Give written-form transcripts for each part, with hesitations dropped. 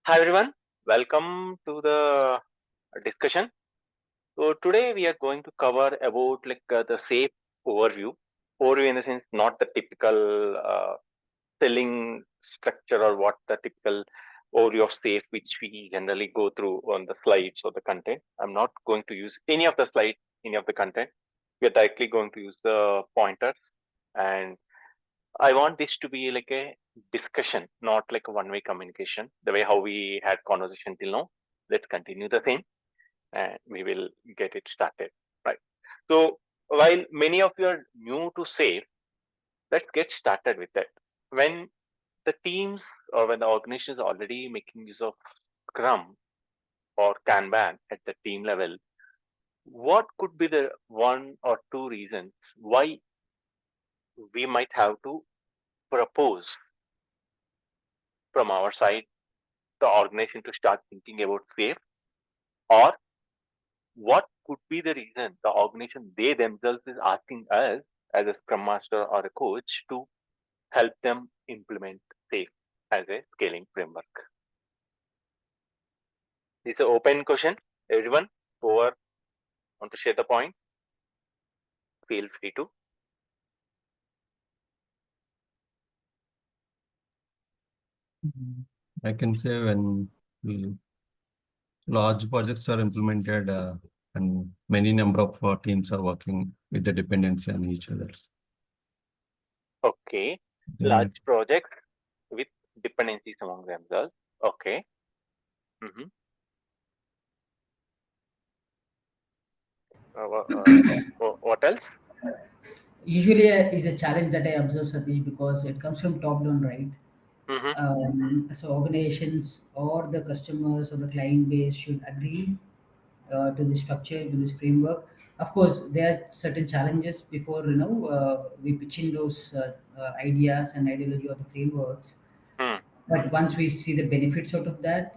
Hi everyone, welcome to the discussion. So today we are going to cover about the safe overview. Overview in the sense not the typical selling structure or what the typical overview of safe which we generally go through on the slides or the content. I'm not going to use any of the slides, any of the content. We are directly going to use the pointers, and I want this to be like a discussion, not like a one-way communication. The way how we had conversation till now. Let's continue the same, and we will get it started. Right. So while many of you are new to SAFe, let's get started with that. When the teams or when the organization is already making use of Scrum or Kanban at the team level, what could be the one or two reasons why we might have to propose from our side the organization to start thinking about safe, or what could be the reason the organization they themselves is asking us as a scrum master or a coach to help them implement safe as a scaling framework? It's an open question. Everyone over want to share the point, feel free to. I can say when large projects are implemented and many number of teams are working with the dependency on each other. Okay, Then large projects with dependencies among themselves. Okay. Mm-hmm. What else? Usually is a challenge that I observe, Satish, because it comes from top down, right? Mm-hmm. So organizations or the customers or the client base should agree to this structure, to this framework. Of course, there are certain challenges before we pitch in those ideas and ideology of the frameworks. But once we see the benefits out of that,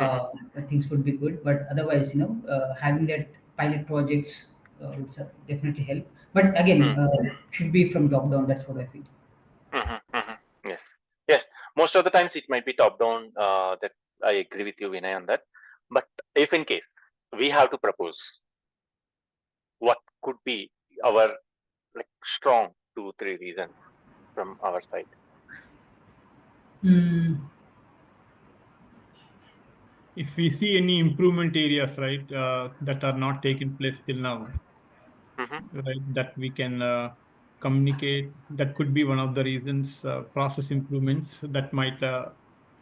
Mm-hmm. things would be good. But otherwise, having that pilot projects would definitely help. But again, should be from top down. That's what I feel. Mm-hmm. Mm-hmm. Yes. Yes. Most of the times it might be top down. That I agree with you, Vinay, on that. But if in case we have to propose, what could be our strong 2 3 reasons from our side? Mm, If we see any improvement areas, right, that are not taking place till now, Mm-hmm. right, that we can communicate, that could be one of the reasons. Process improvements that might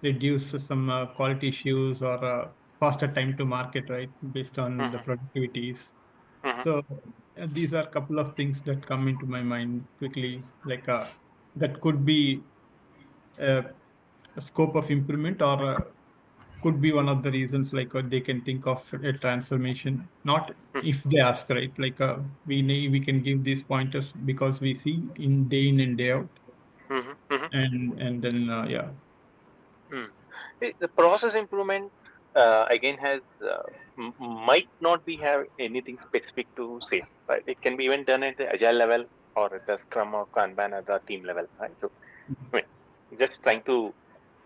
reduce some quality issues or faster time to market, right, based on the Mm-hmm. productivities. Mm-hmm. So these are a couple of things that come into my mind quickly, like that could be uh, a scope of improvement, or could be one of the reasons, like they can think of a transformation, not if they ask, right, like we can give these pointers because we see in and day out, Mm-hmm. Mm-hmm. and then yeah. Mm. The process improvement again has might not be have anything specific to say, right? It can be even done at the agile level or at the Scrum or Kanban at the team level, right? So, I mean, just trying to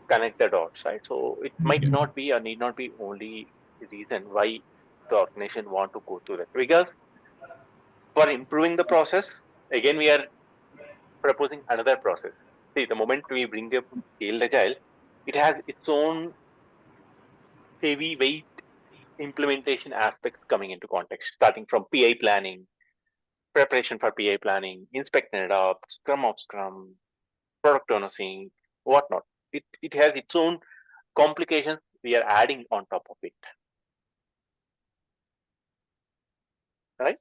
connect the dots, right? So it might Yeah. not be or need not be only reason why the organization want to go through that. Because for improving the process, again we are proposing another process. See, the moment we bring up scaled agile, it has its own heavy weight implementation aspects coming into context, starting from PI planning, preparation for PI planning, inspect and adopt, Scrum of Scrum, product owner sync, whatnot. It has its own complications we are adding on top of it, right?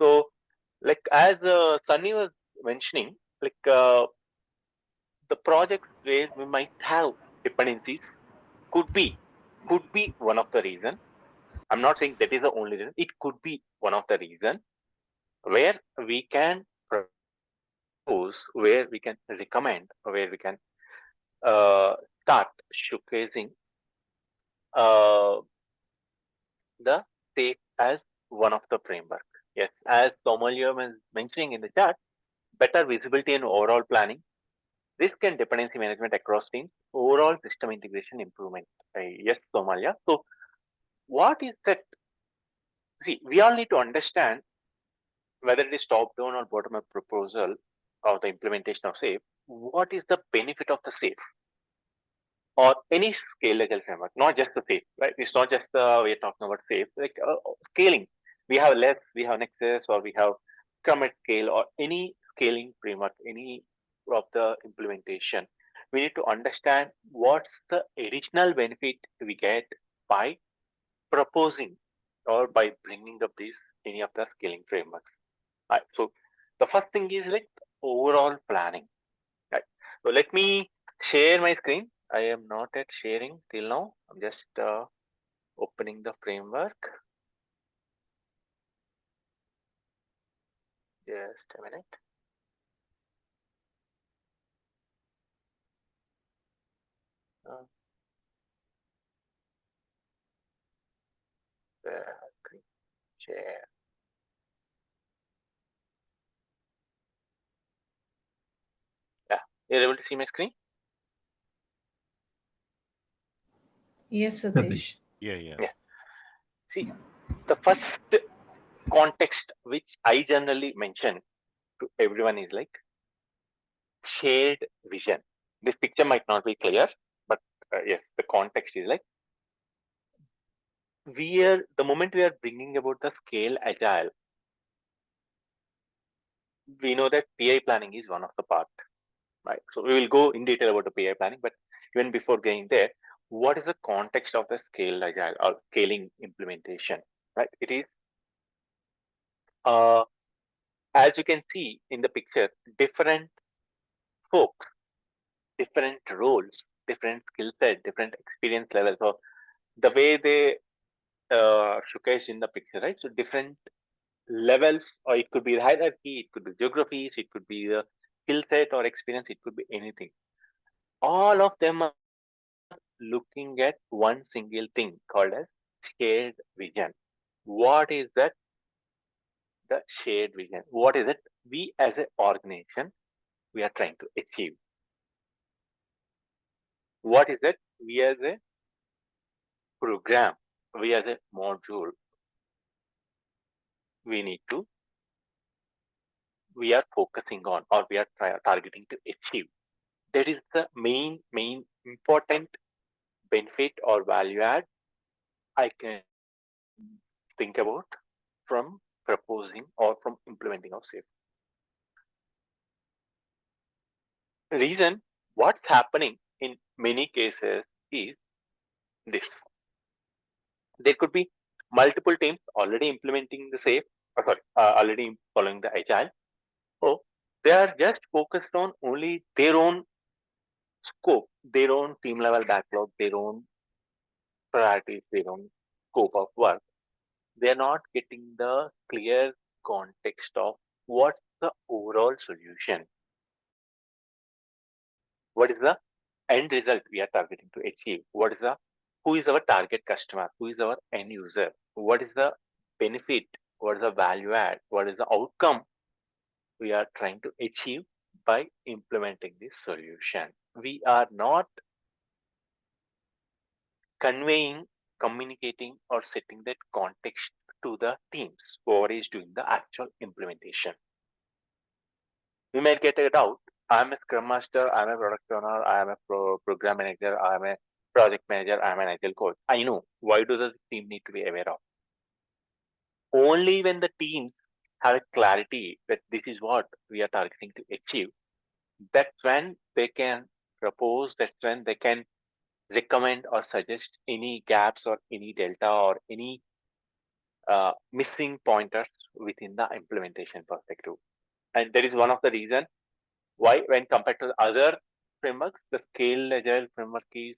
So, like as Sunny was mentioning, the projects where we might have dependencies could be could be one of the reason. I'm not saying that is the only reason. It could be one of the reason where we can propose, where we can recommend, where we can uh, start showcasing uh, the safe as one of the framework. Yes, as Somalia was mentioning in the chat, better visibility and overall planning, risk and dependency management across teams, overall system integration improvement. Yes, Somalia. So what is that? See, we all need to understand whether it is top-down or bottom-up proposal of the implementation of SAFe, what is the benefit of the SAFe or any scale agile framework, not just the SAFe, right? It's not just we're talking about SAFe, like scaling. We have less, we have Nexus, or we have Scrum at scale, or any scaling framework, any of the implementation. We need to understand what's the additional benefit we get by proposing or by bringing up these any of the scaling frameworks. Right. So the first thing is like overall planning. Right. So let me share my screen. I am not at sharing till now. I'm just opening the framework. Just a minute. The screen share. Yeah, you're able to see my screen? Yes, Satish. Satish. Yeah. See, the first context which I generally mention to everyone is like shared vision. This picture might not be clear, but yes, the context is like the moment we are bringing about the scale agile, we know that PI planning is one of the part, right? So we will go in detail about the PI planning, but even before going there, what is the context of the scale agile or scaling implementation, right? It is, as you can see in the picture, different folks, different roles, different skill set, different experience levels. So the way they showcase in the picture, right? So different levels, or it could be the hierarchy, it could be geographies, it could be the skill set or experience, it could be anything. All of them are looking at one single thing called as shared vision. What is that? The shared vision. What is it? We as an organization, we are trying to achieve. What is that? We as a program, we as a module, we need to, we are focusing on or we are targeting to achieve. That is the main important benefit or value add I can think about from proposing or from implementing of SAFe. Reason what's happening in many cases is this. There could be multiple teams already implementing the SAFe, already following the agile. So they are just focused on only their own scope, their own team level backlog, their own priorities, their own scope of work. They are not getting the clear context of what's the overall solution. What is the end result we are targeting to achieve? What is the who is our target customer? Who is our end user? What is the benefit? What is the value add? What is the outcome we are trying to achieve by implementing this solution? We are not conveying, communicating, or setting that context to the teams who is doing the actual implementation. We might get a doubt. I'm a Scrum Master, I'm a product owner, I'm a program manager, I'm a project manager, I'm an agile coach. I know. Why do the team need to be aware of? Only when the teams have a clarity that this is what we are targeting to achieve, that's when they can propose, that's when they can recommend or suggest any gaps or any delta or any missing pointers within the implementation perspective. And that is one of the reasons why when compared to other frameworks, the scale agile framework is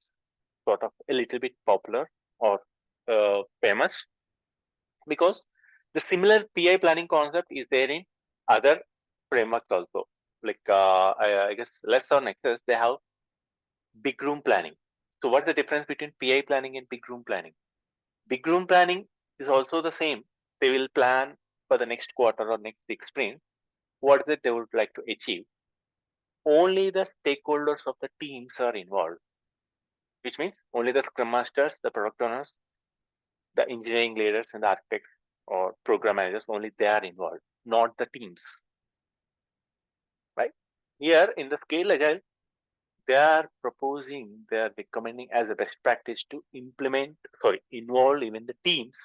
sort of a little bit popular or famous, because the similar PI planning concept is there in other frameworks also. Like I guess less or Nexus, they have big room planning. So what's the difference between PI planning and big room planning? Big room planning is also the same. They will plan for the next quarter or next 6 sprints what is it they would like to achieve. only the stakeholders of the teams are involved, which means only the scrum masters, the product owners, the engineering leaders, and the architects or program managers, only they are involved, not the teams. Right? Here in the scale agile, they are proposing, they are recommending as a best practice to involve even the teams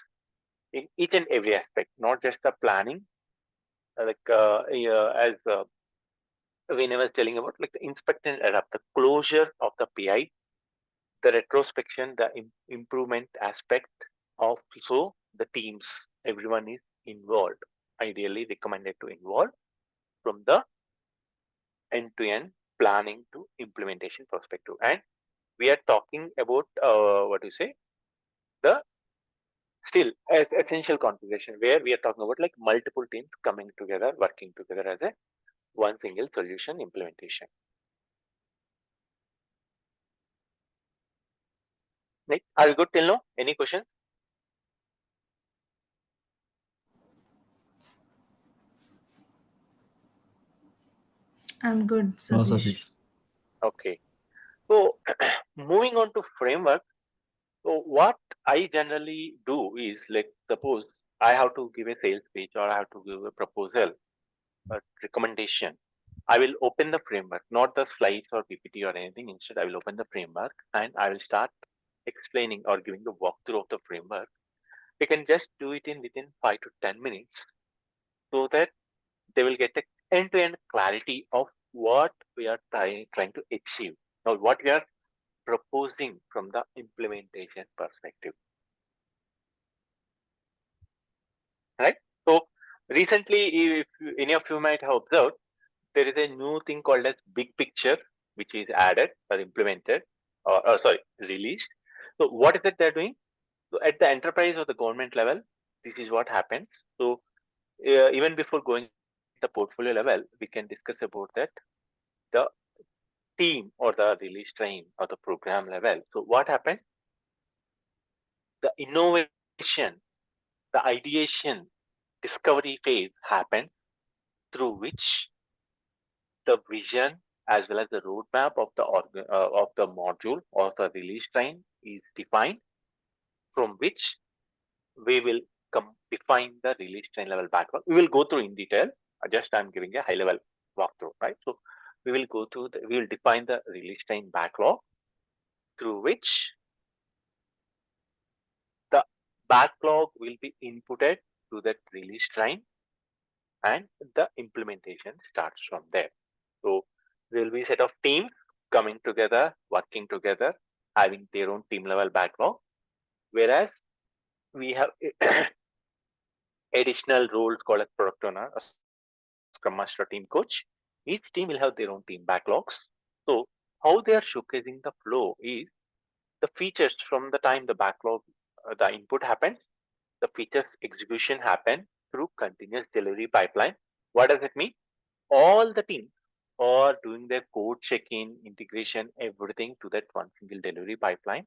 in each and every aspect, not just the planning, as Vinay was telling about, like the inspect and adapt, the closure of the PI, the retrospection, the improvement aspect of so the teams, everyone is involved. Ideally recommended to involve from the end-to-end planning to implementation perspective. And we are talking about what you say, the still as essential configuration where we are talking about like multiple teams coming together, working together as a one single solution implementation. Right? Are you good till now? Any questions? I'm good, No, Satish. Satish. Okay. So moving on to framework. So what I generally do is, like, suppose I have to give a sales pitch or I have to give a proposal, a recommendation. I will open the framework, not the slides or PPT or anything. Instead, I will open the framework and I will start explaining or giving the walkthrough of the framework. We can just do it in within 5 to 10 minutes so that they will get a end-to-end clarity of what we are trying to achieve or what we are proposing from the implementation perspective. Right? So recently, if any of you might have observed, there is a new thing called as big picture, which is added or implemented, or sorry, released. So what is it they're doing? So at the enterprise or the government level, this is what happens. So even before going at the portfolio level, we can discuss about that the team or the release train or the program level. So what happens? The innovation, the ideation, discovery phase happens through which the vision as well as the roadmap of the module or the release train is defined, from which we will define the release train level backlog. We will go through in detail. Just I'm giving a high level walkthrough, right? So we will go through we will define the release train backlog through which the backlog will be inputted to that release train and the implementation starts from there. So there will be a set of teams coming together, working together, having their own team level backlog, whereas we have additional roles called as product owner, a scrum master, team coach. Each team will have their own team backlogs. So how they are showcasing the flow is the features from the time the backlog, the input happens, the features execution happen through continuous delivery pipeline. What does it mean? All the teams are doing their code check-in, integration, everything to that one single delivery pipeline.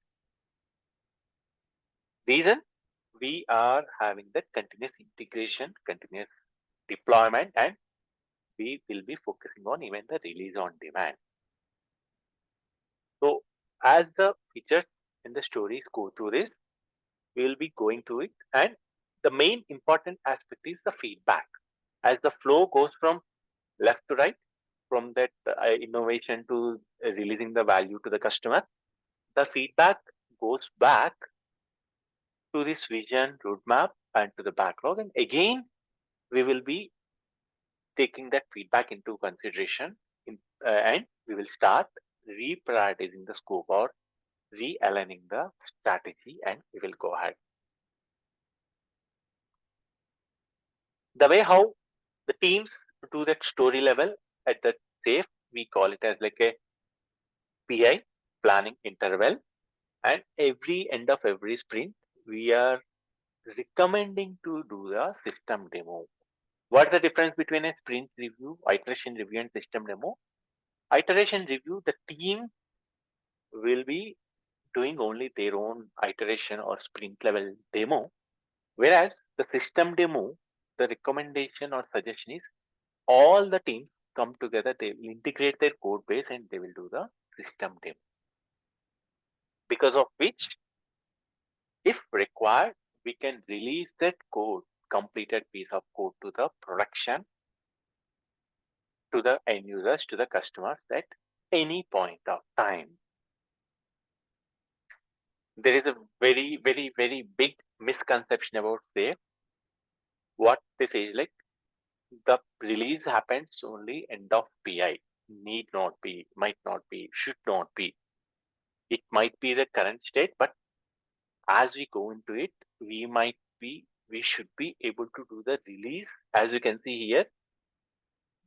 Reason, we are having that continuous integration, continuous deployment, and we will be focusing on even the release on demand. So as the features and the stories go through this, we will be going through it. And the main important aspect is the feedback. As the flow goes from left to right, from that innovation to releasing the value to the customer, the feedback goes back to this vision, roadmap, and to the backlog. And again, we will be taking that feedback into consideration and we will start reprioritizing the scope or realigning the strategy and we will go ahead. The way how the teams do that story level at the safe, we call it as like a PI, planning interval, and every end of every sprint, we are recommending to do the system demo. What's the difference between a sprint review, iteration review, and system demo? Iteration review, the team will be doing only their own iteration or sprint level demo, whereas the system demo, the recommendation or suggestion is all the teams come together, they will integrate their code base and they will do the system demo. Because of which, if required, we can release that code, completed piece of code to the production, to the end users, to the customers at any point of time. There is a very, very, very big misconception about say what they say is like the release happens only end of PI. Need not be, might not be, should not be. It might be the current state, but as we go into it, we should be able to do the release. As you can see here,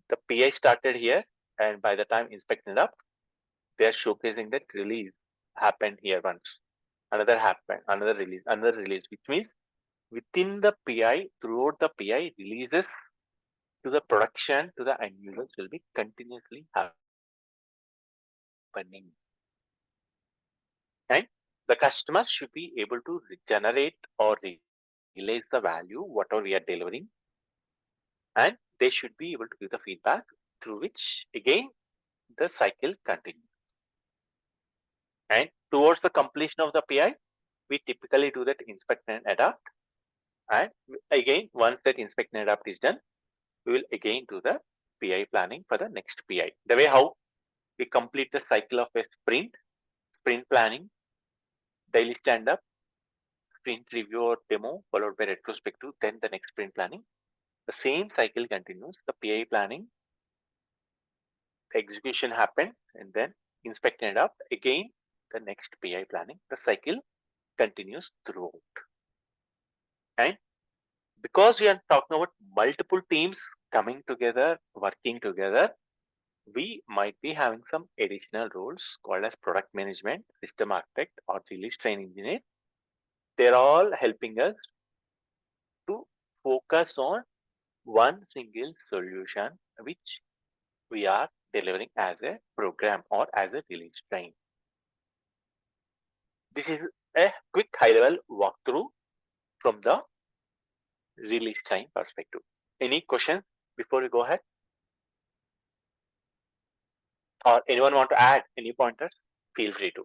the PI started here, and by the time inspected up, they are showcasing that release happened here once. Another happened, another release, which means within the PI, throughout the PI, releases to the production, to the end users will be continuously happening. And the customer should be able to generate or realize the value, whatever we are delivering, and they should be able to give the feedback through which again the cycle continues. And towards the completion of the PI, we typically do that inspect and adapt. And again, once that inspect and adapt is done, we will again do the PI planning for the next PI. The way how we complete the cycle of a sprint planning, daily stand up, sprint review or demo, followed by retrospective, then the next sprint planning. The same cycle continues. The PI planning, execution happened, and then inspect and adapt. Again, the next PI planning. The cycle continues throughout. And because we are talking about multiple teams coming together, working together, we might be having some additional roles called as product management, system architect, or release train engineer. They're all helping us to focus on one single solution which we are delivering as a program or as a release train. This is a quick high-level walkthrough from the release train perspective. Any questions before we go ahead? Or anyone want to add any pointers? Feel free to.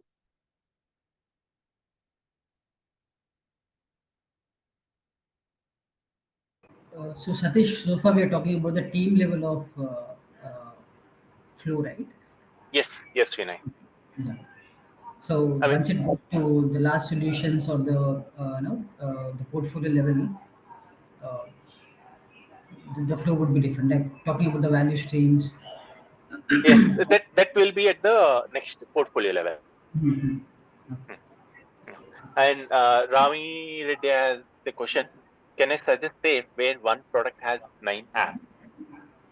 So Satish, so far we are talking about the team level of flow, right? Yes, Vinay. Yeah. So I mean, once it goes to the last solutions or the portfolio level, uh, the flow would be different. Like talking about the value streams. yes, that will be at the next portfolio level. Mhm. Hmm, hmm. And Rami Reddy has the question: can I suggest safe where one product has 9 apps?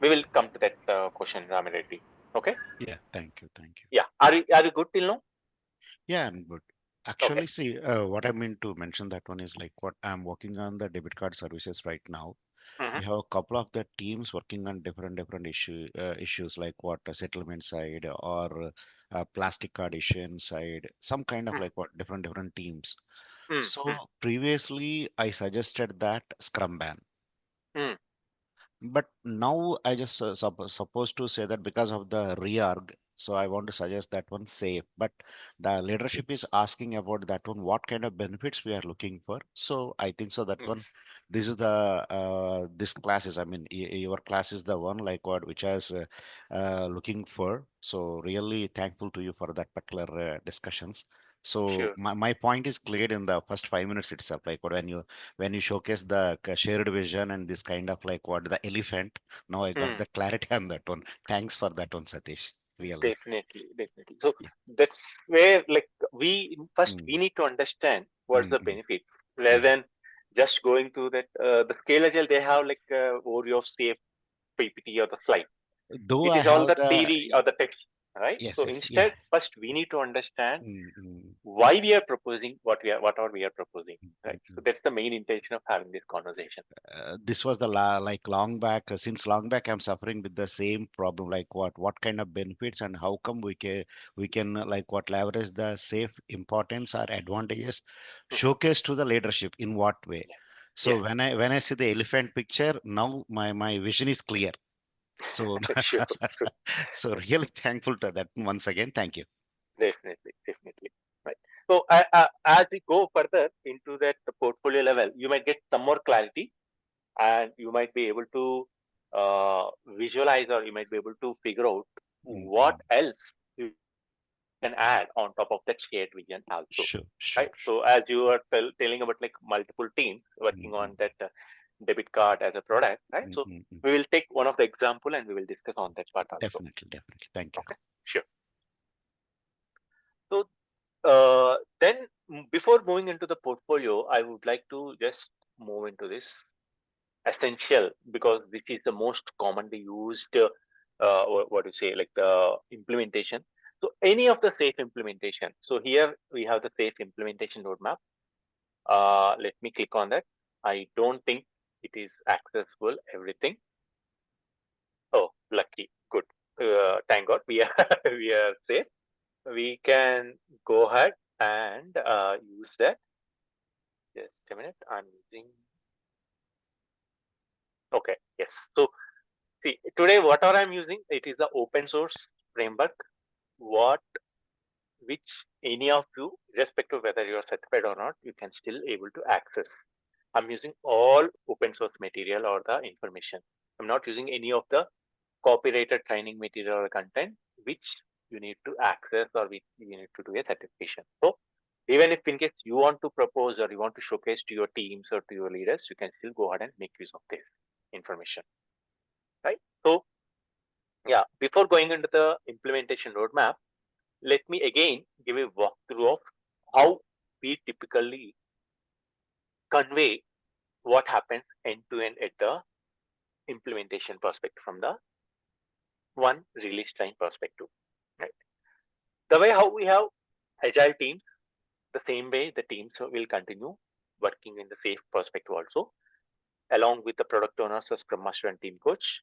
We will come to that question, Rami Reddy. Okay. Yeah, thank you, thank you. Yeah. Are you good till now? Yeah, I'm good. Okay. Actually, see, what I mean to mention that one is like what I'm working on the debit card services right now. Mm-hmm, We have a couple of the teams working on different issues like what settlement side or plastic card issue side, some kind of like what different teams. mm-hmm, So previously, I suggested that Scrum ban. mm-hmm, But now I just supposed to say that because of the reorg, so I want to suggest that one safe. But the leadership is asking about that one, what kind of benefits we are looking for. So I think so that one, this is the this class is, I mean, your class is the one like what which I was looking for. So really thankful to you for that particular discussions. So sure. my point is cleared in the first 5 minutes itself. Like what when you showcase the shared vision and this kind of like what the elephant, now I got Mm. the clarity on that one. Thanks for that one, Satish. Really. Definitely, definitely. So Yeah. that's where like we first Mm, we need to understand what's mm, the mm. benefit rather Yeah. than just going through that. The scale agile they have like overview of safe PPT or the slide. Though It I is all have the the theory or the text, right? yes, So yes, yeah. instead, first we need to understand Mm, mm, why we are proposing whatever we are proposing, mm, mm, right? So mm. that's the main intention of having this conversation. This was the like long back since long back I'm suffering with the same problem like what kind of benefits and how come we can like what leverage the safe importance or advantages Mhm. showcase to the leadership in what way. Yeah, So yeah, when I see the elephant picture, now my vision is clear. So, Sure, sure. so really thankful to that once again. Thank you. Definitely, definitely. Right. So as we go further into that portfolio level, you might get some more clarity, and you might be able to visualize, or you might be able to figure out what Mhm. else you can add on top of that shared vision also. Sure, sure, Right. sure. So as you are telling about like multiple teams working on Mhm. that debit card as a product, right? So Mhm. we will take one of the example and we will discuss on that part also. Definitely, definitely. Thank you. Okay. Sure. So then before moving into the portfolio, I would like to just move into this essential, because this is the most commonly used what do you say, like the implementation. So any of the safe implementation. So here we have the safe implementation roadmap. Let me click on that. I don't think it is accessible everything. Oh, lucky, good. Thank God we are we are safe. We can go ahead and use that. Just a minute. I'm using. Okay. Yes. So see, today whatever I'm using, it is the open source framework. What which any of you, irrespective of whether you are certified or not, you can still able to access. I'm using all open source material or the information. I'm not using any of the copyrighted training material or content which you need to access, or which you need to do a certification. So even if in case you want to propose or you want to showcase to your teams or to your leaders, you can still go ahead and make use of this information, right? So yeah, before going into the implementation roadmap, let me again give a walkthrough of how we typically convey what happens end to end at the implementation perspective from the one release time perspective. Right. The way how we have agile teams, the same way the teams will continue working in the safe perspective also, along with the product owners, the scrum master and team coach.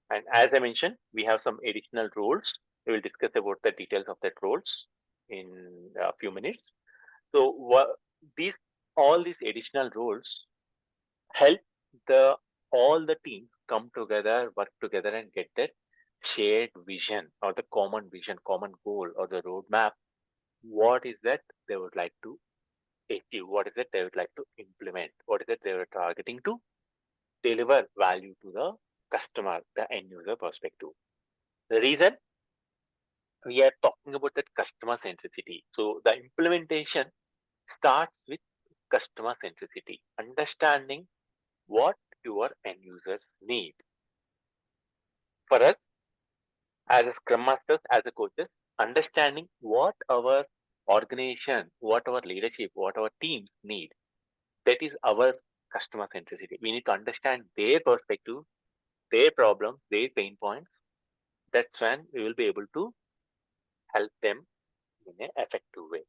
And as I mentioned, we have some additional roles. We will discuss about the details of that roles in a few minutes. So these all these additional roles help the all the teams come together, work together, and get that shared vision or the common vision, common goal, or the roadmap. What is that they would like to achieve? What is it they would like to implement? What is it they were targeting to deliver value to the customer, the end user perspective? The reason we are talking about that customer centricity. So the implementation starts with customer centricity, understanding what your end users need. For us, as a scrum masters, as a coaches, understanding what our organization, what our leadership, what our teams need, that is our customer centricity. We need to understand their perspective, their problems, their pain points. That's when we will be able to help them in an effective way.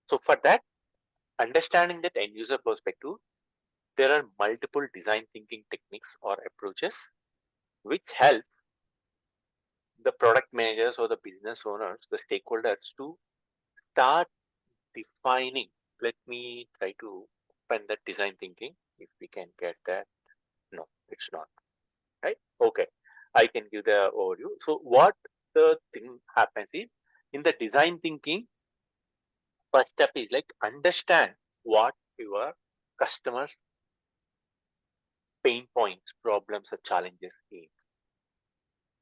So for that, understanding that end user perspective, there are multiple design thinking techniques or approaches which help the product managers or the business owners, the stakeholders, to start defining. Let me try to open that design thinking if we can get that. No, it's not. Right? Okay. I can give the overview. So what the thing happens is, in the design thinking, first step is like understand what your customers pain points, problems or challenges is.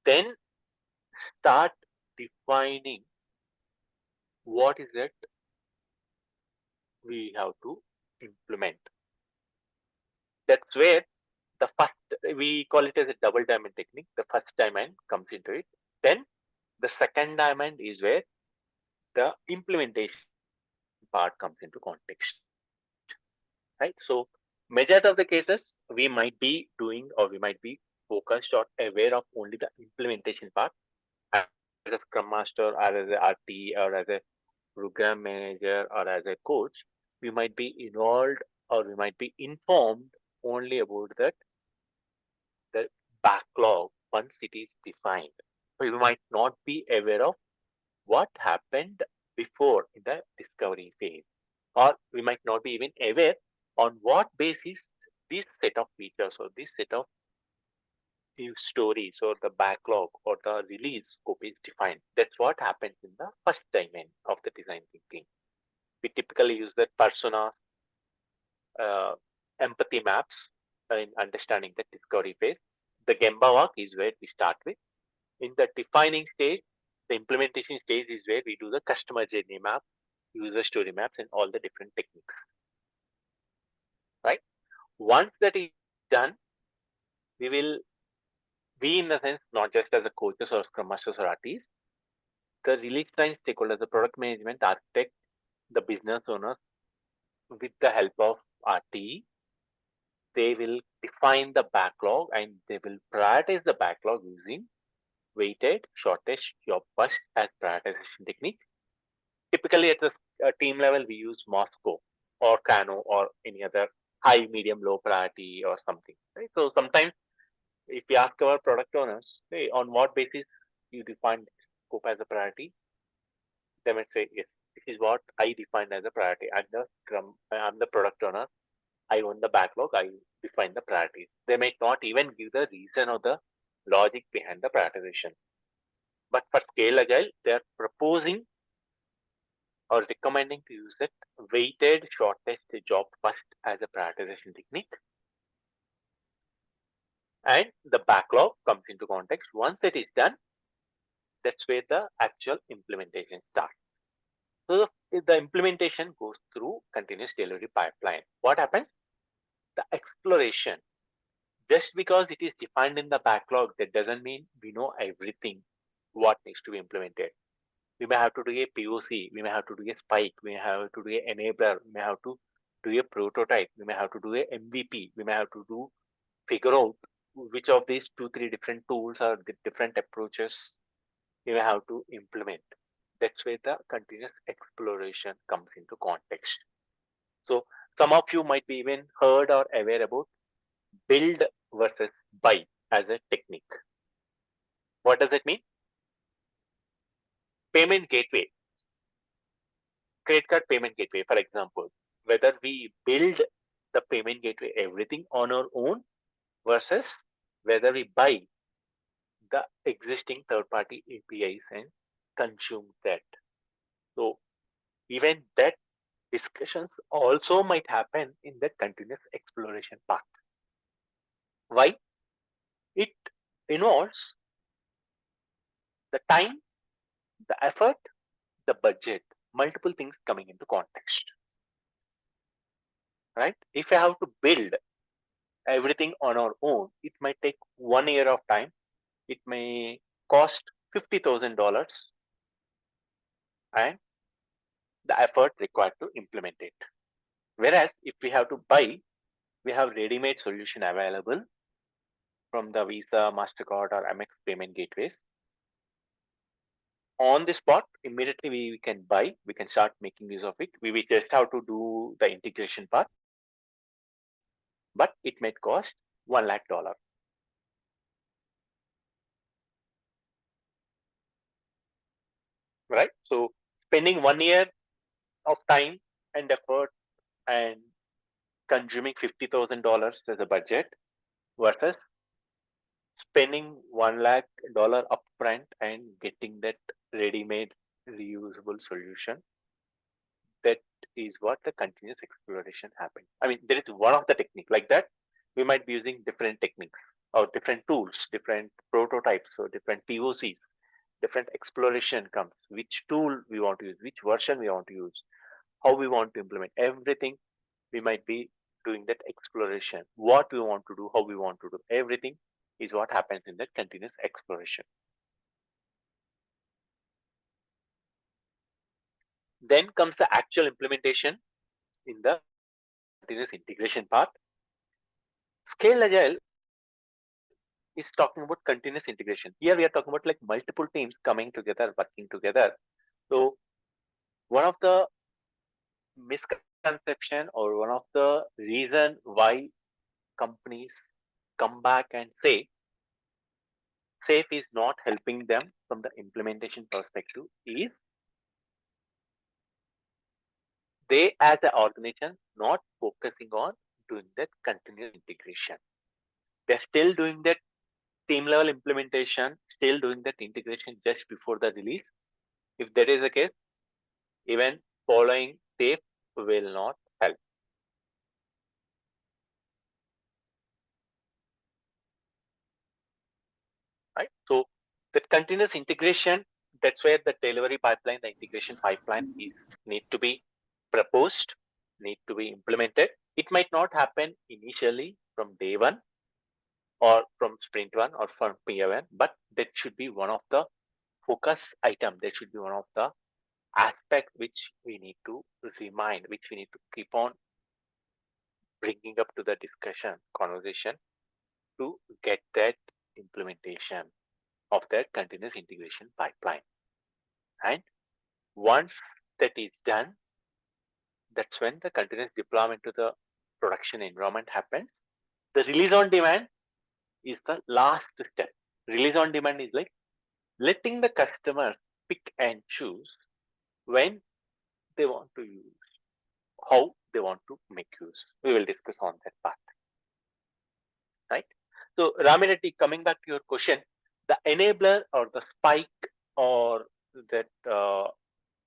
Then start defining what is it we have to implement. That's where the first, we call it as a double diamond technique. The first diamond comes into it. Then the second diamond is where the implementation part comes into context, right? So majority of the cases we might be doing, or we might be focused or aware of only the implementation part. As a scrum master or as a RT or as a program manager or as a coach, we might be involved or we might be informed only about that the backlog once it is defined. So you might not be aware of what happened before in the discovery phase, or we might not be even aware on what basis this set of features or this set of stories or the backlog or the release scope is defined. That's what happens in the first domain of the design thinking. We typically use the personas, uh, empathy maps in understanding the discovery phase. The Gemba walk is where we start with. In the defining stage, the implementation stage is where we do the customer journey map, user story maps, and all the different techniques. Right? Once that is done, we will be in the sense not just as a coaches or scrum masters or RTs, the release line stakeholders, the product management, architect, the business owners, with the help of RTE, they will define the backlog and they will prioritize the backlog using weighted shortest job first as prioritization technique. Typically at the team level, we use Moscow or Kano or any other high, medium, low priority or something. Right? So sometimes if we ask our product owners, hey, on what basis you define scope as a priority, they might say, yes, this is what I defined as a priority. I'm the product owner. I own the backlog. I define the priorities. They may not even give the reason or the logic behind the prioritization. But for Scale Agile, they are proposing or recommending to use it weighted shortest job first as a prioritization technique. And the backlog comes into context. Once it is done, that's where the actual implementation starts. So the implementation goes through continuous delivery pipeline. What happens? The exploration. Just because it is defined in the backlog, that doesn't mean we know everything what needs to be implemented. We may have to do a POC, we may have to do a spike, we may have to do an enabler, we may have to do a prototype, we may have to do a MVP, we may have to do figure out which of these 2-3 different tools or the different approaches we may have to implement. That's where the continuous exploration comes into context. So some of you might be even heard or aware about build versus buy as a technique. What does it mean? Payment gateway, credit card payment gateway, for example, whether we build the payment gateway everything on our own versus whether we buy the existing third-party APIs and consume that. So even that discussions also might happen in the continuous exploration part. Why? It involves the time, the effort, the budget, multiple things coming into context. Right? If I have to build everything on our own, it might take 1 year of time. It may cost $50,000 and the effort required to implement it. Whereas if we have to buy, we have ready-made solution available from the Visa, MasterCard or Amex payment gateways. On the spot, immediately we can buy, we can start making use of it. We just have to do the integration part, but it might cost $1 lakh. Right? So spending 1 year of time and effort and consuming $50,000 as a budget versus spending $1 lakh upfront and getting that ready-made reusable solution. That is what the continuous exploration happens. I mean, there is one of the technique like that. We might be using different techniques or different tools, different prototypes or different POCs, different exploration comes. Which tool we want to use, which version we want to use, how we want to implement everything. We might be doing that exploration. What we want to do, how we want to do everything is what happens in that continuous exploration. Then comes the actual implementation in the continuous integration part. Scale Agile is talking about continuous integration. Here we are talking about like multiple teams coming together, working together. So one of the misconception or one of the reason why companies come back and say SAFe is not helping them from the implementation perspective is they as an organization not focusing on doing that continuous integration. They're still doing that team level implementation, still doing that integration just before the release. If that is the case, even following safe will not help. Right? So that continuous integration, that's where the delivery pipeline, the integration pipeline is need to be proposed, need to be implemented. It might not happen initially from day one or from sprint one or from PO1, but that should be one of the focus item. That should be one of the aspect which we need to remind, which we need to keep on bringing up to the discussion, conversation to get that implementation of that continuous integration pipeline. And once that is done, that's when the continuous deployment to the production environment happens. The release on demand is the last step. Release on demand is like letting the customer pick and choose when they want to use, how they want to make use. We will discuss on that part. Right? So, Ramirati, coming back to your question, the enabler or the spike or that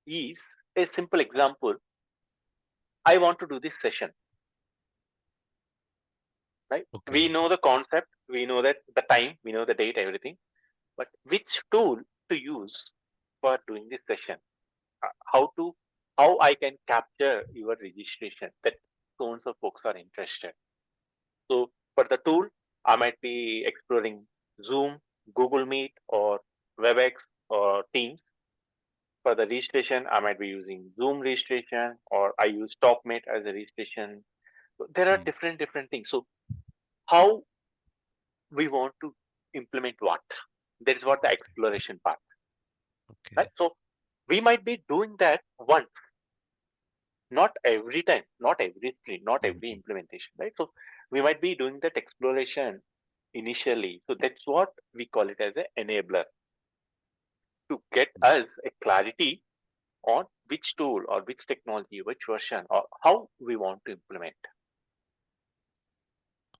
is a simple example. I want to do this session. Right? Okay. We know the concept, we know that the time, we know the date, everything, but which tool to use for doing this session? How I can capture your registration that so and so folks are interested. So for the tool, I might be exploring Zoom, Google Meet, or WebEx or Teams. For the registration, I might be using Zoom registration, or I use TalkMate as a registration. So there are different things. So how we want to implement what? That is what the exploration part, Okay. right? So we might be doing that once, not every time, not every sprint, not every implementation, right? So we might be doing that exploration initially. So that's what we call it as an enabler to get us a clarity on which tool or which technology, which version, or how we want to implement.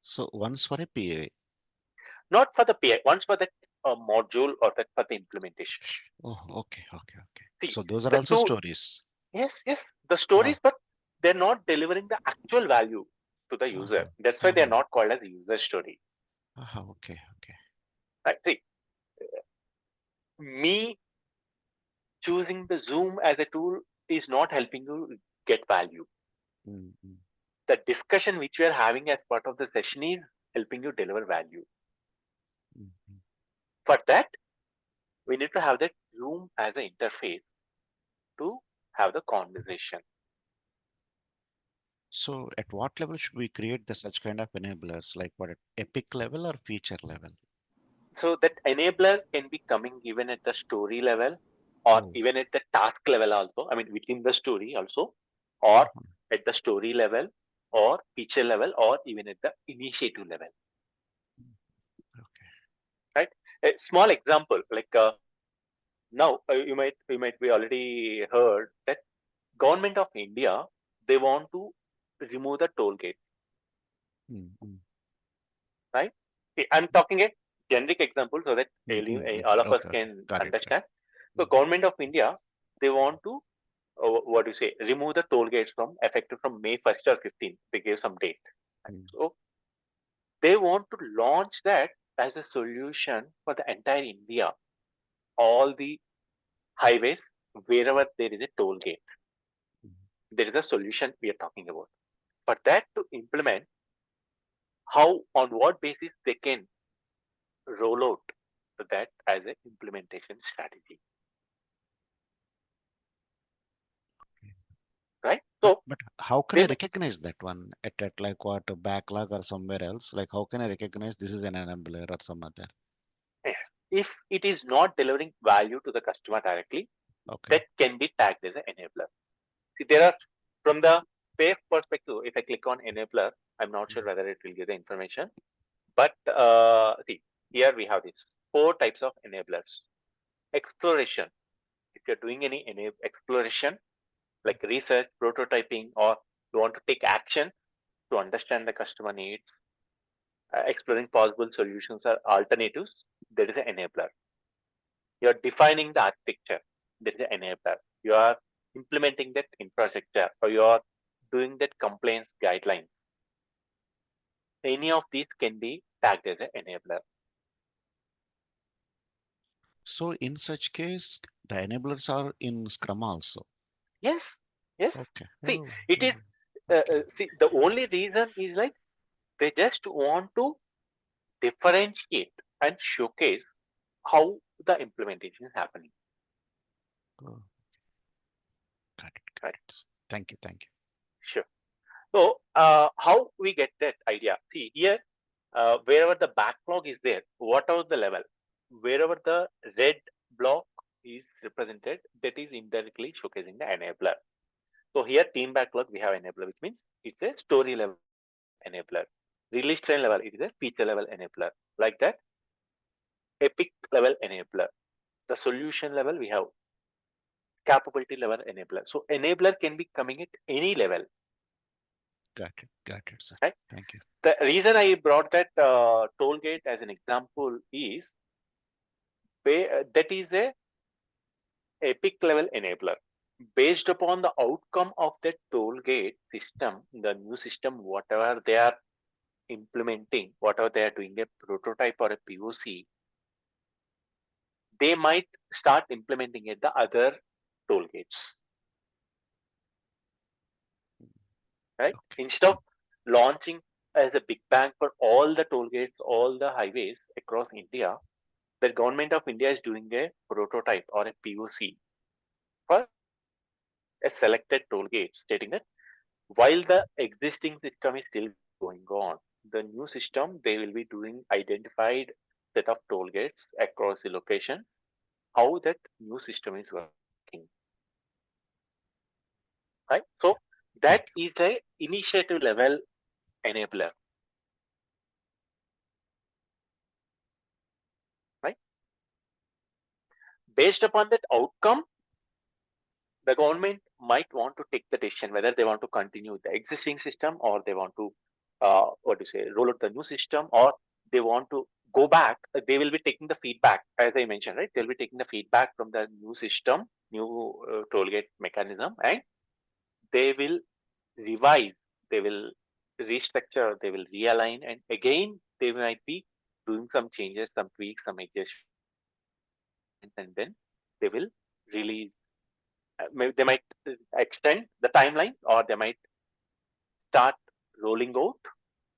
So once for a PA. Not for the PI, once for that module or that for the implementation. Oh, okay, okay, okay. See, So those are the also tool, stories. yes, the stories, but they're not delivering the actual value to the user. That's why they're not called as a user story. Okay, okay. Right? See, me choosing the Zoom as a tool is not helping you get value. Mm-hmm. The discussion which we are having as part of the session is helping you deliver value. Mm-hmm. For that, we need to have that Zoom as an interface to have the conversation. So at what level should we create the such kind of enablers, like what at epic level or feature level? So that enabler can be coming even at the story level or even at the task level also. I mean, within the story also, or at the story level or feature level or even at the initiative level. Okay. Right? A small example, like now you might be already heard that government of India, they want to remove the toll gate. Mm-hmm. Right? I'm talking a generic example so that all of us Okay, okay. can Got it. understand. So government of India, they want to what do you say, remove the toll gates from effective from May 1st or 15th. They gave some date. So they want to launch that as a solution for the entire India, all the highways, wherever there is a toll gate. There is a solution we are talking about. For that to implement, how, on what basis they can roll out that as an implementation strategy. Right? So But how can they, I recognize that one at like what a backlog or somewhere else? Like how can I recognize this is an enabler or some other? yes, if it is not delivering value to the customer directly, Okay. that can be tagged as an enabler. See, there are, from the safe perspective, if I click on enabler, I'm not sure whether it will give the information. But see, here we have these 4 types of enablers. Exploration. If you're doing any exploration, like research, prototyping, or you want to take action to understand the customer needs, exploring possible solutions or alternatives, there is an enabler. You are defining the architecture, there is an enabler. You are implementing that infrastructure, or you are doing that compliance guideline. Any of these can be tagged as an enabler. So in such case, the enablers are in Scrum also. Yes, yes. Okay. See, Oh, it is. See, the only reason is like they just want to differentiate and showcase how the implementation is happening. oh, got it. Right. Thank you. Thank you. Sure. So, how we get that idea? See here, wherever the backlog is there, whatever the level, wherever the red block is represented, that is indirectly showcasing the enabler. So here, team backlog, we have enabler, which means it's a story level enabler. Release train level, it is a feature level enabler. Like that, epic level enabler. The solution level, we have capability level enabler. So enabler can be coming at any level. Got it, sir. Right? Thank you. The reason I brought that toll gate as an example is that is a epic level enabler. Based upon the outcome of that toll gate system, the new system, whatever they are implementing, whatever they are doing, a prototype or a POC, they might start implementing at the other toll gates. Right? Okay. Instead of launching as a big bang for all the toll gates, all the highways across India, the government of India is doing a prototype or a POC for a selected toll gate, stating that while the existing system is still going on, the new system they will be doing identified set of toll gates across the location, how that new system is working. Right? So that is a initiative level enabler. Right? Based upon that outcome, the government might want to take the decision whether they want to continue the existing system, or they want to what do you say, roll out the new system, or they want to go back. They will be taking the feedback, as I mentioned, right? They'll be taking the feedback from the new system, new toll gate mechanism, and they will revise, they will restructure, they will realign, and again they might be doing some changes, some tweaks, some adjustments, and then they will release. Maybe they might extend the timeline, or they might start rolling out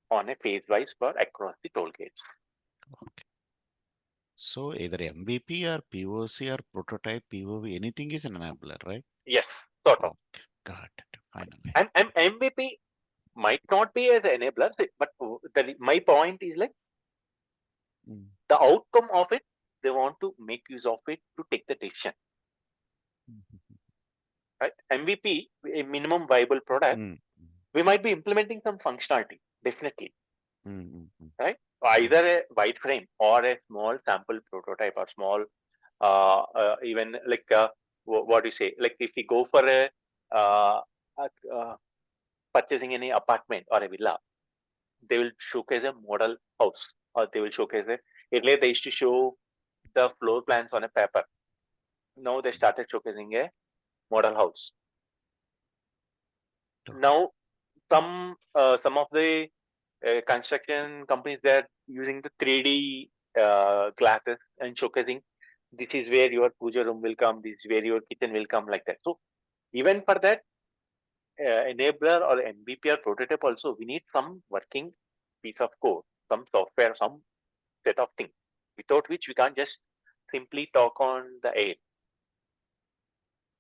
on a phase wise for across the toll gates. Okay. So either MVP or POC or prototype POV, anything is an enabler, right? Yes, sort of. Okay. Got it. Finally. And MVP might not be as an enabler, but my point is like Mm. the outcome of it, they want to make use of it to take the decision. Mhm. Right? MVP, a minimum viable product, Mm. we might be implementing some functionality, definitely. Mm. Right? Either a wireframe or a small sample prototype, or small even like what do you say, like if we go for a uh, uh, purchasing any apartment or a villa, they will showcase a model house, or they will showcase a, earlier they used to show the floor plans on a paper. Now they started showcasing a model house. True. Now some of the construction companies, they're using the 3D glasses and showcasing this is where your puja room will come, this is where your kitchen will come, like that. So even for that enabler or MVP or prototype also, we need some working piece of code, some software, some set of things, without which we can't just simply talk on the air,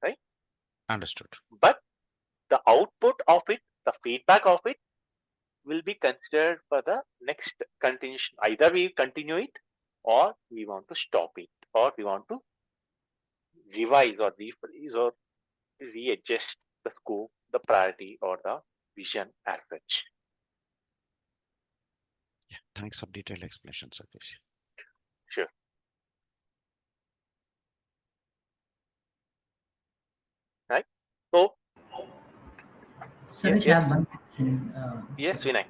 right? Understood. But the output of it, the feedback of it, will be considered for the next continuation. Either we continue it, or we want to stop it, or we want to revise or rephrase or readjust the scope, the priority, or the vision as such. Yeah. Thanks for detailed explanation, Satish. Sure. Right? So, Sanish, I yes, have one question. yes, Vinay.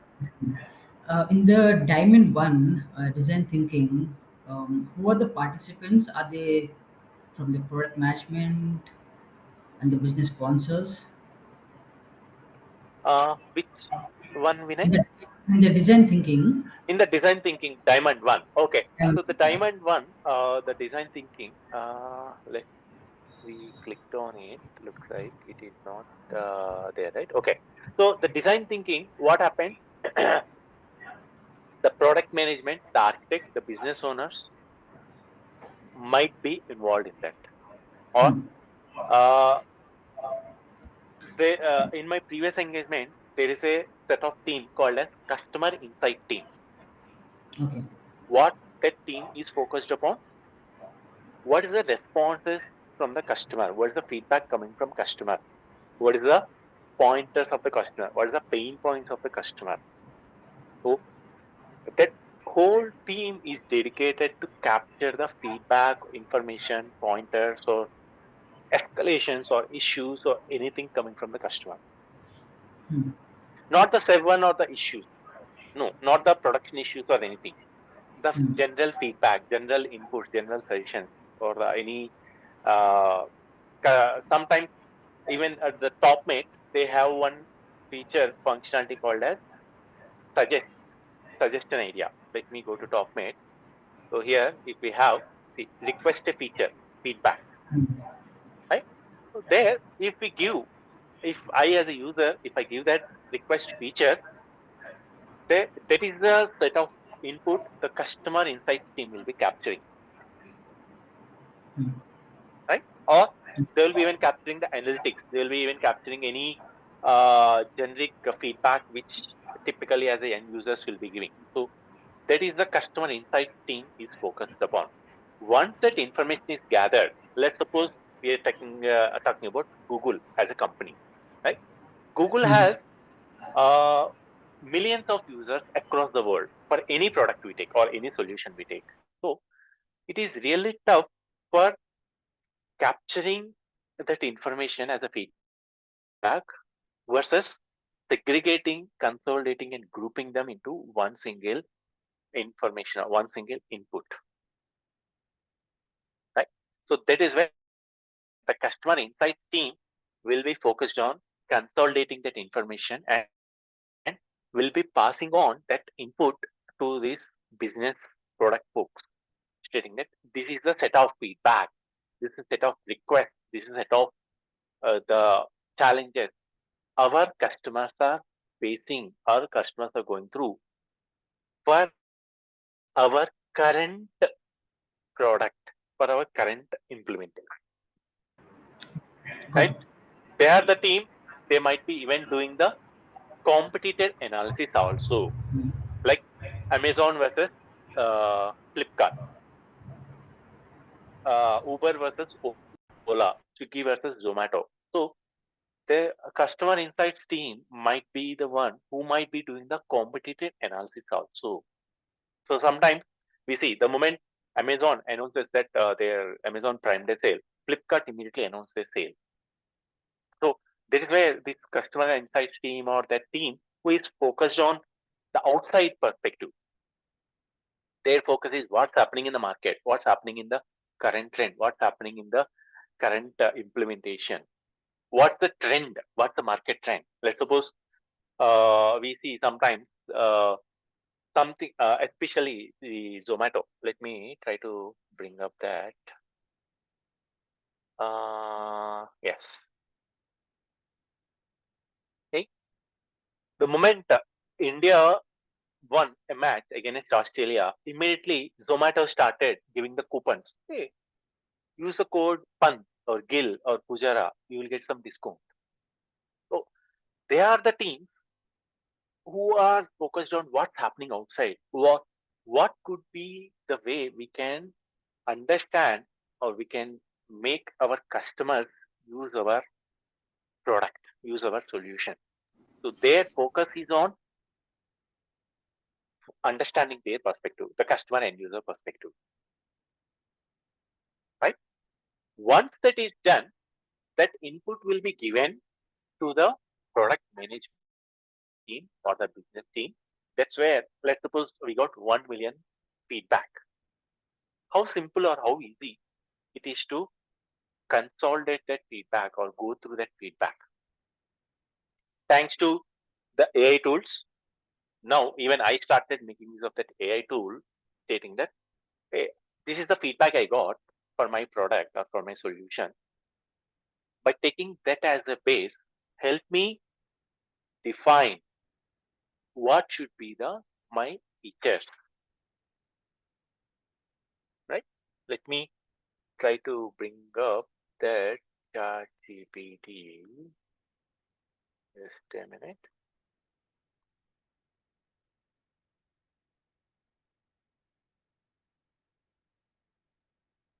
In the Diamond One design thinking, who are the participants? Are they from the product management and the business sponsors? Which one, Vinay? In the, in the design thinking, In the design thinking, Diamond One. Okay. um, So the Diamond One, the design thinking. Let we clicked on it. Looks like it is not there, right? Okay. So the design thinking, what happened? The product management, the architect, the business owners might be involved in that. Or hmm, uh, in my previous engagement, there is a set of team called as customer insight team. okay. What that team is focused upon? What is the responses from the customer? What is the feedback coming from customer? What is the pointers of the customer? What is the pain points of the customer? So that whole team is dedicated to capture the feedback, information, pointers, or escalations or issues or anything coming from the customer. Hmm, Not the seven or the issues. No, not the production issues or anything. The hmm, general feedback, general input, general suggestions, or any uh, sometimes even at the top mate, they have one feature functionality called as suggest suggestion idea. Let me go to top mate. So here, if we have the request a feature feedback, hmm, right? So there, if we give, if I as a user, if I give that request feature, that is the set of input the customer insights team will be capturing, hmm, right? Or they will be even capturing the analytics. They will be even capturing any generic feedback which typically as the end users will be giving. So that is the customer insights team is focused upon. Once that information is gathered, let's suppose we are talking about Google as a company, right? Google hmm. has millions of users across the world for any product we take or any solution we take. So it is really tough for capturing that information as a feedback versus segregating, consolidating, and grouping them into one single information or one single input, right? So that is where the customer insight team will be focused on consolidating that information and will be passing on that input to this business product folks, stating that this is the set of feedback, this is a set of requests, this is a set of the challenges our customers are facing, our customers are going through for our current product, for our current implementation, Got right? it. They are the team, they might be even doing the competitor analysis also, Hmm, like Amazon versus Flipkart, Uber versus Ola, Swiggy versus Zomato. So the customer insights team might be the one who might be doing the competitive analysis also. So sometimes we see the moment Amazon announces that their Amazon Prime Day sale, Flipkart immediately announces their sale. So this is where this customer insights team or that team who is focused on the outside perspective, their focus is what's happening in the market, what's happening in the current trend, what's happening in the current implementation, what's the trend, what's the market trend. Let's suppose we see sometimes something, especially the Zomato. Let me try to bring up that. Yes. Okay. The moment India won a match against Australia, immediately Zomato started giving the coupons. Hey, use the code PAN or GIL or Pujara, you will get some discount. So they are the teams who are focused on what's happening outside. What could be the way we can understand or we can make our customers use our product, use our solution. So their focus is on understanding their perspective, the customer end user perspective, right? Once that is done, that input will be given to the product management team or the business team. That's where, let's suppose we got 1 million feedback. How simple or how easy it is to consolidate that feedback or go through that feedback. Thanks to the AI tools, now even I started making use of that AI tool, stating that, hey, this is the feedback I got for my product or for my solution. By taking that as a base, help me define what should be the my features, right? Let me try to bring up that ChatGPT. Just a minute.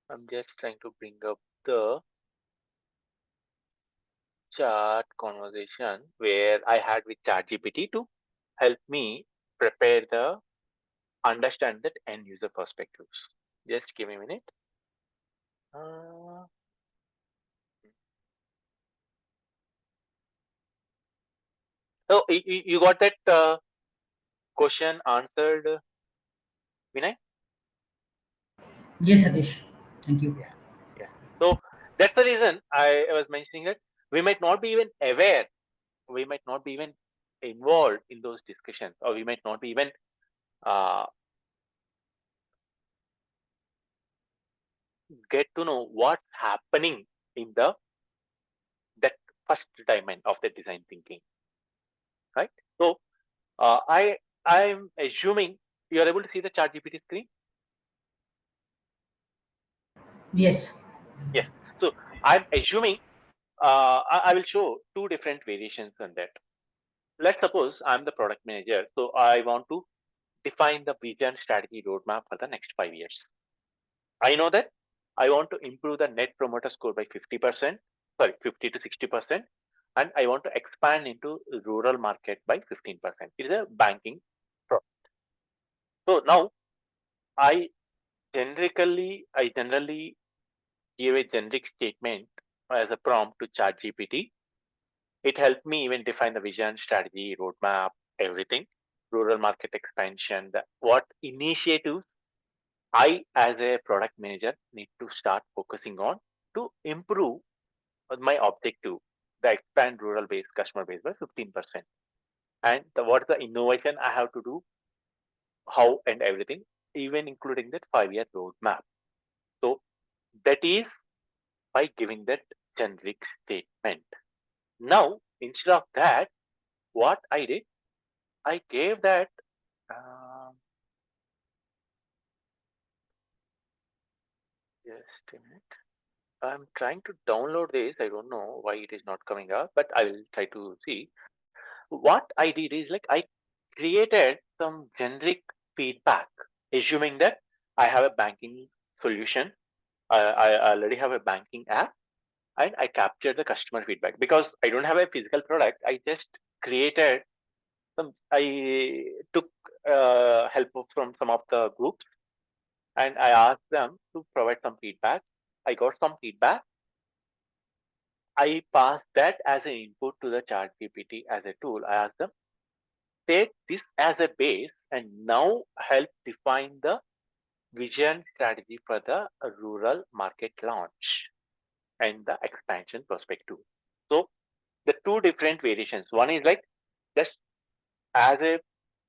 I'm just trying to bring up the chat conversation where I had with ChatGPT to help me prepare the understand that end user perspectives. Just give me a minute. So you got that question answered, Vinay? Yes, Satish. Thank you. Yeah, yeah. So that's the reason I was mentioning that we might not be even aware, we might not be even involved in those discussions, or we might not be even uh, get to know what's happening in the that first dimension of the design thinking, right? So I'm assuming you are able to see the chat GPT screen. Yes. Yes. So I'm assuming I will show two different variations on that. Let's suppose I'm the product manager, so I want to define the vision, strategy, roadmap for the next 5 years. I know that I want to improve the net promoter score by 50%, sorry, 50 to 60%, and I want to expand into rural market by 15%. It is a banking product. So now I generally give a generic statement as a prompt to ChatGPT. It helped me even define the vision, strategy, roadmap, everything, rural market expansion, what initiatives I, as a product manager, need to start focusing on to improve my objective, the expand rural base customer base by 15%. And what's the innovation I have to do, how and everything, even including that 5 year roadmap. So that is by giving that generic statement. Now, instead of that, what I did, I gave that. Um, just a minute. I'm trying to download this. I don't know why it is not coming up, but I will try to see. What I did is like I created some generic feedback, assuming that I have a banking solution. I already have a banking app, and I captured the customer feedback because I don't have a physical product. I just created some. I took help from some of the groups, and I asked them to provide some feedback. I got some feedback. I passed that as an input to the chat GPT as a tool. I asked them, take this as a base and now help define the vision strategy for the rural market launch and the expansion perspective. So the two different variations. One is like just as a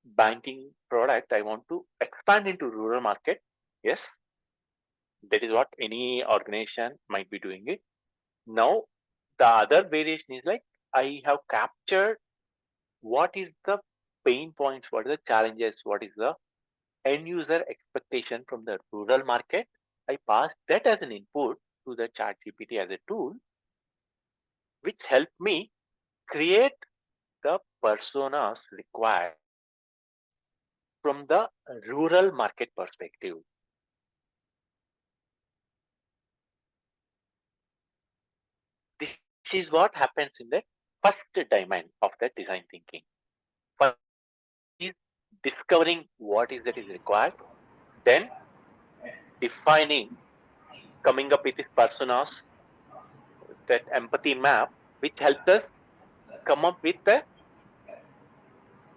banking product, I want to expand into rural market. Yes, that is what any organization might be doing it. Now the other variation is like I have captured what is the pain points, what are the challenges, what is the end user expectation from the rural market. I passed that as an input to the chat GPT as a tool, which helped me create the personas required from the rural market perspective. This is what happens in the first dimension of the design thinking. First is discovering what is that is required, then defining, coming up with these personas, that empathy map, which helps us come up with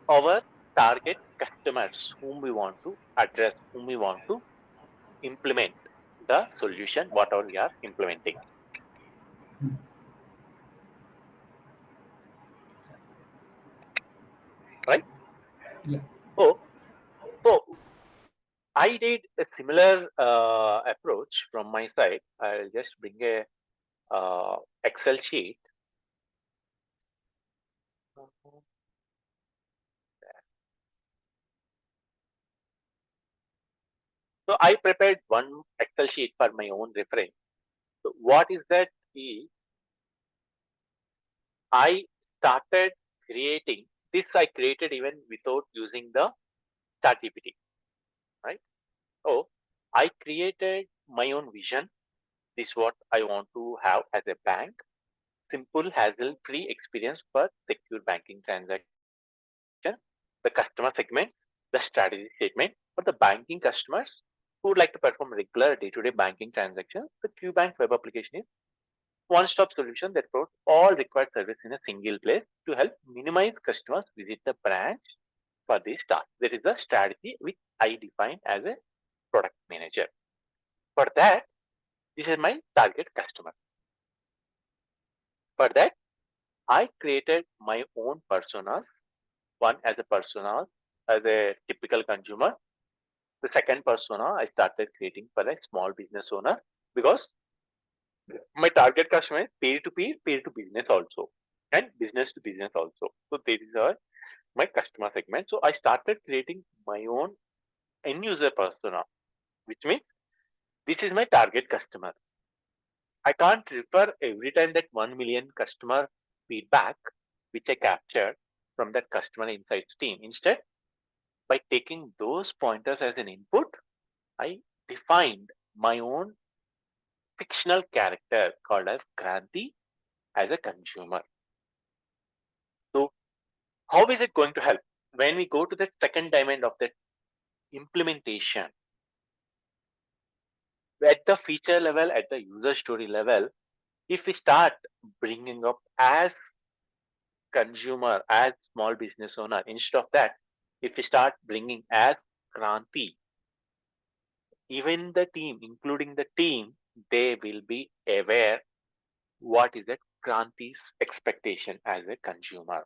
our target customers whom we want to address, whom we want to implement the solution, whatever we are implementing. Right? Yeah. So I did a similar approach from my side. I'll just bring a Excel sheet. So I prepared one Excel sheet for my own reference. So what is that? Is I started creating this. I created even without using the ChatGPT, right? So I created my own vision. This is what I want to have as a bank. Simple, hassle-free experience for secure banking transaction. The customer segment, the strategy statement for the banking customers who would like to perform regular day-to-day banking transactions. The QBank web application is one-stop solution that provides all required service in a single place to help minimize customers visit the branch for this task. There is a strategy which I define as a product manager. For that, this is my target customer. For that, I created my own personas. One as a persona, as a typical consumer. The second persona I started creating for a small business owner because my target customer is peer to peer, peer to business also, and business to business also. So there is my customer segment. So I started creating my own end user persona, which means this is my target customer. I can't refer every time that 1 million customer feedback which I captured from that customer insights team. Instead, by taking those pointers as an input, I defined my own fictional character called as Kranti as a consumer. So how is it going to help? When we go to the second dimension of the implementation, at the feature level, at the user story level, if we start bringing up as consumer, as small business owner, instead of that, if we start bringing as Kranti, even the team, including the team, they will be aware what is that Kranti's expectation as a consumer.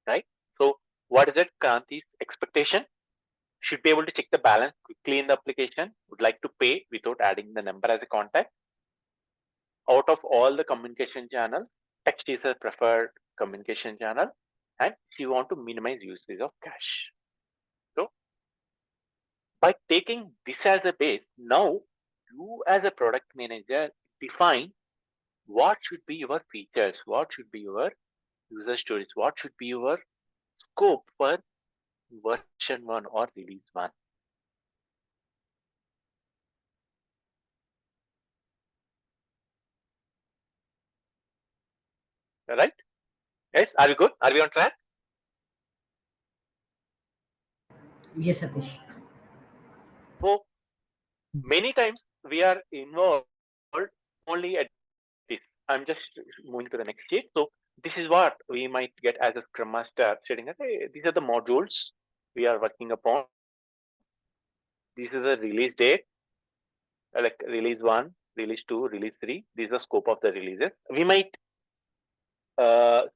Right? So what is that Kranti's expectation? Should be able to check the balance quickly in the application, would like to pay without adding the number as a contact. Out of all the communication channels, text is a preferred communication channel, and you want to minimize usage of cash. So by taking this as a base, now you as a product manager define what should be your features, what should be your user stories, what should be your scope for version 1 or release 1. Right? Yes, are we good? Are we on track? Yes, Satish. So many times we are involved only at this. I'm just moving to the next sheet. So this is what we might get as a Scrum Master stating that, hey, these are the modules we are working upon. This is a release date, like release 1, release 2, release 3. This is the scope of the releases. We might,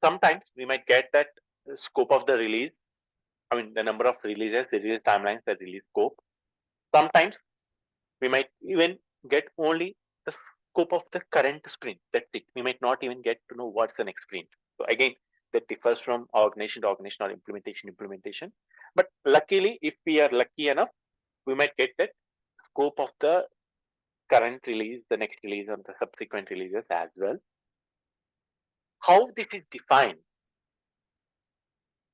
sometimes we might get that scope of the release. I mean, the number of releases, the release timelines, the release scope. Sometimes we might even get only the scope of the current sprint. That's it. We might not even get to know what's the next sprint. So again, that differs from organization to organization or implementation implementation. But luckily, if we are lucky enough, we might get that scope of the current release, the next release, and the subsequent releases as well. How this is defined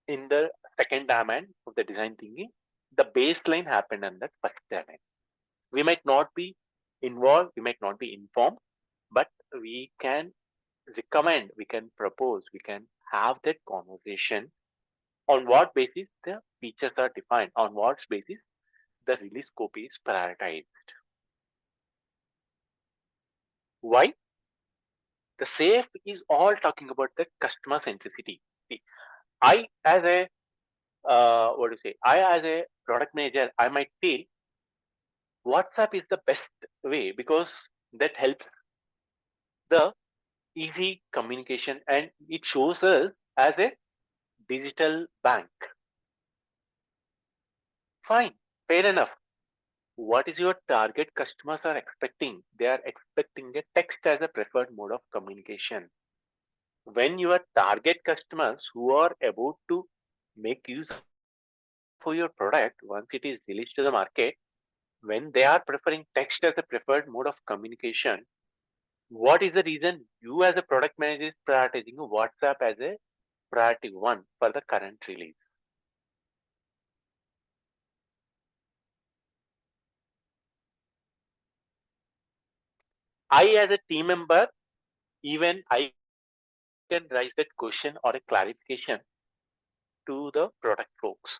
in the second dimension of the design thinking, the baseline happened in that first dimension. We might not be involved, we might not be informed, but we can recommend, we can propose, we can have that conversation on what basis the features are defined, on what basis the release scope is prioritized. Why? The SAFE is all talking about the customer centricity. See, I as a I as a product manager, I might feel WhatsApp is the best way because that helps the easy communication and it shows us as a digital bank. Fine, fair enough. What is your target customers are expecting? They are expecting a text as a preferred mode of communication. When your target customers who are about to make use for your product once it is released to the market, when they are preferring text as a preferred mode of communication, what is the reason you as a product manager is prioritizing WhatsApp as a priority one for the current release? I as a team member, even I can raise that question or a clarification to the product folks.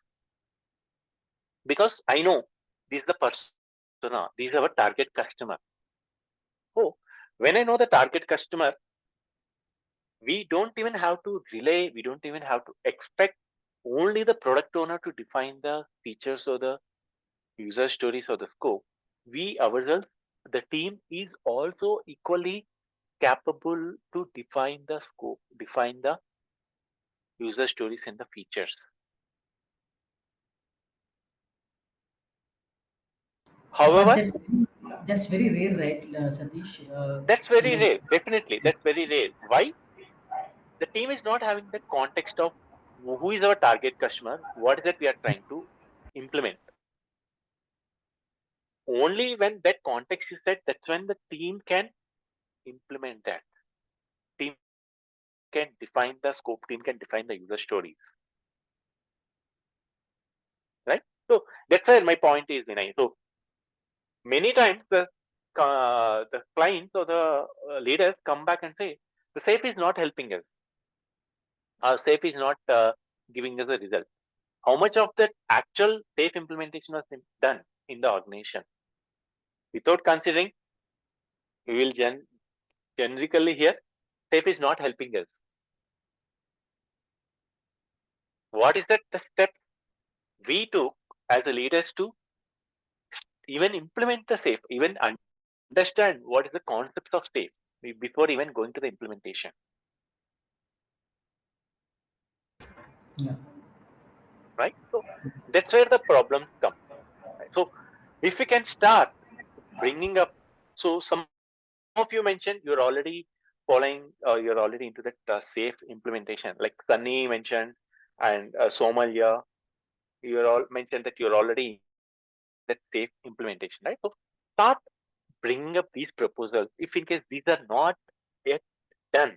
Because I know this is the persona, this is our target customer. Oh, when I know the target customer, we don't even have to relay, we don't even have to expect only the product owner to define the features or the user stories or the scope. We ourselves, the team is also equally capable to define the scope, define the user stories and the features. But However, that's very rare, right, Satish? that's very rare. Definitely, that's very rare. Why? The team is not having the context of who is our target customer, what is it we are trying to implement. Only when that context is set, that's when the team can implement that. Team can define the scope, team can define the user stories. Right? So that's where my point is, Vinay. So many times the clients or the leaders come back and say, the SAFE is not helping us. Our SAFE is not giving us a result. How much of that actual SAFE implementation was done in the organization? Without considering, we will generically here, SAFE is not helping us. What is that the step we took as the leaders to even implement the SAFE, even understand what is the concepts of SAFE before even going to the implementation? Yeah. Right? So that's where the problems come. Right? So if we can start bringing up, so some of you mentioned you're already following, you're already into that SAFE implementation, like Sunny mentioned, and Somalia, you all mentioned that you're already in that SAFE implementation, right? So start bringing up these proposals if in case these are not yet done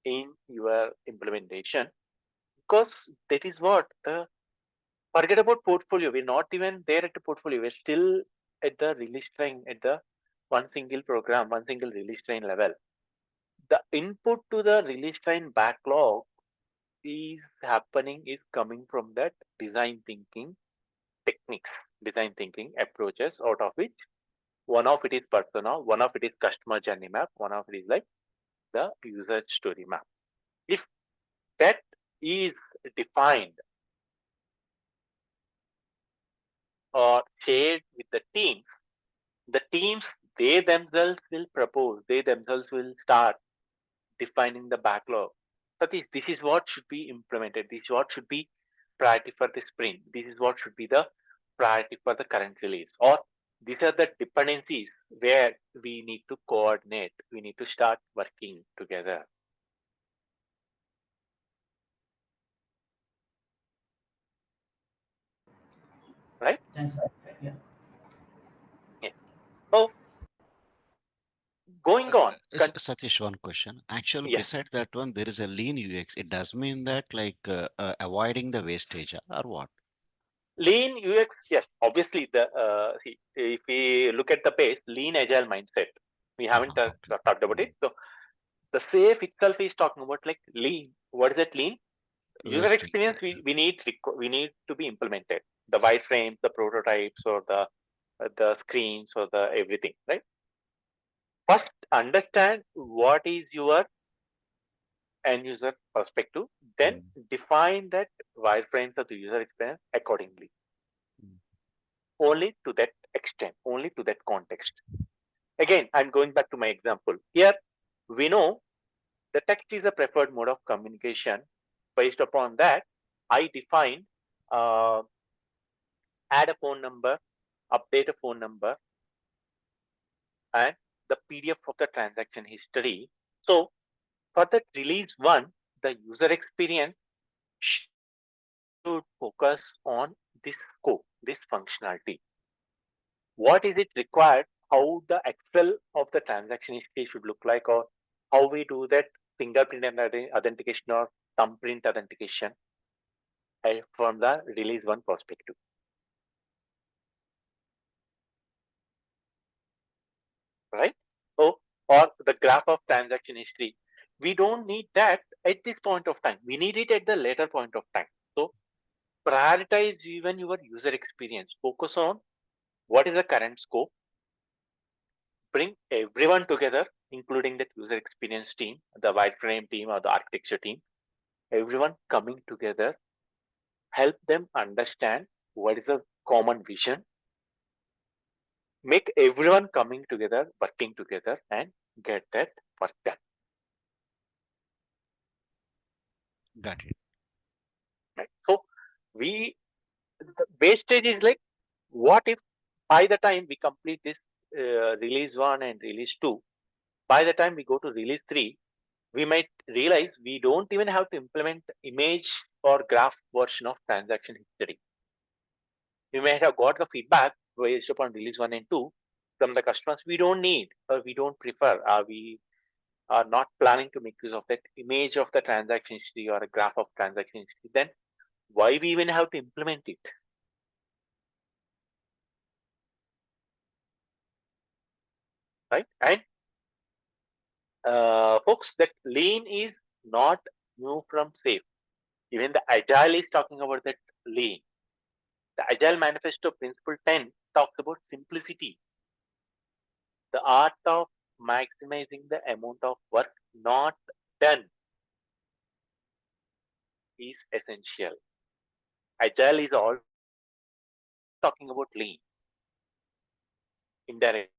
in your implementation, because that is what the forget about portfolio. We're not even there at the portfolio. We're still at the release train, at the one single program, one single release train level. The input to the release train backlog is happening, is coming from that design thinking techniques, design thinking approaches, out of which one of it is persona, one of it is customer journey map, one of it is like the user story map. If that is defined or shared with the teams, they themselves will propose, they themselves will start defining the backlog. Satish, this is what should be implemented. This is what should be priority for the sprint. This is what should be the priority for the current release. Or these are the dependencies where we need to coordinate. We need to start working together. Right? Thanks. Yeah. Yeah. So going on. Satish, one question. Actually, Yeah. beside that one, there is a lean UX. It does mean that like avoiding the wastage or what? Lean UX, yes, obviously the see, if we look at the base, lean agile mindset. We haven't Okay. talked about it. So the SAFE itself is talking about like lean. What is that lean? User Wastage. experience we need to be implemented. The wireframes, the prototypes, or the screens, or the everything, right? First, understand what is your end user perspective, then define that wireframes of the user experience accordingly. Only to that extent, only to that context. Again, I'm going back to my example. Here, we know the text is a preferred mode of communication. Based upon that, I define add a phone number, update a phone number, and the PDF of the transaction history. So for that release one, the user experience should focus on this scope, this functionality. What is it required? How the Excel of the transaction history should look like, or how we do that fingerprint authentication or thumbprint authentication from the release one perspective. Right? So, or the graph of transaction history. We don't need that at this point of time. We need it at the later point of time. So, prioritize even your user experience. Focus on what is the current scope. Bring everyone together, including that user experience team, the wireframe team or the architecture team. Everyone coming together, help them understand what is the common vision. Make everyone coming together, working together, and get that work done. Got it. Right? So the wastage is like, what if by the time we complete this release one and release two, by the time we go to release three, we might realize we don't even have to implement image or graph version of transaction history. We might have got the feedback based upon release one and two from the customers. We don't need, or we don't prefer, we are not planning to make use of that image of the transaction history or a graph of transaction history. Then why we even have to implement it? Right? And folks, that lean is not new from safe. Even the agile is talking about that lean. The agile manifesto principle 10 talks about simplicity, the art of maximizing the amount of work not done is essential. Agile is also talking about lean indirectly.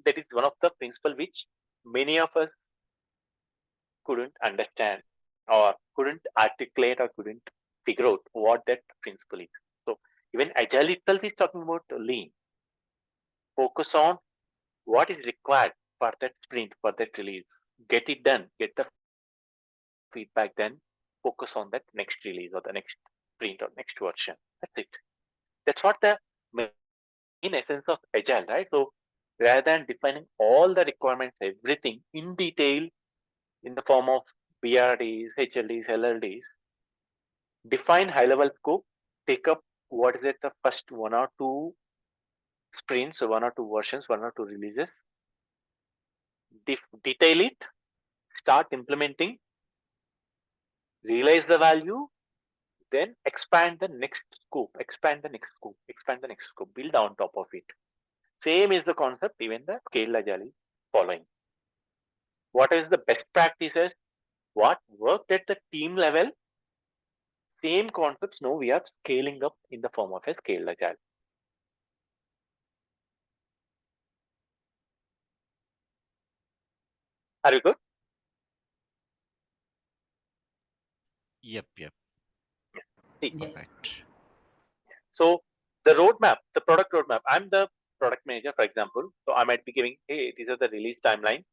That is one of the principle which many of us couldn't understand or couldn't articulate or couldn't figure out what that principle is. So even agile itself is talking about lean. Focus on what is required for that sprint, for that release. Get it done, get the feedback, then focus on that next release or the next sprint or next version. That's it. That's what the main essence of agile, right? So rather than defining all the requirements, everything in detail in the form of BRDs, HLDs, LLDs, define high level scope, take up what is it, the first one or two sprints, one or two versions, one or two releases, detail it, start implementing, realize the value, then expand the next scope, expand the next scope, expand the next scope, build on top of it. Same is the concept even the scale agile is following. What is the best practices? What worked at the team level? Same concepts now we are scaling up in the form of a scale agile. Are you good? Yep, yep. See, Yeah. Right. so the roadmap, the product roadmap, I'm the product manager, for example. So I might be giving, hey, these are the release timelines.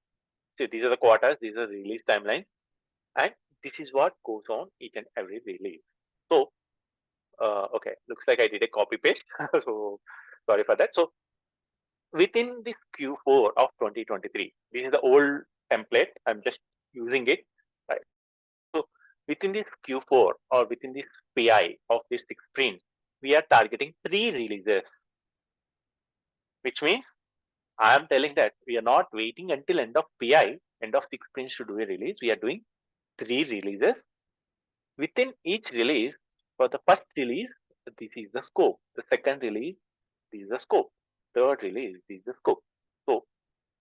So these are the quarters, these are the release timelines. And this is what goes on each and every release. So, okay, looks like I did a copy paste. So sorry for that. So within this Q4 of 2023, this is the old template. I'm just using it. Right. So within this Q4 or within this PI of these 6 sprints, we are targeting 3 releases, which means I am telling that we are not waiting until end of PI, end of 6 sprints to do a release. We are doing 3 releases. Within each release, for the first release, this is the scope. The second release, this is the scope. Third release, this is the scope. So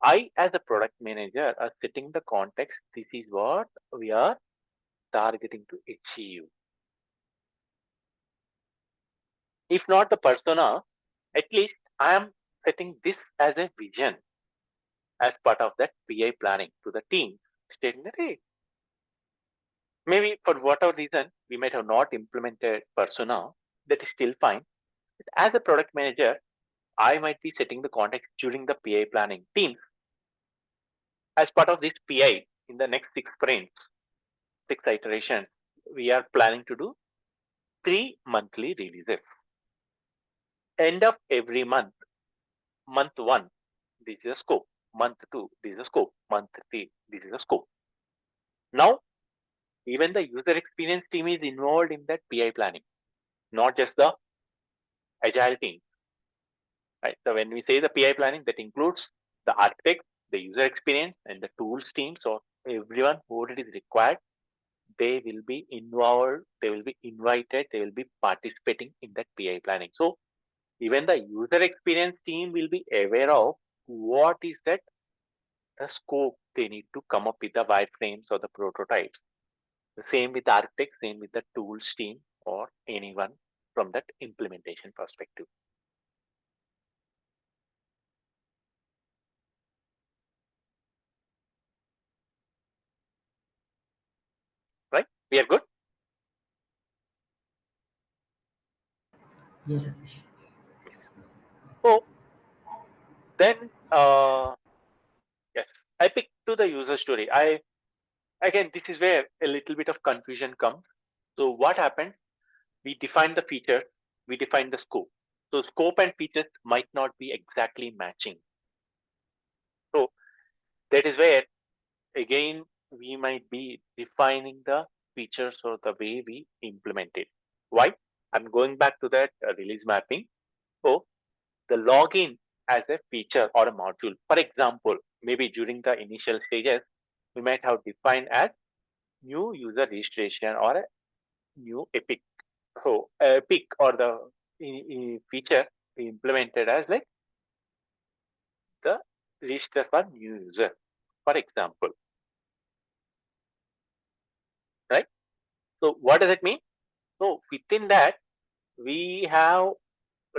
I, as a product manager, are setting the context. This is what we are targeting to achieve. If not the persona, at least I am setting this as a vision as part of that PI planning to the team, stating that, hey, maybe for whatever reason, we might have not implemented persona, that is still fine. But as a product manager, I might be setting the context during the PI planning team. As part of this PI, in the next 6 sprints, 6 iterations, we are planning to do 3 monthly releases. End of every month, month 1, this is a scope. Month 2, this is a scope. Month 3, this is a scope. Now, even the user experience team is involved in that PI planning, not just the agile team. Right? So when we say the PI planning, that includes the architect, the user experience, and the tools team. So everyone who it is required, they will be involved, they will be invited, they will be participating in that PI planning. So even the user experience team will be aware of what is that the scope they need to come up with the wireframes or the prototypes. The same with the architect, same with the tools team or anyone from that implementation perspective. Right? We are good? Yes, Satish. Yes. So then, yes, I picked to the user story. Again, this is where a little bit of confusion comes. So what happened? We define the feature, we define the scope. So scope and features might not be exactly matching. So that is where again we might be defining the features or the way we implement it. Why? I'm going back to that release mapping. So the login as a feature or a module. For example, maybe during the initial stages, we might have defined as new user registration or a new epic. So epic or the feature we implemented as like the register for new user, for example, right? So what does it mean? So within that, we have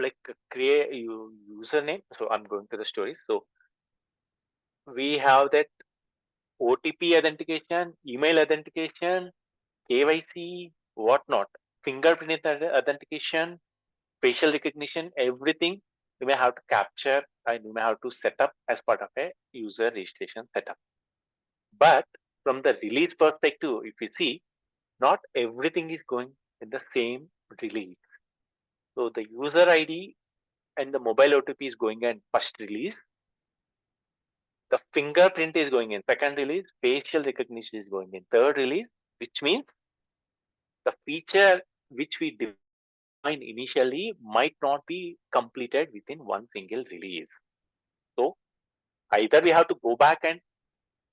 like create a username. So I'm going to the stories. So we have that OTP authentication, email authentication, KYC, whatnot, fingerprint authentication, facial recognition, everything we may have to capture and we may have to set up as part of a user registration setup. But from the release perspective, if you see, not everything is going in the same release. So the user ID and the mobile OTP is going in first release. The fingerprint is going in second release. Facial recognition is going in third release, which means the feature which we defined initially might not be completed within one single release. So either we have to go back and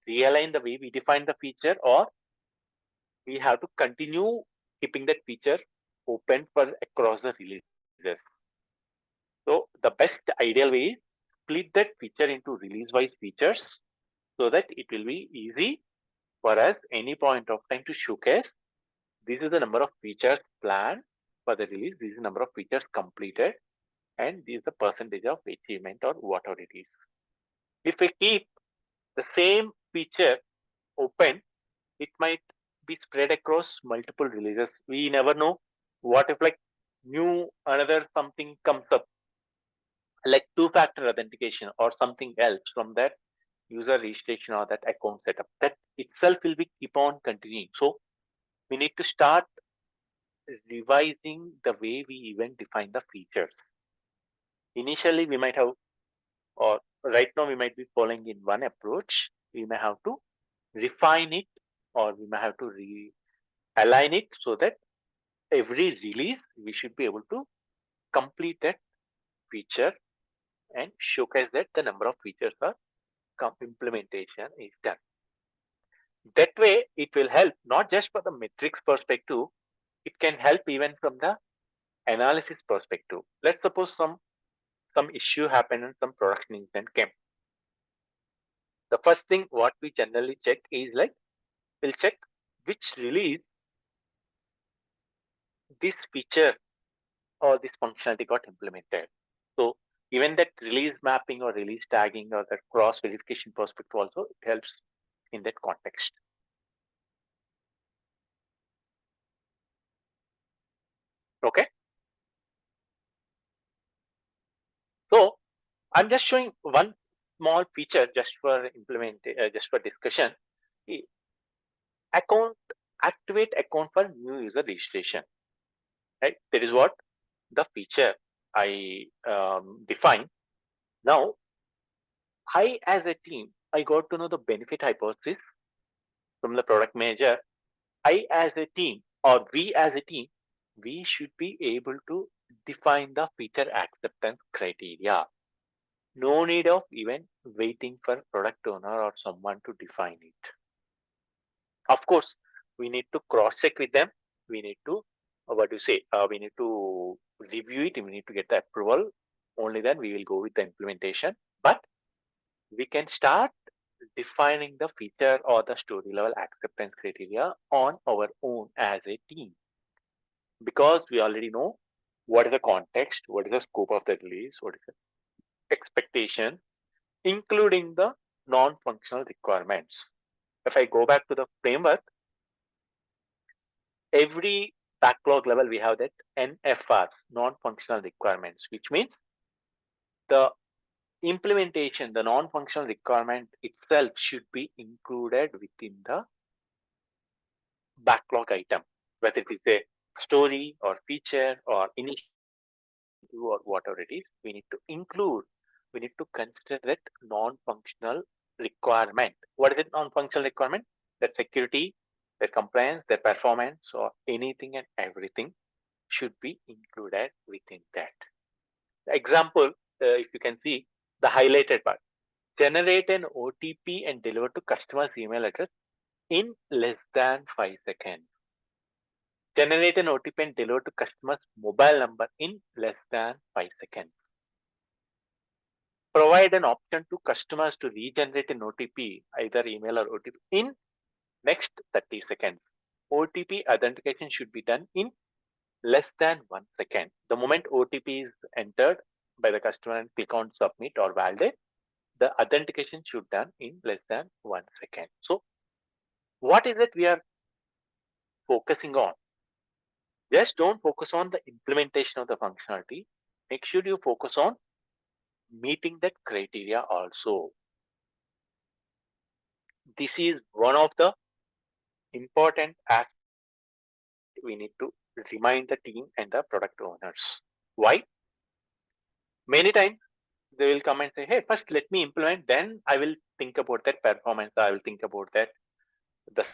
realign the way we define the feature, or we have to continue keeping that feature open for across the releases. So the best ideal way is split that feature into release-wise features so that it will be easy for us any point of time to showcase. This is the number of features planned for the release. This is the number of features completed, and this is the percentage of achievement or whatever it is. If we keep the same feature open, it might be spread across multiple releases. We never know what if like new another something comes up like two-factor authentication or something else from that user registration or that account setup. That itself will be keep on continuing. So we need to start revising the way we even define the features. Initially, we might have, or right now we might be following in one approach. We may have to refine it, or we may have to align it so that every release we should be able to complete that feature and showcase that the number of features are implementation is done. That way, it will help not just for the metrics perspective, it can help even from the analysis perspective. Let's suppose some issue happened and some production incident came. the first thing what we generally check is like, we'll check which release this feature or this functionality got implemented. So even that release mapping or release tagging or that cross verification perspective also it helps in that context. Okay. So I'm just showing one small feature just for just for discussion. Account activate account for new user registration. Right. That is what the feature I define. Now, I as a team, I got to know the benefit hypothesis from the product manager. I as a team or we as a team, we should be able to define the feature acceptance criteria. No need of even waiting for product owner or someone to define it. Of course, we need to cross check with them. We need to, what do you say? We need to review it. We need to get the approval. Only then we will go with the implementation. But we can start defining the feature or the story level acceptance criteria on our own as a team, because we already know what is the context, what is the scope of the release, what is the expectation, including the non-functional requirements. If I go back to the framework, every backlog level we have that NFRs, non-functional requirements, which means the implementation, the non-functional requirement itself should be included within the backlog item, whether it is a story or feature or initiative or whatever it is. We need to include, we need to consider that non-functional requirement. What is it non-functional requirement? That security, their compliance, their performance, or anything and everything should be included within that. The example, if you can see the highlighted part, generate an OTP and deliver to customer's email address in less than 5 seconds. Generate an OTP and deliver to customer's mobile number in less than 5 seconds. Provide an option to customers to regenerate an OTP, either email or OTP, in next 30 seconds. OTP authentication should be done in less than 1 second. The moment OTP is entered by the customer and click on submit or validate, the authentication should be done in less than 1 second. So what is it we are focusing on? Just don't focus on the implementation of the functionality. Make sure you focus on meeting that criteria also. This is one of the important aspects we need to remind the team and the product owners. Why? Many times they will come and say, hey, first let me implement, then I will think about that performance. I will think about that, the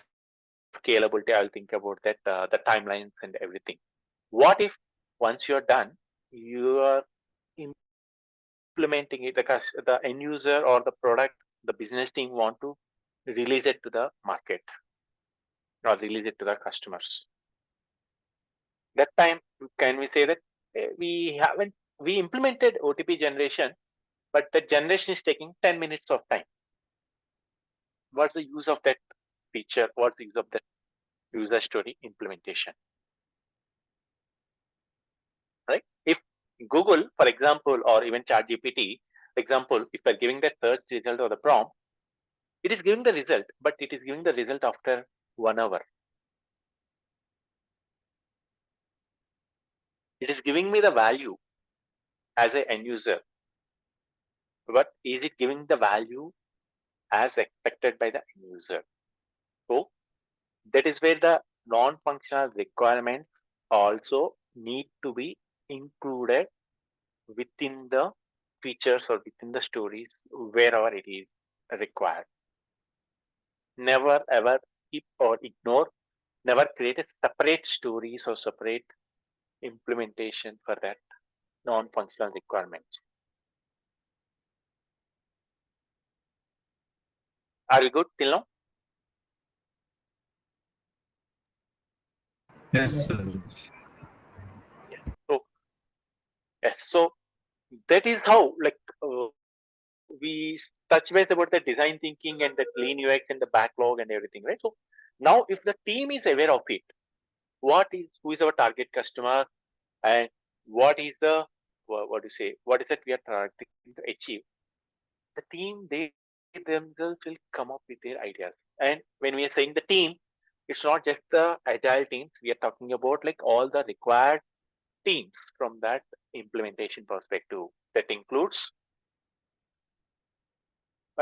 scalability. I will think about that, the timelines and everything. What if once you're done, you are implementing it, the end user or the product, the business team want to release it to the market or release it to the customers. That time, can we say that we implemented OTP generation, but the generation is taking 10 minutes of time. What's the use of that feature? What's the use of that user story implementation? Right? If Google, for example, or even ChatGPT, for example, if we're giving the search result or the prompt, it is giving the result, but it is giving the result after 1 hour. It is giving me the value as an end user, but is it giving the value as expected by the end user? So that is where the non-functional requirements also need to be included within the features or within the stories wherever it is required. Never ever keep or ignore, never create a separate stories or separate implementation for that non-functional requirements. Are we good till now? Yes, sir. So yes, so that is how, like, we touch base about the design thinking and the clean UX and the backlog and everything, right? So now if the team is aware of it, who is our target customer, and what is the what do you say, what is that we are trying to achieve, the team, they themselves will come up with their ideas. And when we are saying the team, it's not just the agile teams, we are talking about like all the required teams from that implementation perspective. That includes,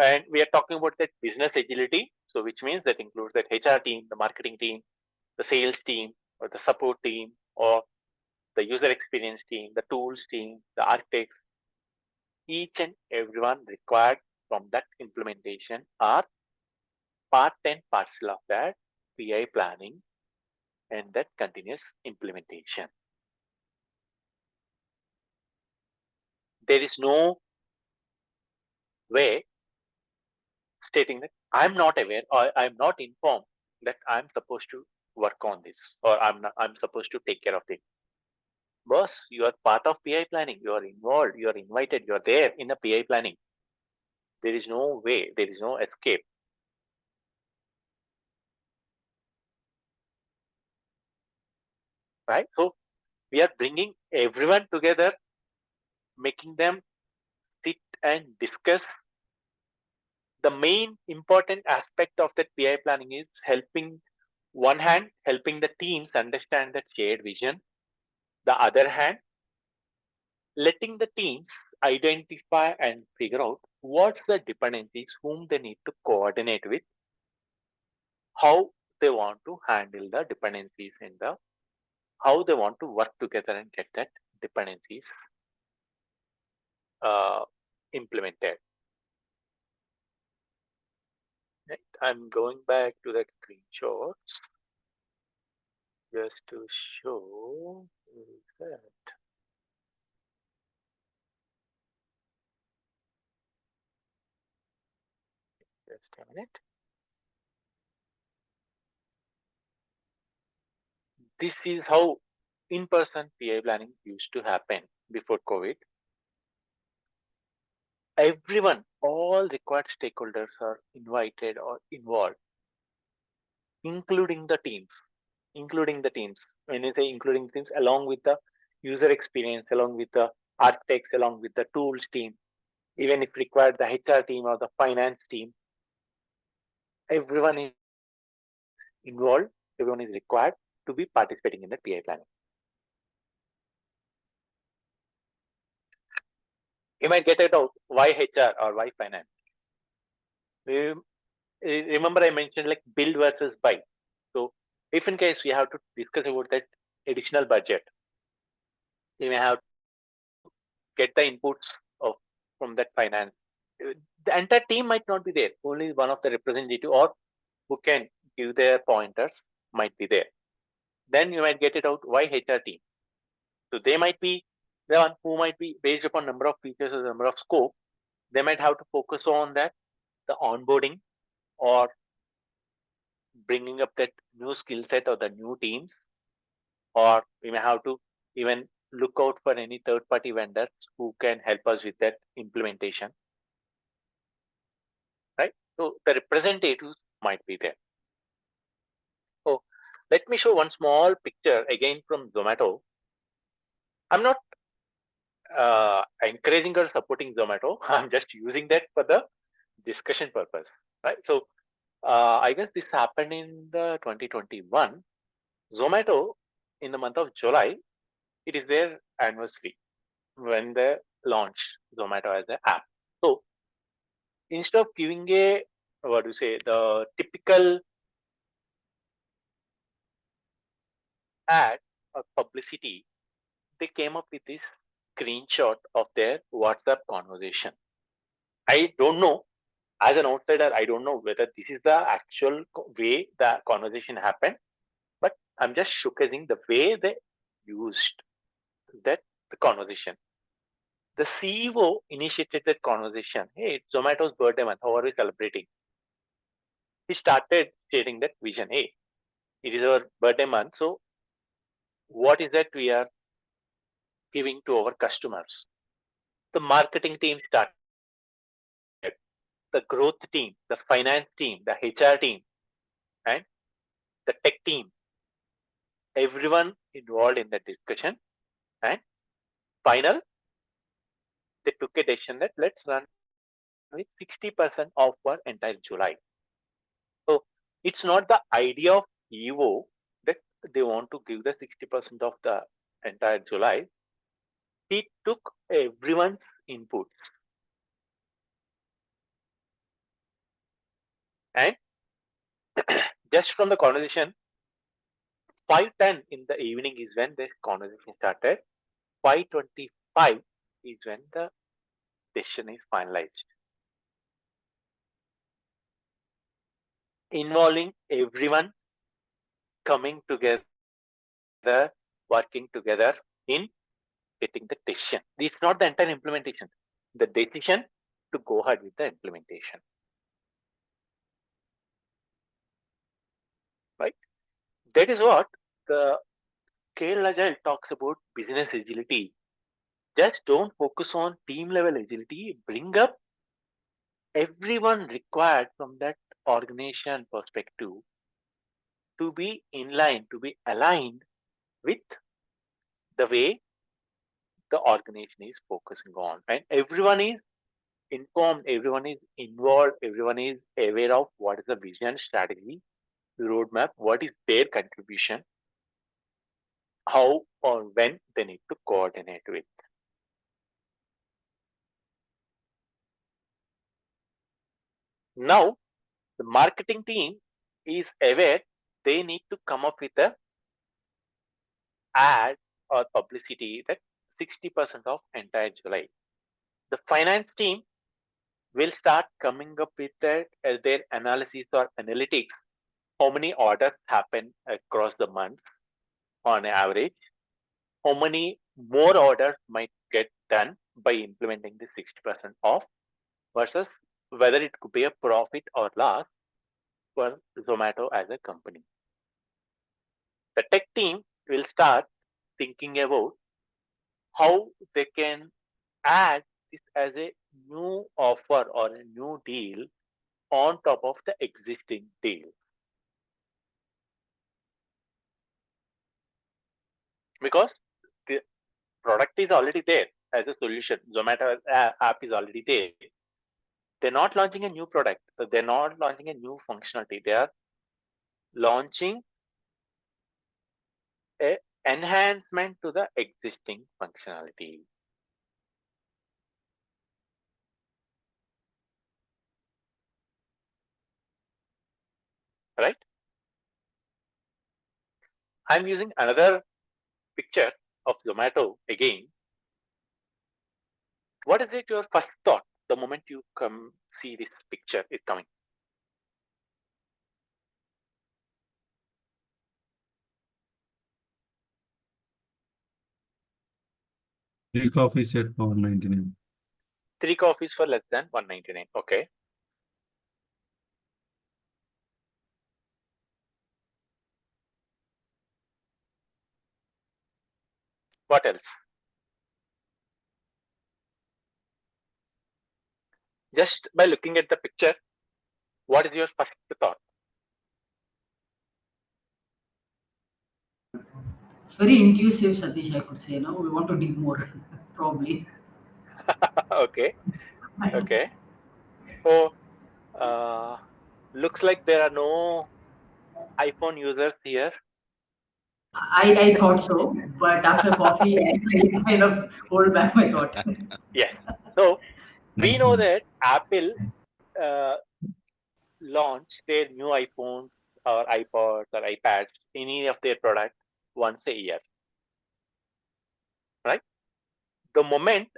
and we are talking about that business agility, so which means that includes that HR team, the marketing team, the sales team, or the support team, or the user experience team, the tools team, the architects. Each and everyone required from that implementation are part and parcel of that PI planning and that continuous implementation. There is no way stating that I'm not aware or I'm not informed that I'm supposed to work on this, or I'm supposed to take care of it. Boss, you are part of PI planning. You are involved. You are invited. You are there in the PI planning. There is no way. There is no escape. Right? So we are bringing everyone together, making them sit and discuss. The main important aspect of that PI planning is helping, one hand, helping the teams understand that shared vision. The other hand, letting the teams identify and figure out what's the dependencies, whom they need to coordinate with, how they want to handle the dependencies, and how they want to work together and get that dependencies uh, implemented. Right. I'm going back to that screenshots just to show that. Just a minute. This is how in-person PI planning used to happen before COVID. Everyone, all required stakeholders are invited or involved, including the teams. Including the teams. When you say including teams, along with the user experience, along with the architects, along with the tools team, even if required the HR team or the finance team, everyone is involved, everyone is required to be participating in the PI planning. You might get it out, why HR or why finance? Remember I mentioned like build versus buy. So if in case we have to discuss about that additional budget, we may have to get the inputs of from that finance. The entire team might not be there. Only one of the representative or who can give their pointers might be there. Then you might get it out why HR team. So they might be the one who might be based upon number of features or number of scope. They might have to focus on that, the onboarding or bringing up that new skill set or the new teams, or we may have to even look out for any third party vendors who can help us with that implementation, right? So the representatives might be there. So let me show one small picture again from Zomato. I'm not encouraging or supporting Zomato. I'm just using that for the discussion purpose, right? So I guess this happened in the 2021. Zomato, in the month of July, it is their anniversary when they launched Zomato as an app. So instead of giving a, what do you say, the typical ad or publicity, they came up with this screenshot of their WhatsApp conversation. I don't know, as an outsider, I don't know whether this is the actual way the conversation happened, but I'm just showcasing the way they used that the conversation. The CEO initiated that conversation. Hey, it's Zomato's birthday month. How are we celebrating? He started sharing that vision. Hey, it is our birthday month. So what is that we are giving to our customers? The marketing team started the growth team, the finance team, the HR team, and the tech team, everyone involved in the discussion, and final, they took a decision that let's run with 60% off for entire July. So it's not the idea of EVO that they want to give the 60% of the entire July. He took everyone's input and just from the conversation, 5:10 in the evening is when this conversation started. 5:25 is when the decision is finalized, involving everyone coming together, working together in getting the decision. It's not the entire implementation, the decision to go ahead with the implementation. Right? That is what the Scale Agile talks about business agility. Just don't focus on team level agility. Bring up everyone required from that organization perspective to be in line, to be aligned with the way the organization is focusing on. And everyone is informed, everyone is involved, everyone is aware of what is the vision, strategy, roadmap, what is their contribution, how or when they need to coordinate with. Now, the marketing team is aware they need to come up with a ad or publicity that 60% of entire July. The finance team will start coming up with their analysis or analytics. How many orders happen across the month on average? How many more orders might get done by implementing the 60% off versus whether it could be a profit or loss for Zomato as a company. The tech team will start thinking about how they can add this as a new offer or a new deal on top of the existing deal. Because the product is already there as a solution. Zomato app is already there. They're not launching a new product. They're not launching a new functionality. They are launching a enhancement to the existing functionality. Right? I'm using another picture of Zomato again. What is it your first thought the moment you come see this picture is coming? Three coffees at 199. 3 coffees for less than 199. Okay. What else? Just by looking at the picture, what is your first thought? It's very intuitive, Satish, I could say. Now we want to dig more, probably. Okay. Okay. So looks like there are no iPhone users here. I thought so, but after coffee, I kind of hold back my thought. Yes. So we know that Apple uh, launch their new iPhones or iPods or iPads, any of their products once a year, right? The moment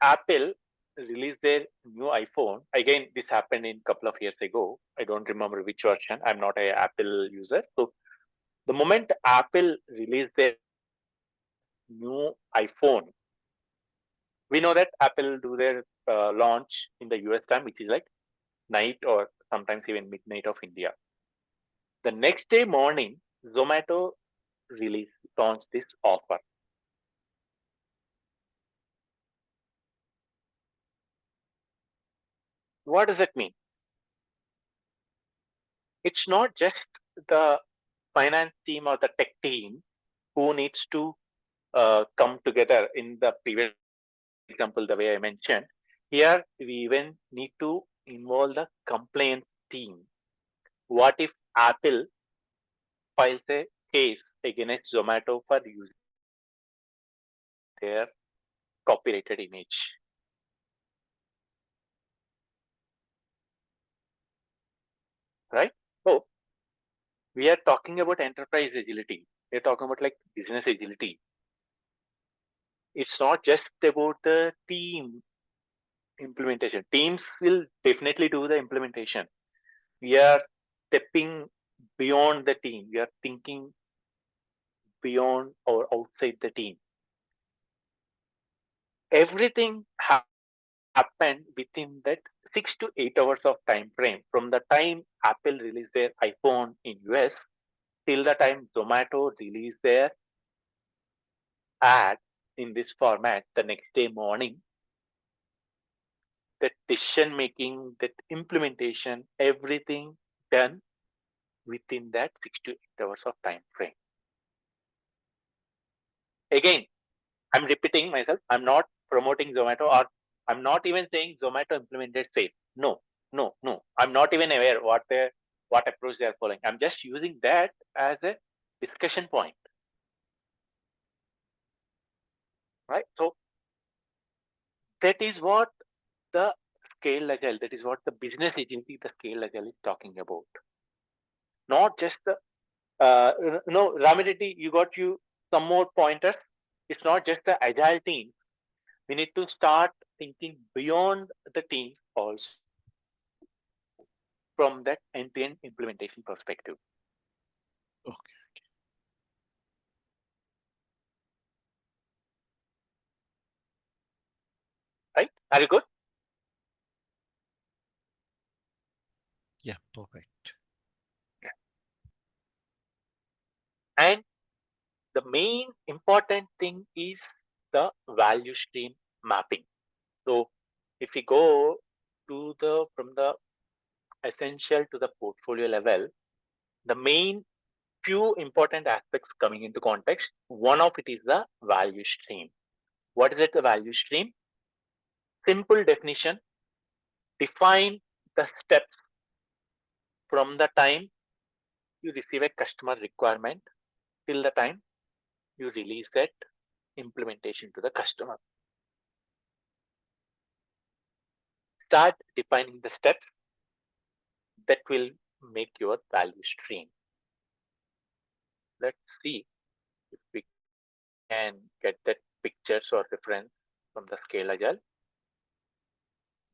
Apple released their new iPhone, again, this happened in a couple of years ago. I don't remember which version. I'm not an Apple user. So the moment Apple released their new iPhone, we know that Apple do their launch in the US time, which is like night or sometimes even midnight of India. The next day morning, Zomato launched this offer. What does that mean? it's not just the finance team or the tech team who needs to come together in the previous example, the way I mentioned. Here, we even need to involve the compliance team. What if Apple files a case against Zomato for using their copyrighted image? Right? So, we are talking about enterprise agility. We are talking about like business agility. It's not just about the team implementation. Teams will definitely do the implementation. We are stepping beyond the team. We are thinking beyond or outside the team. Everything happened within that 6 to 8 hours of time frame from the time Apple released their iPhone in US till the time Zomato released their ad in this format the next day morning. That decision making, that implementation, everything done within that 6 to 8 hours of time frame. Again, I'm repeating myself. I'm not promoting Zomato, or I'm not even saying Zomato implemented safe. No, no, no. I'm not even aware what approach they are following. I'm just using that as a discussion point, right? So that is what the scale agile, that is what the business agency, the scale agile is talking about. Not just the no, Ramiredi, you some more pointers. It's not just the agile team. We need to start thinking beyond the teams also from that end-to-end implementation perspective. Okay. Right? Are you good? Yeah, perfect. And the main important thing is the value stream mapping. So if we go to the from the essential to the portfolio level, the main few important aspects coming into context. One of it is the value stream. What is it, the value stream? Simple definition, define the steps from the time you receive a customer requirement till the time you release that implementation to the customer. Start defining the steps that will make your value stream. Let's see if we can get that pictures or reference from the scale agile.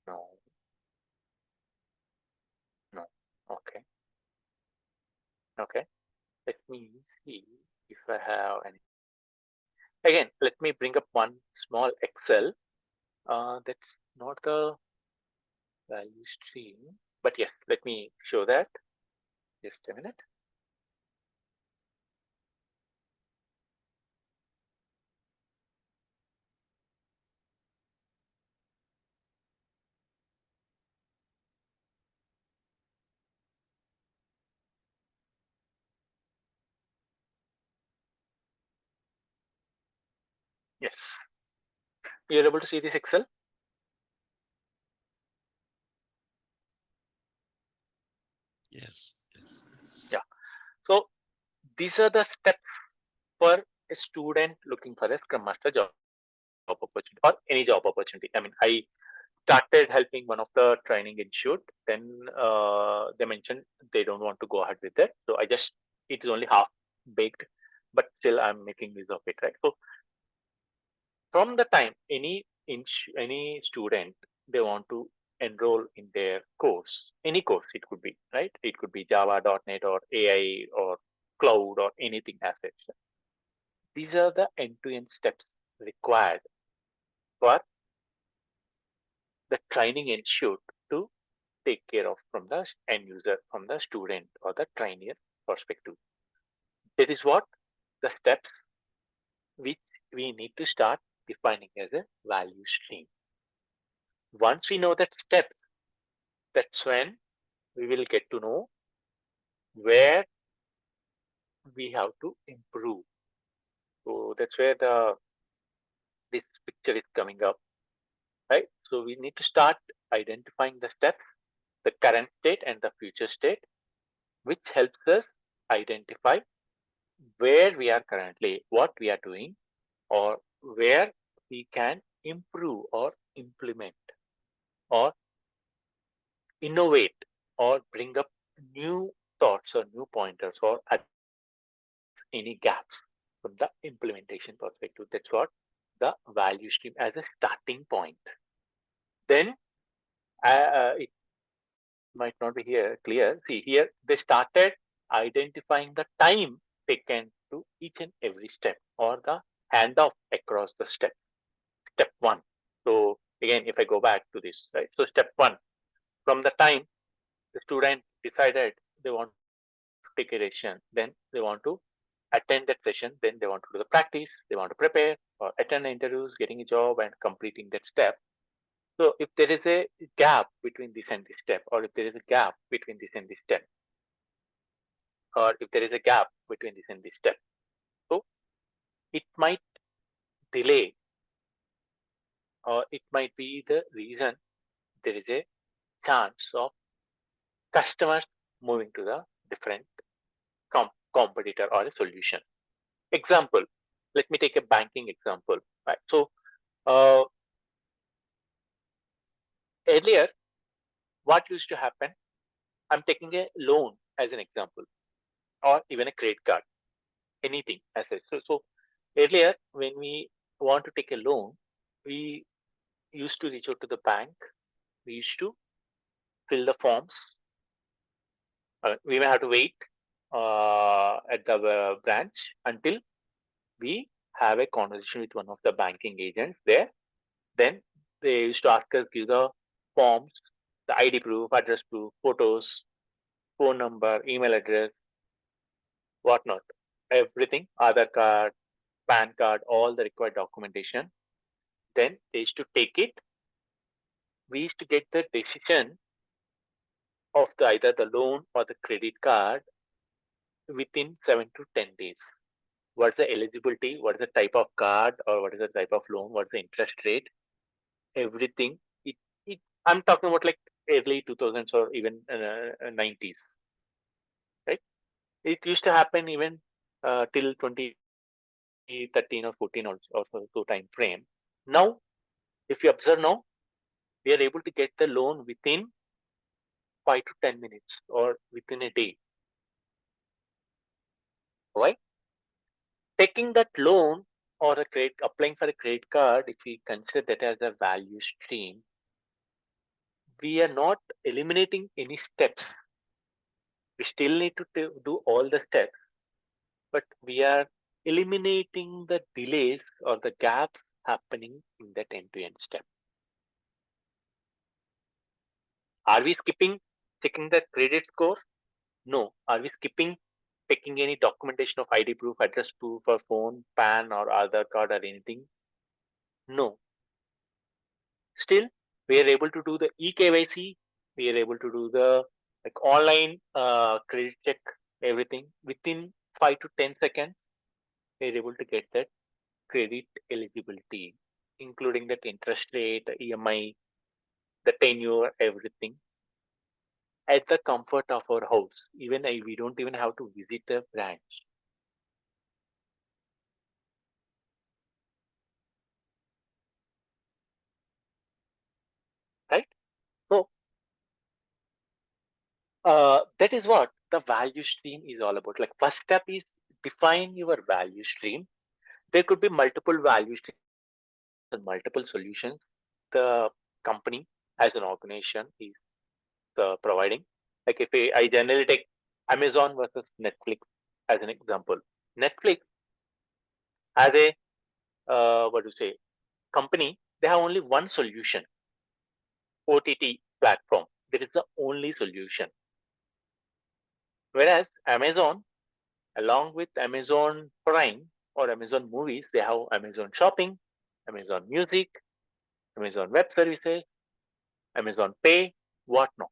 No, no. Okay, okay. Let me see if I have any. Again, let me bring up one small Excel. That's not the value stream, but yes, let me show that. Just a minute. Yes, you're able to see this Excel. Yes. Yeah. So these are the steps for a student looking for a Scrum Master job opportunity or any job opportunity. I mean, I started helping one of the training institute. Then they mentioned they don't want to go ahead with that. So I just, it's only half baked, but still I'm making use of it, right? So from the time any student they want to enroll in their course, any course it could be, right? It could be Java, .NET, or AI, or cloud, or anything as such. These are the end-to-end steps required for the training institute to take care of from the end user, from the student or the trainer perspective. That is what the steps which we need to start defining as a value stream. Once we know that steps, that's when we will get to know where we have to improve. So that's where this picture is coming up, right? So we need to start identifying the steps, the current state and the future state, which helps us identify where we are currently, what we are doing, or where we can improve or implement or innovate or bring up new thoughts or new pointers or address any gaps from the implementation perspective. That's what the value stream as a starting point. Then it might not be here clear. See here, they started identifying the time taken to each and every step or the handoff across the step. Step one. So again, if I go back to this, right? So step one, from the time the student decided they want to take a decision, then they want to attend that session, then they want to do the practice, they want to prepare or attend the interviews, getting a job and completing that step. So if there is a gap between this and this step, or if there is a gap between this and this step, or if there is a gap between this and this step, so it might delay or it might be the reason there is a chance of customers moving to the different competitor or a solution. Example, let me take a banking example. Right. So uh, earlier, what used to happen? I'm taking a loan as an example, or even a credit card, anything as such. So earlier, when we want to take a loan, we used to reach out to the bank. We used to fill the forms. We may have to wait at the branch until we have a conversation with one of the banking agents there. Then they used to ask us give the forms, the ID proof, address proof, photos, phone number, email address, whatnot, everything, Aadhaar card, PAN card, all the required documentation. Then they used to take it. We used to get the decision of either the loan or the credit card within 7 to 10 days. What's the eligibility? What is the type of card or what is the type of loan? What's the interest rate? Everything. It I'm talking about like early 2000s or even 90s, right? It used to happen even till 2013 or 14 also time frame. Now, if you observe now, we are able to get the loan within 5 to 10 minutes or within a day. Why? Taking that loan or a credit, applying for a credit card, if we consider that as a value stream, we are not eliminating any steps. We still need to do all the steps, but we are eliminating the delays or the gaps happening in that end-to-end step. Are we skipping checking the credit score? No. Are we skipping taking any documentation of ID proof, address proof, or phone, PAN, or Aadhaar card, or anything? No. Still, we are able to do the eKYC. We are able to do the like online credit check, everything within 5 to 10 seconds. We are able to get that credit eligibility, including that interest rate, the EMI, the tenure, everything at the comfort of our house. Even we don't even have to visit the branch. Right? So that is what the value stream is all about. Like first step is define your value stream. There could be multiple value streams and multiple solutions the company as an organization is providing. Like if I generally take Amazon versus Netflix as an example. Netflix as a what do you say company, they have only one solution, OTT platform. That is the only solution. Whereas Amazon, along with Amazon Prime or Amazon Movies, they have Amazon Shopping, Amazon Music, Amazon Web Services, Amazon Pay, whatnot.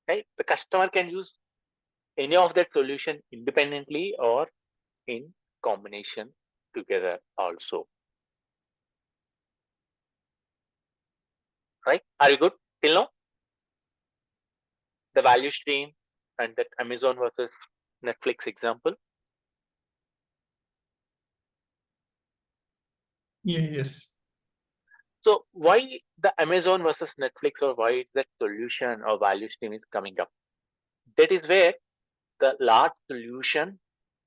Right? The customer can use any of that solution independently or in combination together also. Right? Are you good till now? The value stream and that Amazon versus Netflix example. Yeah, yes. So why the Amazon versus Netflix, or why that solution or value stream is coming up? That is where the large solution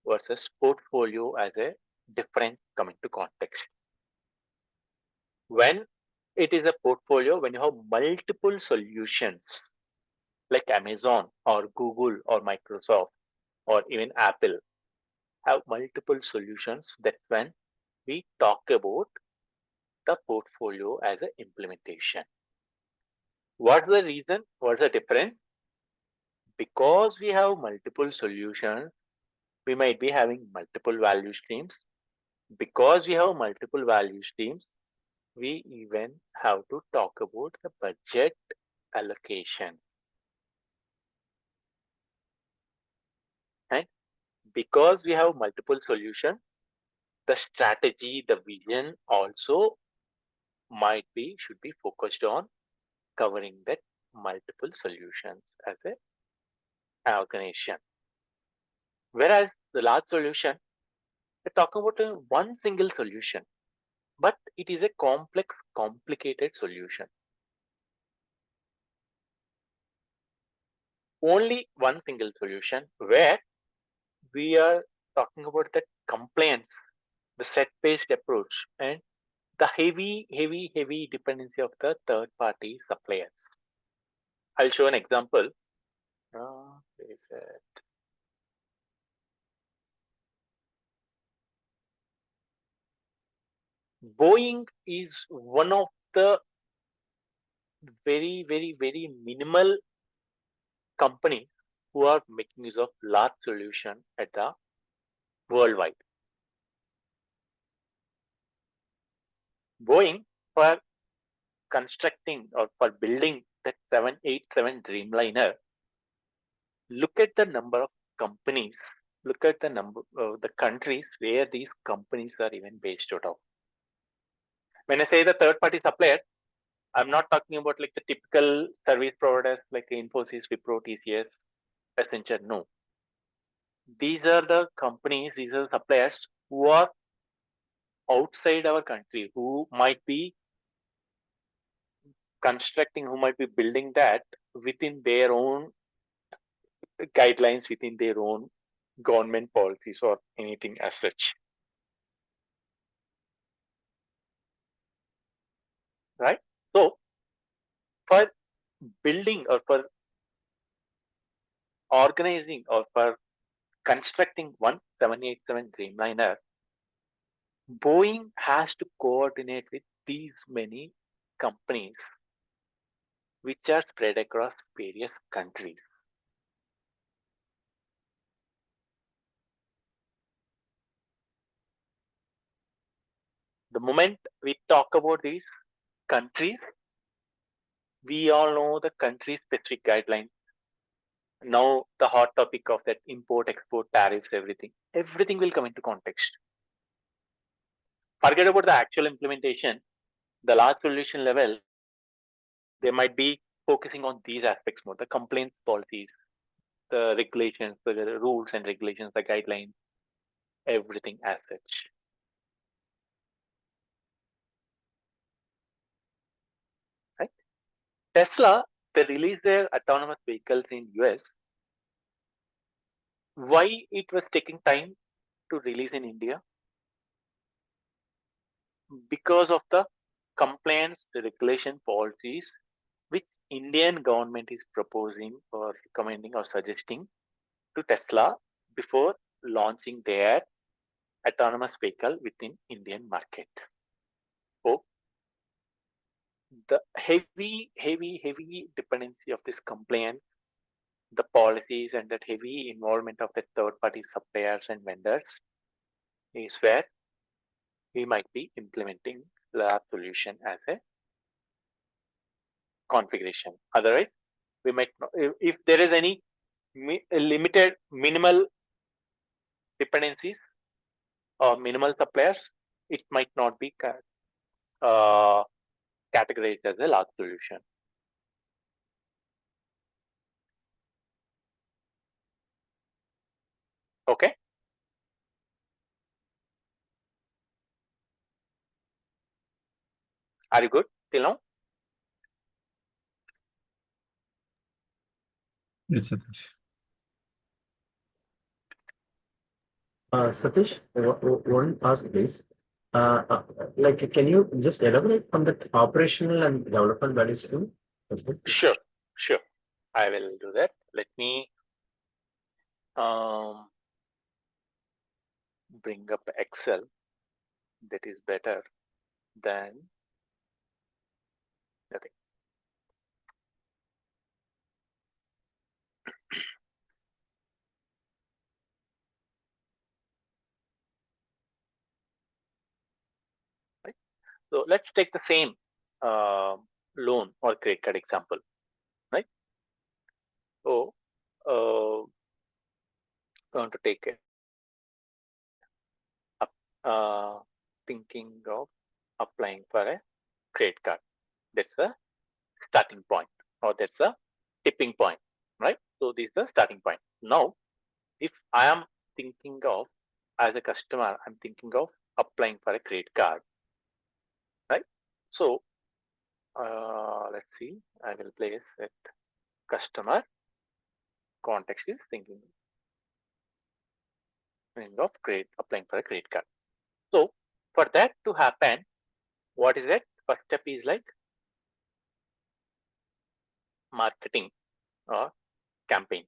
versus portfolio as a difference coming to context. When it is a portfolio, when you have multiple solutions like Amazon or Google or Microsoft or even Apple have multiple solutions, that's when we talk about the portfolio as an implementation. What's the reason? What's the difference? Because we have multiple solutions, we might be having multiple value streams. Because we have multiple value streams, we even have to talk about the budget allocation. And because we have multiple solutions, the strategy, the vision also might be, should be focused on covering that multiple solutions as a organization. Whereas the large solution, we're talking about a one single solution, but it is a complex, complicated solution. Only one single solution where we are talking about the compliance, the set-based approach, and the heavy dependency of the third-party suppliers. I'll show an example. Where is it? Boeing is one of the very minimal companies who are making use of large solution at the worldwide. Boeing, for constructing or for building that 787 Dreamliner, look at the number of companies, look at the number of the countries where these companies are even based out of. When I say the third party suppliers, I'm not talking about like the typical service providers like Infosys, Wipro, TCS, Accenture. No. These are the companies, these are the suppliers who are outside our country, who might be constructing, who might be building that within their own guidelines, within their own government policies or anything as such. Right? So for building or for organizing or for constructing one 787 Dreamliner, Boeing has to coordinate with these many companies which are spread across various countries. The moment we talk about these countries, we all know the country specific guidelines. Now the hot topic of that import, export, tariffs, everything will come into context. Forget about the actual implementation, the large solution level, they might be focusing on these aspects more, the complaints policies, the regulations, the rules and regulations, the guidelines, everything as such. Right? Tesla, they released their autonomous vehicles in US. Why it was taking time to release in India? Because of the compliance regulation policies which Indian government is proposing or recommending or suggesting to Tesla before launching their autonomous vehicle within Indian market. So the heavy dependency of this compliance, the policies and that heavy involvement of the third party suppliers and vendors is where we might be implementing the solution as a configuration. Otherwise, we might not, if there is any limited minimal dependencies or minimal suppliers, it might not be categorized as a large solution. Okay. Are you good till now? Yes, Satish. Satish, one ask please. Like, can you just elaborate on the operational and development values too? Sure, sure. I will do that. Let me bring up Excel. That is better than nothing. Right? So let's take the same loan or credit card example, right? So going to take it up, thinking of applying for a credit card. That's a starting point, or that's a tipping point, right? So this is the starting point. Now, if I am thinking of, as a customer, I'm thinking of applying for a credit card, right? So let's see, I will place that customer context is thinking of applying for a credit card. So for that to happen, what is that? First step is like marketing or campaign,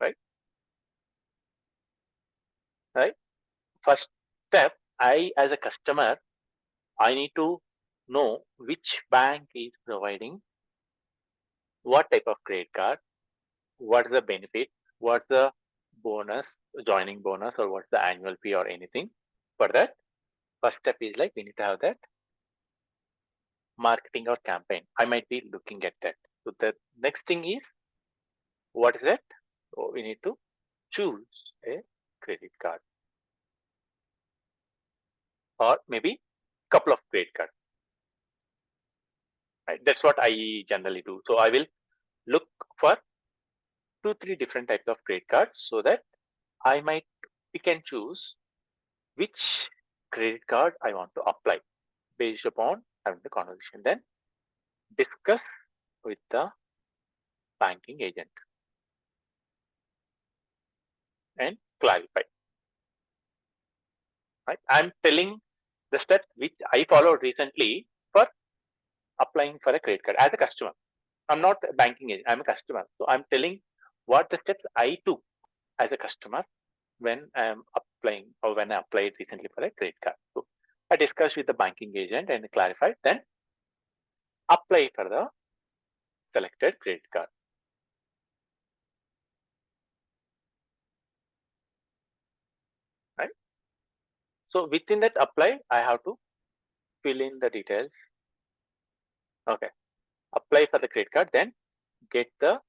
right? Right. First step, I as a customer, I need to know which bank is providing what type of credit card, what is the benefit, what's the bonus, joining bonus, or what's the annual fee or anything. For that, first step is like we need to have that marketing or campaign. I might be looking at that. So the next thing is, what is that? So we need to choose a credit card or maybe couple of credit cards. Right? That's what I generally do. So I will look for 2-3 different types of credit cards so that I might pick and choose which credit card I want to apply based upon having the conversation. Then discuss with the banking agent and clarify. Right? I'm telling the steps which I followed recently for applying for a credit card as a customer. I'm not a banking agent, I'm a customer. So I'm telling what the steps I took as a customer when I'm applying or when I applied recently for a credit card. So I discussed with the banking agent and clarified, then apply for the selected credit card. Right? So within that apply, I have to fill in the details. Okay. Apply for the credit card, then get the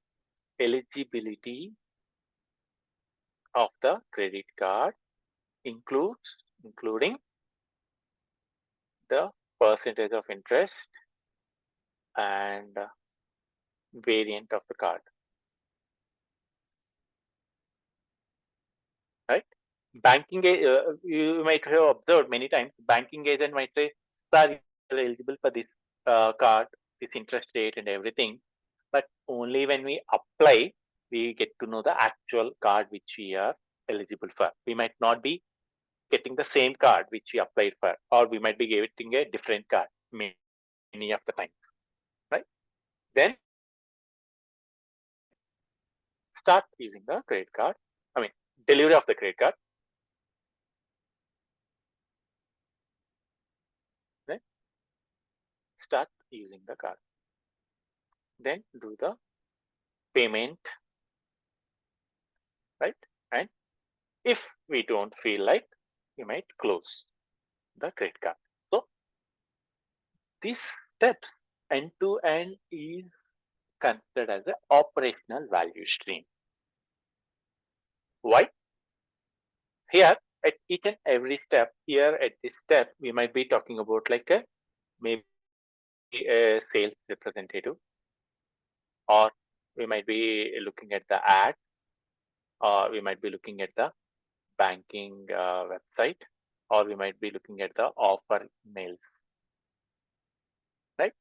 eligibility of the credit card, including the percentage of interest and variant of the card. Right? You might have observed many times, banking agent might say, sir, you are eligible for this card, this interest rate and everything. But only when we apply, we get to know the actual card which we are eligible for. We might not be getting the same card which we applied for, or we might be getting a different card many of the time. Right? Then start using the credit card. I mean, delivery of the credit card. Then start using the card. Then do the payment, right? And if we don't feel like, we might close the credit card. So these steps end-to-end is considered as an operational value stream. Why? Here, at each and every step, here at this step, we might be talking about like a maybe a sales representative, or we might be looking at the ad, or we might be looking at the banking website, or we might be looking at the offer mails, right?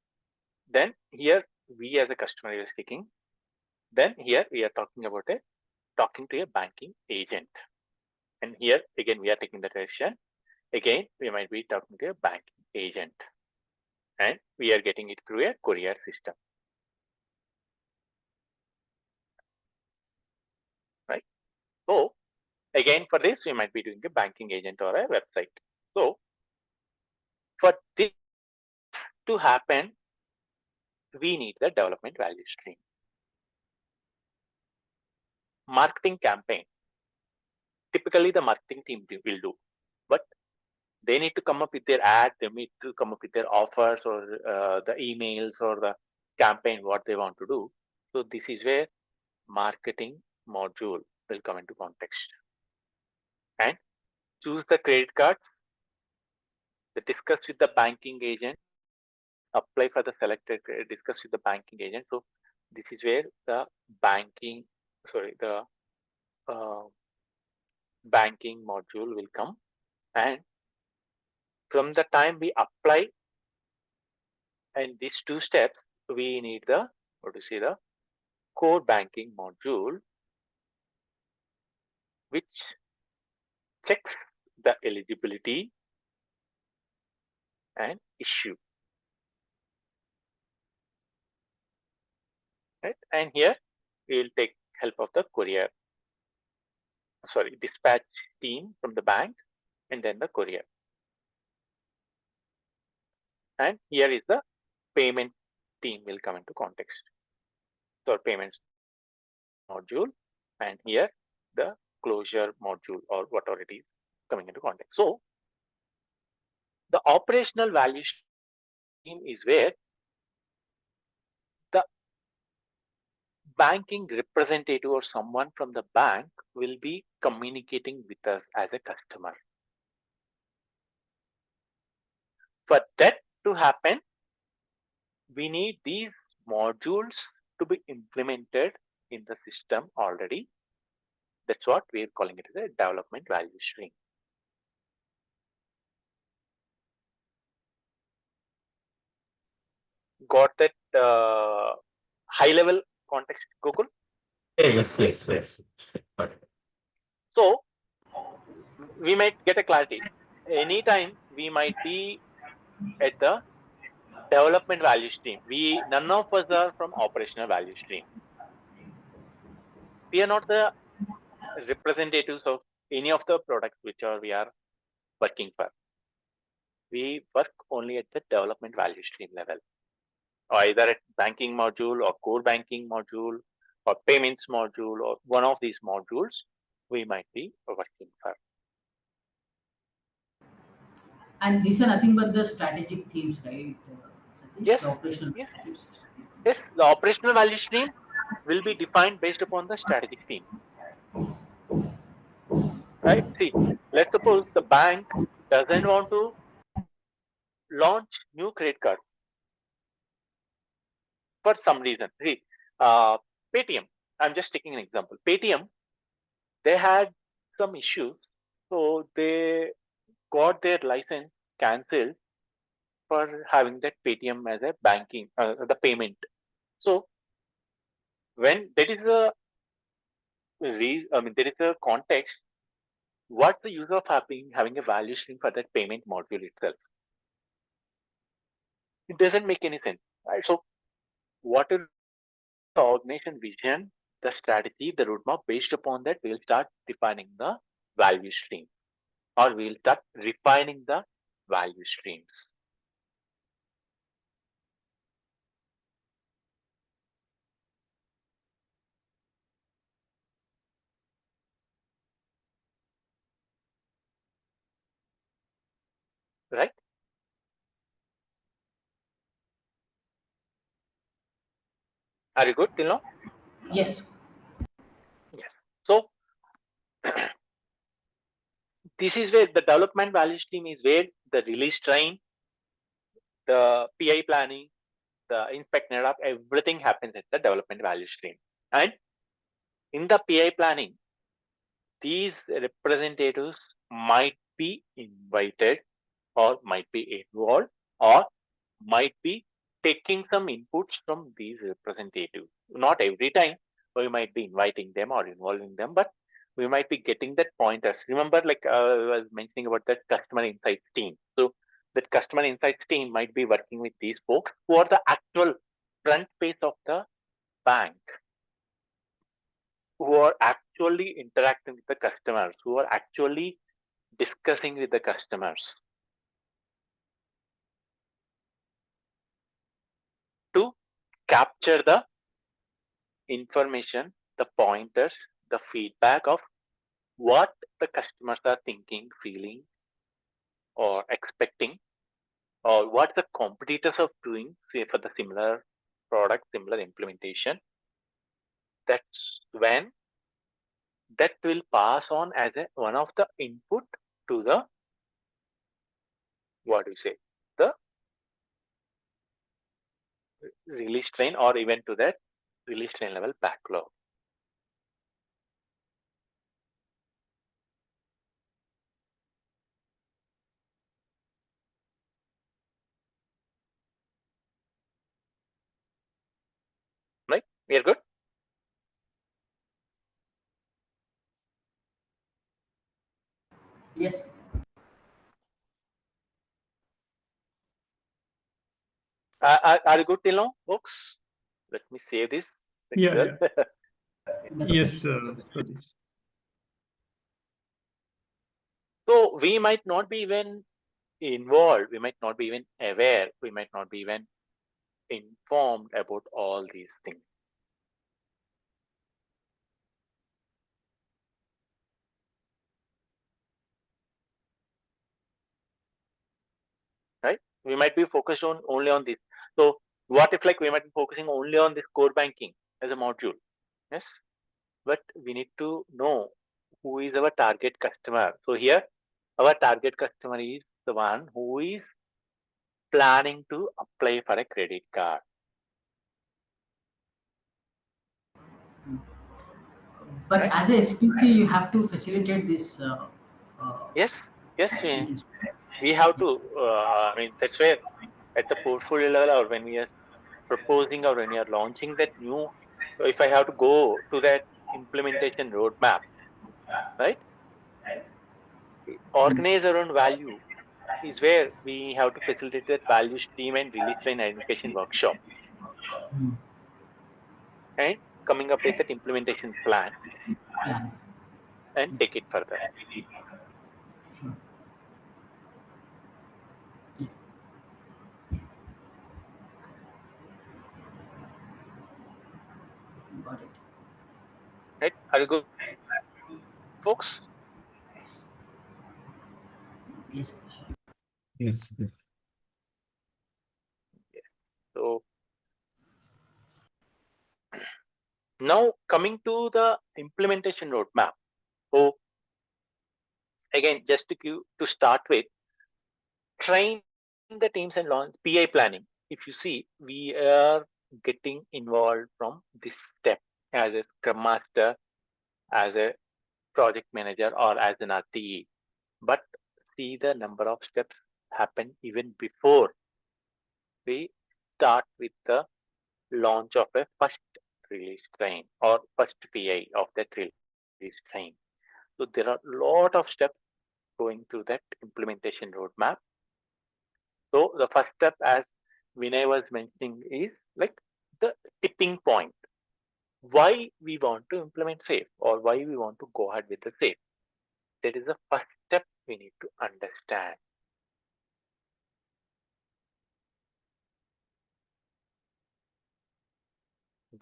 Then here we as a customer is speaking. Then here we are talking about talking to a banking agent. And here again we are taking the decision. Again, we might be talking to a banking agent. And we are getting it through a courier system. Right? So again, for this, we might be doing a banking agent or a website. So for this to happen, we need the development value stream. Marketing campaign. Typically, the marketing team will do, but they need to come up with their ad. They need to come up with their offers or the emails or the campaign, what they want to do. So this is where marketing module will come into context. And choose the credit cards, discuss with the banking agent, apply for the selected credit, discuss with the banking agent. So this is where the uh, banking module will come. And from the time we apply and these two steps, we need the core banking module, which checks the eligibility and issue. Right? And here we will take help of the dispatch team from the bank, and then the courier. And here is the payment team will come into context. So payments module, and here the closure module or whatever it is coming into context. So the operational value stream is where the banking representative or someone from the bank will be communicating with us as a customer. For that to happen, we need these modules to be implemented in the system already. That's what we're calling it as a development value stream. Got that high level context, Gokul? Yes. Got it. So we might get a clarity. Anytime we might be at the development value stream. None of us are from operational value stream. We are not the representatives of any of the products which we are working for. We work only at the development value stream level, or either at banking module or core banking module or payments module or one of these modules we might be working for. And these are nothing but the strategic themes, right? Satish? The Yes, operational yes, themes. yes. The operational value stream will be defined based upon the strategic theme. Right? See, let's suppose the bank doesn't want to launch new credit cards for some reason. See, Paytm, I'm just taking an example. Paytm, they had some issues, so they got their license cancelled for having that Paytm as a banking, the payment. So when there is a there is a context. What's the use of having a value stream for that payment module itself? It doesn't make any sense, right? So what is the organization vision, the strategy, the roadmap? Based upon that, we'll start defining the value stream, or we'll start refining the value streams. Right? Are you good till now? Yes. Yes. So this is where the development value stream is where the release train, the PI planning, the inspect NetApp, everything happens at the development value stream. And in the PI planning, these representatives might be invited or might be involved or might be taking some inputs from these representatives. Not every time we might be inviting them or involving them, but we might be getting that pointers. Remember, like I was mentioning about that customer insights team. So that customer insights team might be working with these folks who are the actual front page of the bank, who are actually interacting with the customers, who are actually discussing with the customers to capture the information, the pointers, the feedback of what the customers are thinking, feeling, or expecting, or what the competitors are doing, say for the similar product, similar implementation. That's when that will pass on as one of the input to the, what do you say, the release train or even to that release train level backlog. Right? We are good? Yes. Are you good till now, folks? Let me save this Yeah, Excel. yeah. Yes, Definitely. Satish. So we might not be even involved, we might not be even aware, we might not be even informed about all these things. Right? We might be focused on only on this. So what if like we might be focusing only on this core banking as a module? Yes. But we need to know who is our target customer. So here our target customer is the one who is planning to apply for a credit card. But Right? as a SPC, you have to facilitate this. Yes, yes, Meetings. we have to. I mean, that's where at the portfolio level or when we are proposing or when we are launching that new, if I have to go to that implementation roadmap, right? Organize around value is where we have to facilitate that value stream and release train identification workshop Mm. and coming up with that implementation plan Plan. and take it further. Sure. Yeah. Got it. Right? Are you good, folks? Yes. Yes. So now coming to the implementation roadmap. So again, just to start with, train the teams and launch PI planning. If you see, we are getting involved from this step as a Scrum Master, as a project manager, or as an RTE. But see the number of steps happen even before we start with the launch of a first release train or first PI of that release train. So there are a lot of steps going through that implementation roadmap. So the first step, as Vinay was mentioning, is like the tipping point. Why we want to implement SAFe or why we want to go ahead with the SAFe. That is the first step we need to understand.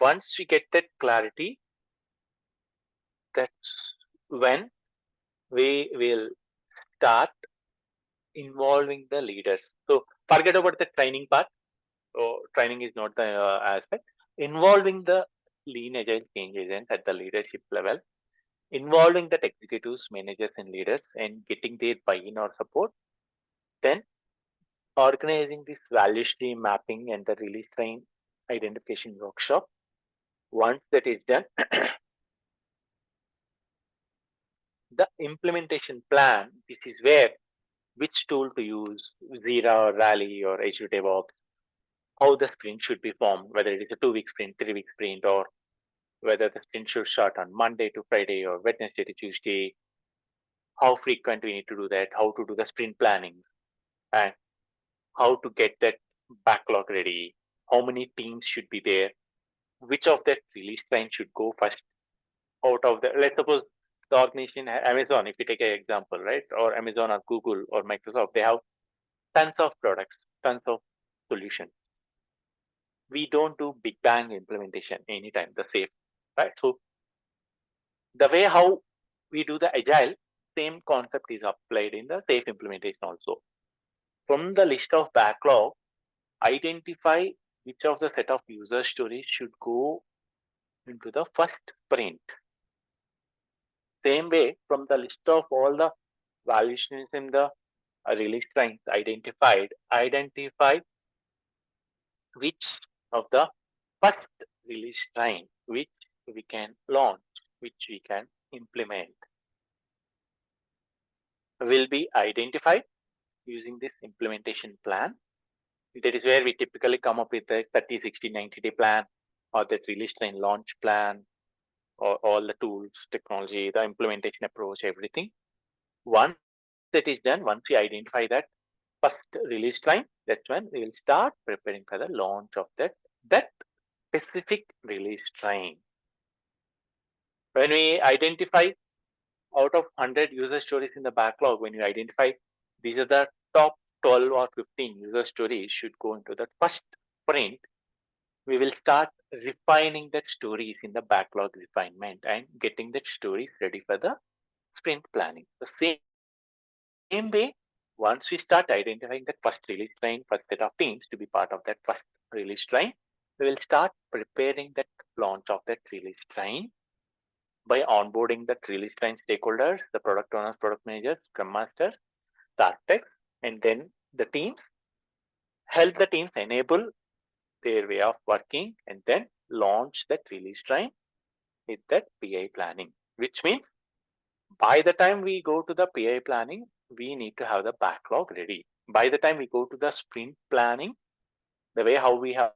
Once we get that clarity, that's when we will start involving the leaders. So forget about the training part. So training is not the aspect. involving the lean agile change agents at the leadership level, involving the executives, managers, and leaders, and getting their buy-in or support. Then organizing this value stream mapping and the release train identification workshop. Once that is done, the implementation plan, this is where which tool to use, Zira or Rally or Azure DevOps, how the sprint should be formed, whether it is a 2-week sprint, 3-week sprint, or whether the sprint should start on Monday to Friday or Wednesday to Tuesday, how frequent we need to do that, how to do the sprint planning, and how to get that backlog ready, how many teams should be there, which of that release time should go first out of the, let's suppose the organization, Amazon, if you take an example, right, or Amazon or Google or Microsoft, they have tons of products, tons of solutions. We don't do big bang implementation anytime, the safe, right? So the way how we do the agile, same concept is applied in the safe implementation also. From the list of backlog, identify which of the set of user stories should go into the first sprint. Same way, from the list of all the valuations in the release times identified, identify which of the first release time which we can launch, which we can implement, will be identified using this implementation plan. That is where we typically come up with the 30, 60, 90-day plan, or that release time launch plan, or all the tools, technology, the implementation approach, everything. Once that is done, once we identify that first release time, that's when we will start preparing for the launch of that specific release time. When we identify out of 100 user stories in the backlog, when you identify these are the top 12 or 15 user stories should go into the first sprint, we will start refining that stories in the backlog refinement and getting that stories ready for the sprint planning. The same way, once we start identifying that first release train, first set of teams to be part of that first release train, we will start preparing that launch of that release train by onboarding the release train stakeholders, the product owners, product managers, scrum masters, the architects, and then the teams. Help the teams enable their way of working and then launch that release train with that PI planning, which means by the time we go to the PI planning, we need to have the backlog ready. By the time we go to the sprint planning, the way how we have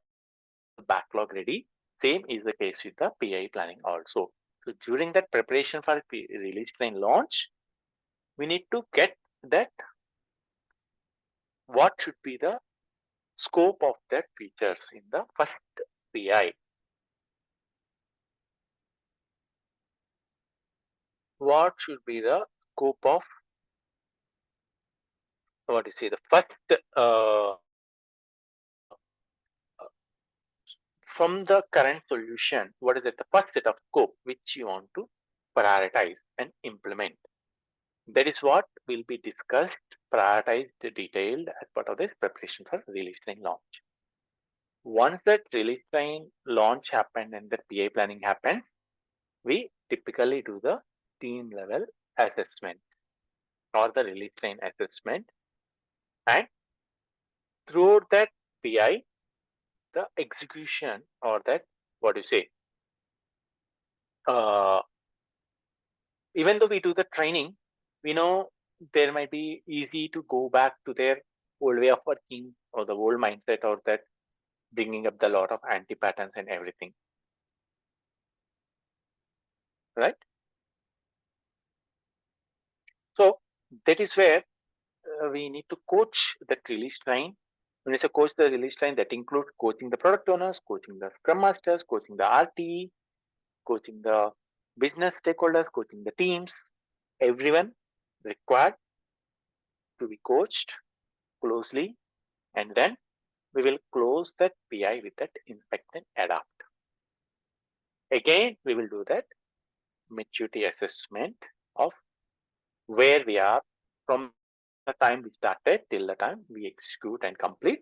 the backlog ready, same is the case with the PI planning also. So during that preparation for release train launch, we need to get that what should be the scope of that features in the first PI. What should be the scope of what you say the first from the current solution, what is it? The first set of scope which you want to prioritize and implement. That is what will be discussed, prioritized, detailed as part of this preparation for release train launch. Once that release train launch happened and the PI planning happened, we typically do the team level assessment or the release train assessment. And throughout that PI, the execution or that, what do you say, even though we do the training, we know there might be easy to go back to their old way of working or the old mindset or that bringing up the lot of anti patterns and everything, right? So that is where we need to coach that release train. When it's a coach the release train, that includes coaching the product owners, coaching the scrum masters, coaching the RTE, coaching the business stakeholders, coaching the teams, everyone required to be coached closely, and then we will close that PI with that inspect and adapt. Again, we will do that maturity assessment of where we are from the time we started till the time we execute and complete.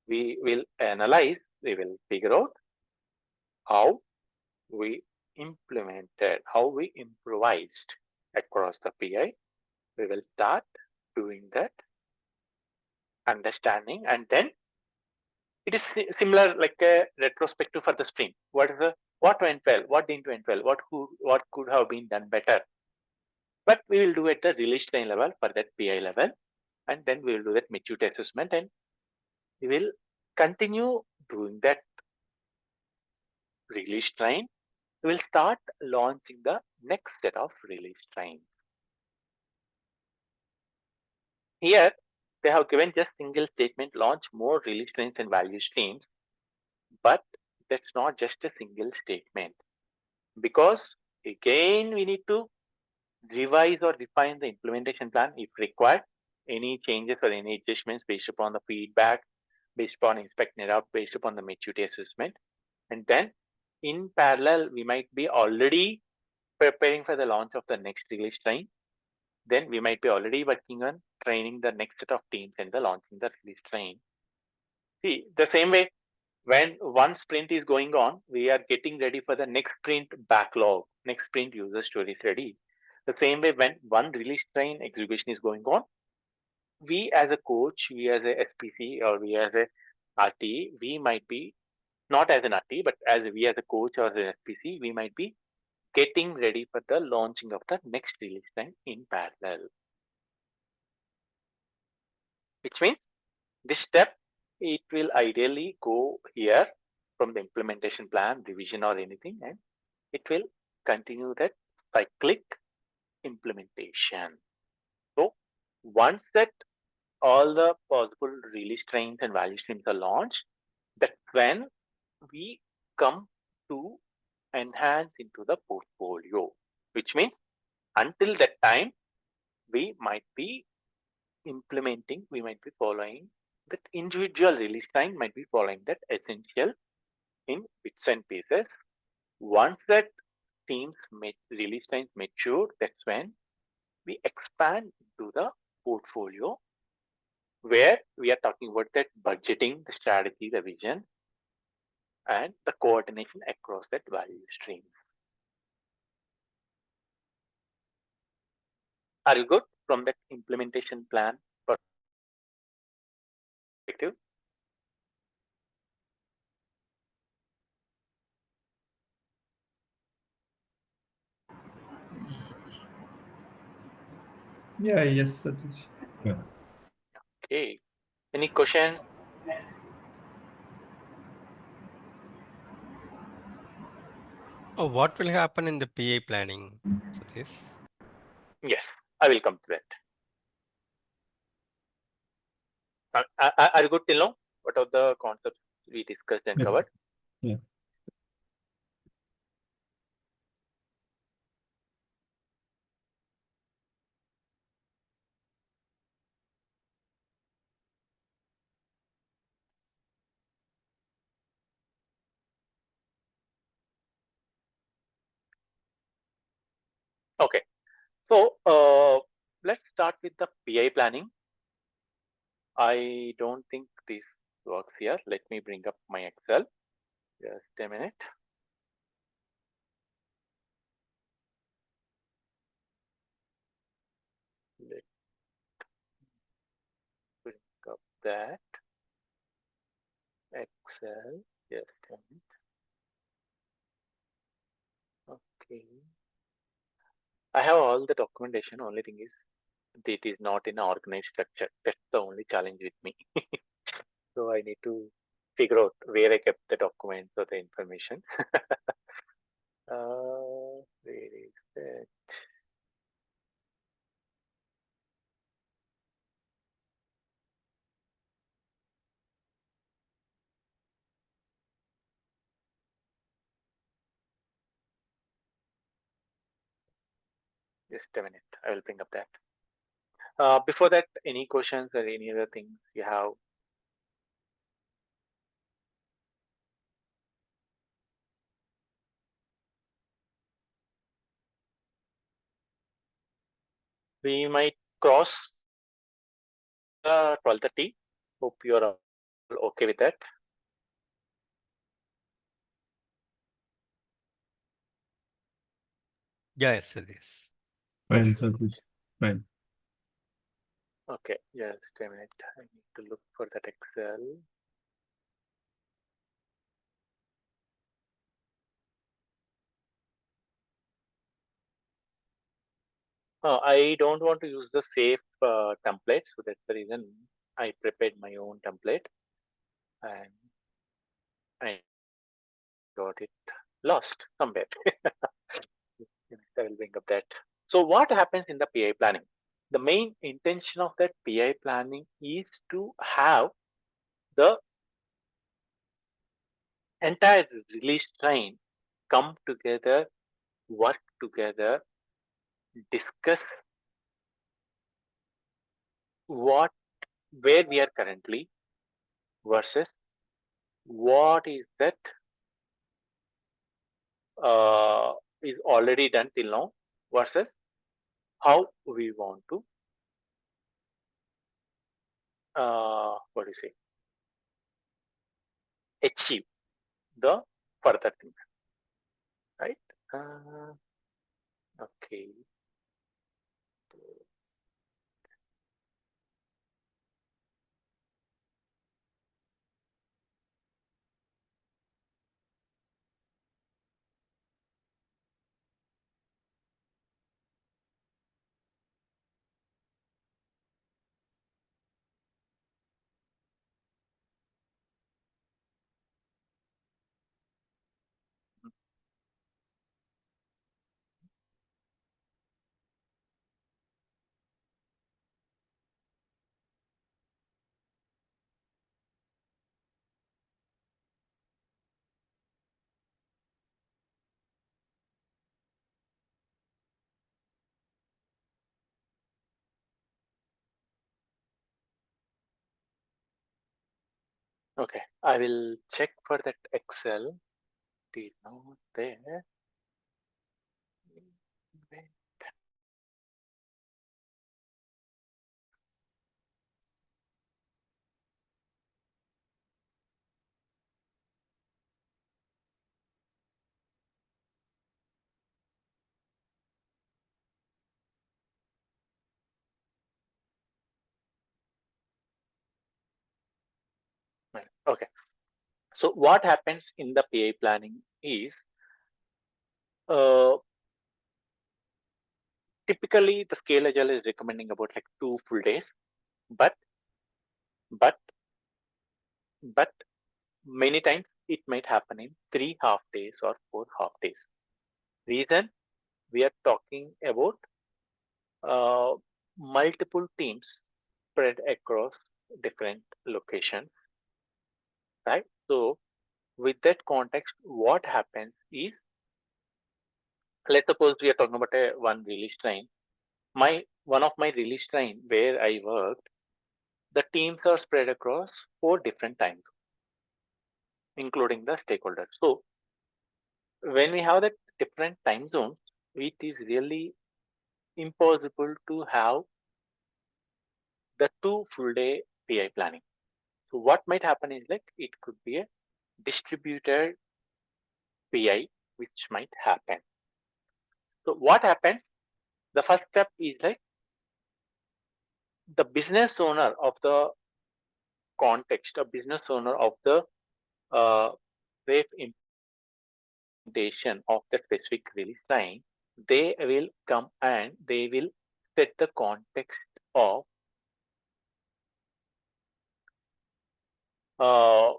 We will analyze, we will figure out how we implemented, how we improvised across the PI. We will start doing that understanding, and then it is similar like a retrospective for the sprint. What went well, what didn't went well, what could have been done better. But we will do at the release train level for that PI level, and then we will do that maturity assessment, and we will continue doing that release train. We will start launching the next set of release trains. Here, they have given just single statement, launch more release trains and value streams, but that's not just a single statement, because again, we need to revise or refine the implementation plan if required, any changes or any adjustments based upon the feedback, based upon inspect net out, based upon the maturity assessment. And then in parallel, we might be already preparing for the launch of the next release train. Then we might be already working on training the next set of teams and the launching the release train. See, the same way, when one sprint is going on, we are getting ready for the next sprint backlog, next sprint user stories ready. The same way, when one release train execution is going on, we as a coach, we as a SPC, or we as a RT, we might be not as an RT, but as we as a coach or as an SPC, we might be getting ready for the launching of the next release train in parallel. Which means this step, it will ideally go here from the implementation plan, revision or anything, and it will continue that cyclic implementation. So once that all the possible release trains and value streams are launched, that's when we come to enhance into the portfolio, which means until that time, we might be implementing, we might be following that individual release train, might be following that essential in bits and pieces. Once that teams release trains mature, that's when we expand to the portfolio, where we are talking about that budgeting, the strategy, the vision, and the coordination across that value stream. Are you good from that implementation plan perspective? Yeah, yes, Satish. Yeah. Okay. Any questions? Oh, what will happen in the PA planning, Satish? Yes, I will come to that. Are you good till now? What are the concepts we discussed and Yes. covered? Yeah. Okay. So let's start with the PI planning. I don't think this works here. Let me bring up my Excel. Just a minute. Let me bring up that Excel. Just a minute. Okay. I have all the documentation. Only thing is, it is not in an organized structure. That's the only challenge with me. So I need to figure out where I kept the documents or the information. Where is that? Just a minute. I will bring up that. Before that, any questions or any other things you have? We might cross 12:30. Hope you're all okay with that. Yes, it is. Fine, Satish. Fine. Okay, just a minute. I need to look for that Excel. I don't want to use the safe template, so that's the reason I prepared my own template, and I got it lost somewhere. I will bring up that. So what happens in the PI planning? The main intention of that PI planning is to have the entire release train come together, work together, discuss what where we are currently versus what is that is already done till now versus how we want to what do you say, achieve the further things, right? Okay. Okay, I will check for that Excel. It is not there. Right. Okay. So what happens in the PA planning is uh, typically the scale agile is recommending about like 2 full days, but but but many times it might happen in 3 half days or 4 half days. Reason, we are talking about uh, multiple teams spread across different locations, right? So with that context, what happens is, let's suppose we are talking about a one release train. One of my release train where I worked, the teams are spread across 4 different times, including the stakeholders. So when we have that different time zones, it is really impossible to have the 2 full day PI planning. So what might happen is like it could be a distributed PI, which might happen. So what happens? The first step is like the business owner of the context, a business owner of the safe implementation of the specific release time, they will come and they will set the context of uh,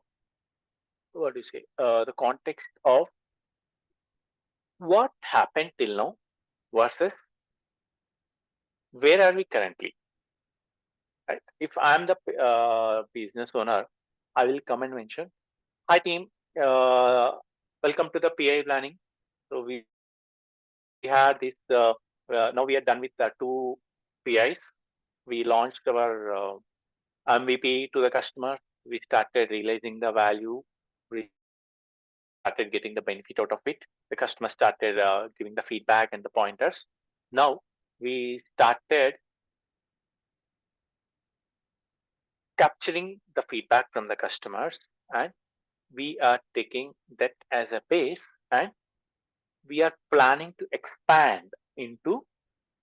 what do you say? The context of what happened till now versus where are we currently, right? If I'm the business owner, I will come and mention, hi team, uh, welcome to the PI planning. So we had this, now we are done with the 2 PIs. We launched our MVP to the customer. We started realizing the value. We started getting the benefit out of it. The customer started giving the feedback and the pointers. Now we started capturing the feedback from the customers, and we are taking that as a base, and we are planning to expand into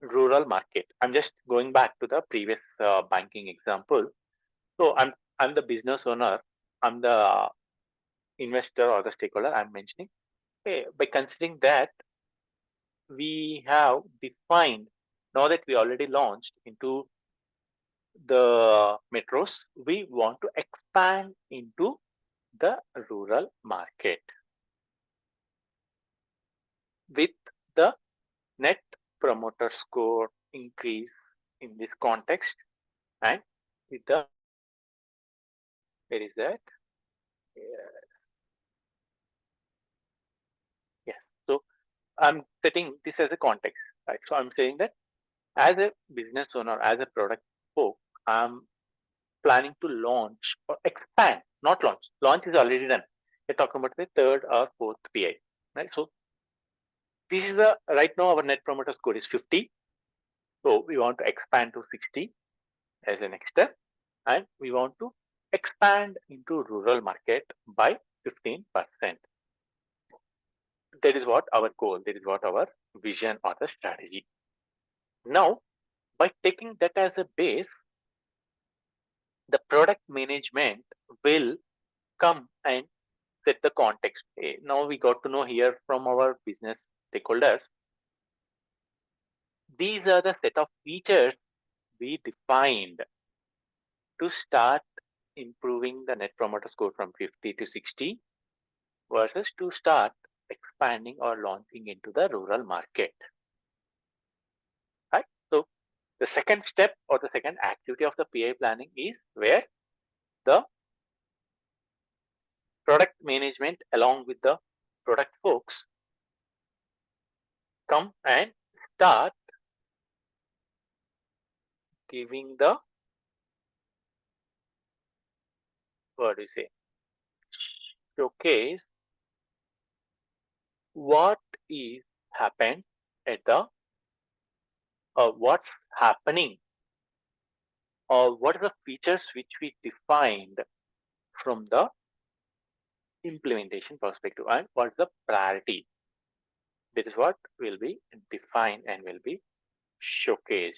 rural market. I'm just going back to the previous banking example. So I'm the business owner. I'm the investor or the stakeholder. I'm mentioning. Okay, by considering that we have defined, now that we already launched into the metros, we want to expand into the rural market with the net promoter score increase in this context, and with the, where is that? Yes. So I'm setting this as a context, right? So I'm saying that as a business owner, as a product folk, I'm planning to launch or expand, not launch. Launch is already done. We're talking about the third or fourth PI, right? So this is a, right now our net promoter score is 50. So we want to expand to 60 as a next step, and we want to expand into rural market by 15%. That is what our goal, that is what our vision or the strategy. Now, by taking that as a base, the product management will come and set the context. Now we got to know here from our business stakeholders, these are the set of features we defined to start improving the net promoter score from 50 to 60 versus to start expanding or launching into the rural market. Right? So the second step or the second activity of the PI planning is where the product management along with the product folks come and start giving the, what do you say, showcase what is happened at the, what's happening, or what are the features which we defined from the implementation perspective, and what's the priority. That is what will be defined and will be showcased.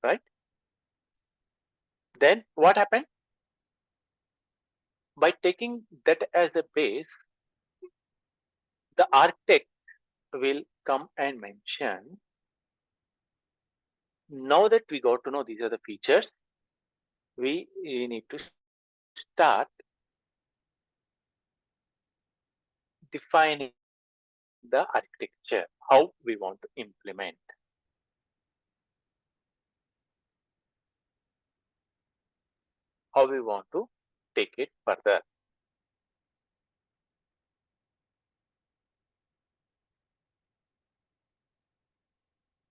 Right? Then what happened? By taking that as the base, the architect will come and mention, now that we got to know these are the features, we need to start defining the architecture, how we want to implement. How we want to take it further.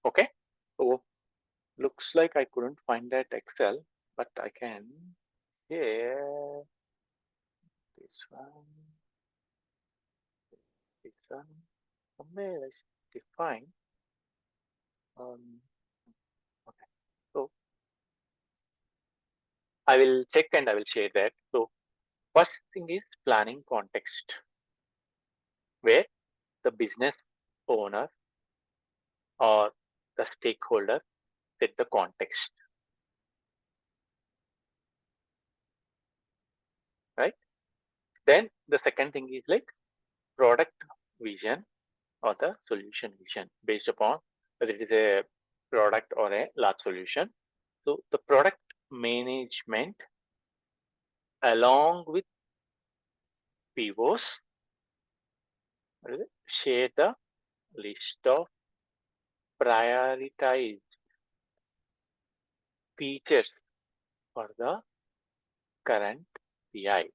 Okay. So looks like I couldn't find that Excel, but I can share this one. This one. Somewhere I define. Okay. So I will check and I will share that. So first thing is planning context, where the business owner or the stakeholder set the context. Right? Then the second thing is like product vision or the solution vision based upon whether it is a product or a large solution. So the product management along with POs share the list of prioritized features for the current PI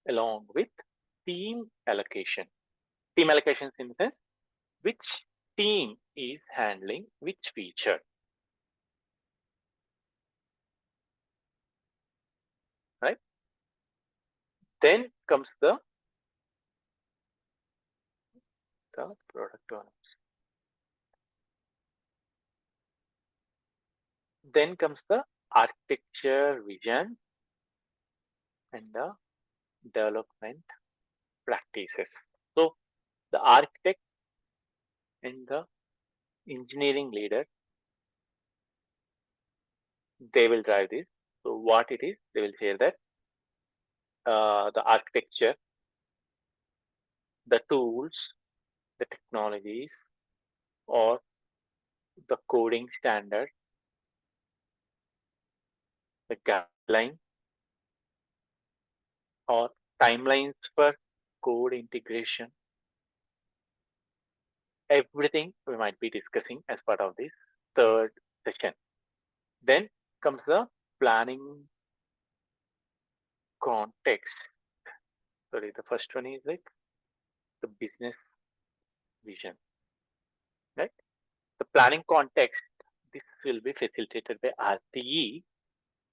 along with team allocation. Team allocations in the sense which team is handling which feature. Right? Then comes the product owner. Then comes the architecture vision and the development practices. So the architect and the engineering leader, they will drive this. So what it is, they will share that the architecture, the tools, the technologies, or the coding standard, the guideline, or timelines for code integration. Everything we might be discussing as part of this third session. Then comes the planning context. Sorry, the first one is like the business vision, right? The planning context, this will be facilitated by RTE,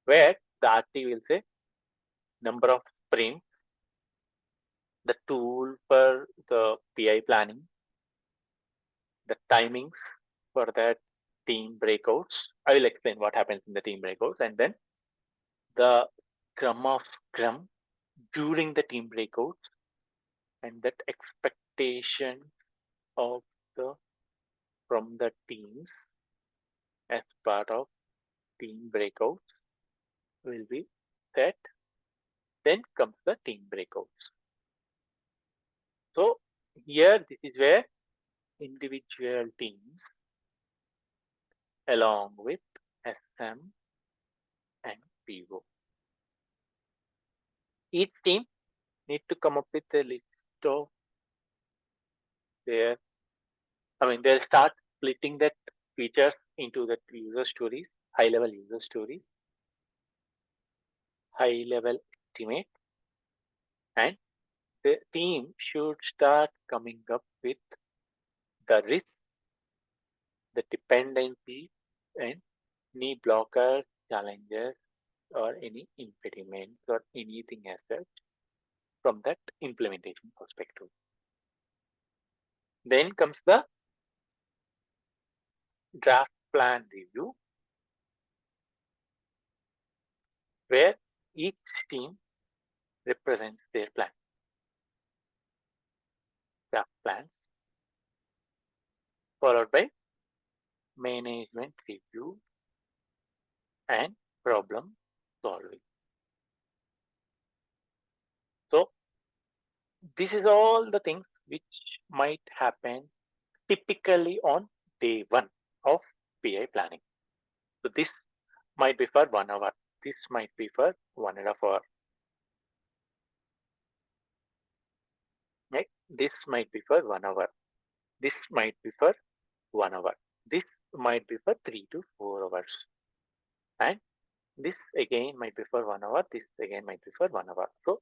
where the RTE will say number of sprints, the tool for the PI planning, the timings for that team breakouts. I will explain what happens in the team breakouts, and then the scrum of scrum during the team breakouts, and that expectation of the from the teams as part of team breakouts will be set. Then comes the team breakouts. So here this is where individual teams along with SM and PO, each team need to come up with a list of their, they'll start splitting that features into the user stories, high level user stories, high level estimate, and the team should start coming up with the risk, the dependencies, and any blockers, challenges, or any impediments or anything as such from that implementation perspective. Then comes the draft plan review, where each team represents their plan. Draft plans followed by management review and problem solving. So this is all the things which might happen typically on day one of PI planning. So this might be for 1 hour. This might be for 1.5 hours. Right? This might be for 1 hour. This might be for 1 hour. This might be for 3 to 4 hours. And this again might be for 1 hour. This again might be for 1 hour. So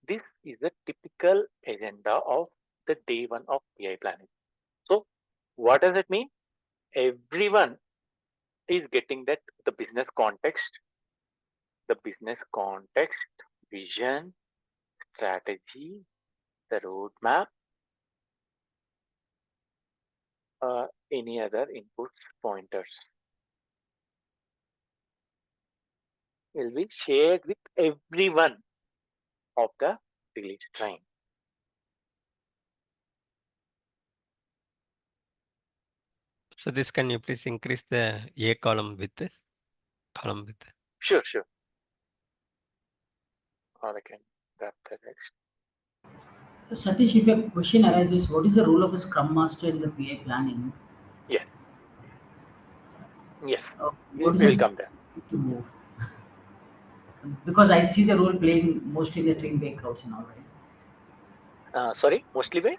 this is the typical agenda of the day one of PI planning. So what does it mean? Everyone is getting that the business context, vision, strategy, the roadmap, any other inputs, pointers will be shared with everyone of the release train. So this, can you please increase the A column width? Sure. Or I can grab the next. Satish, if a question arises, what is the role of a Scrum Master in the PI planning? Yes, What is we will it come there. to move? Because I see the role playing mostly in the team breakouts and all, right? Sorry, mostly by?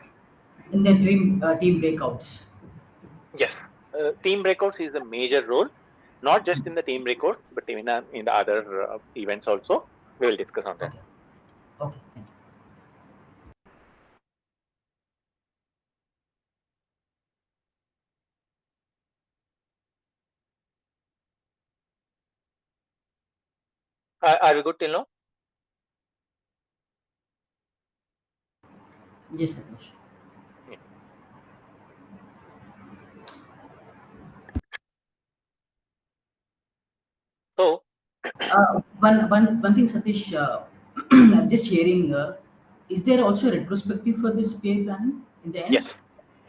In the team breakouts. Yes. Team breakouts is a major role, not just in the team breakouts, but even in the other events also. We will discuss on that. Okay. Okay, thank you. Are we good till now? Yes, Satish. Yeah. So One thing, Satish, I'm just sharing. Is there also a retrospective for this PA planning in the end?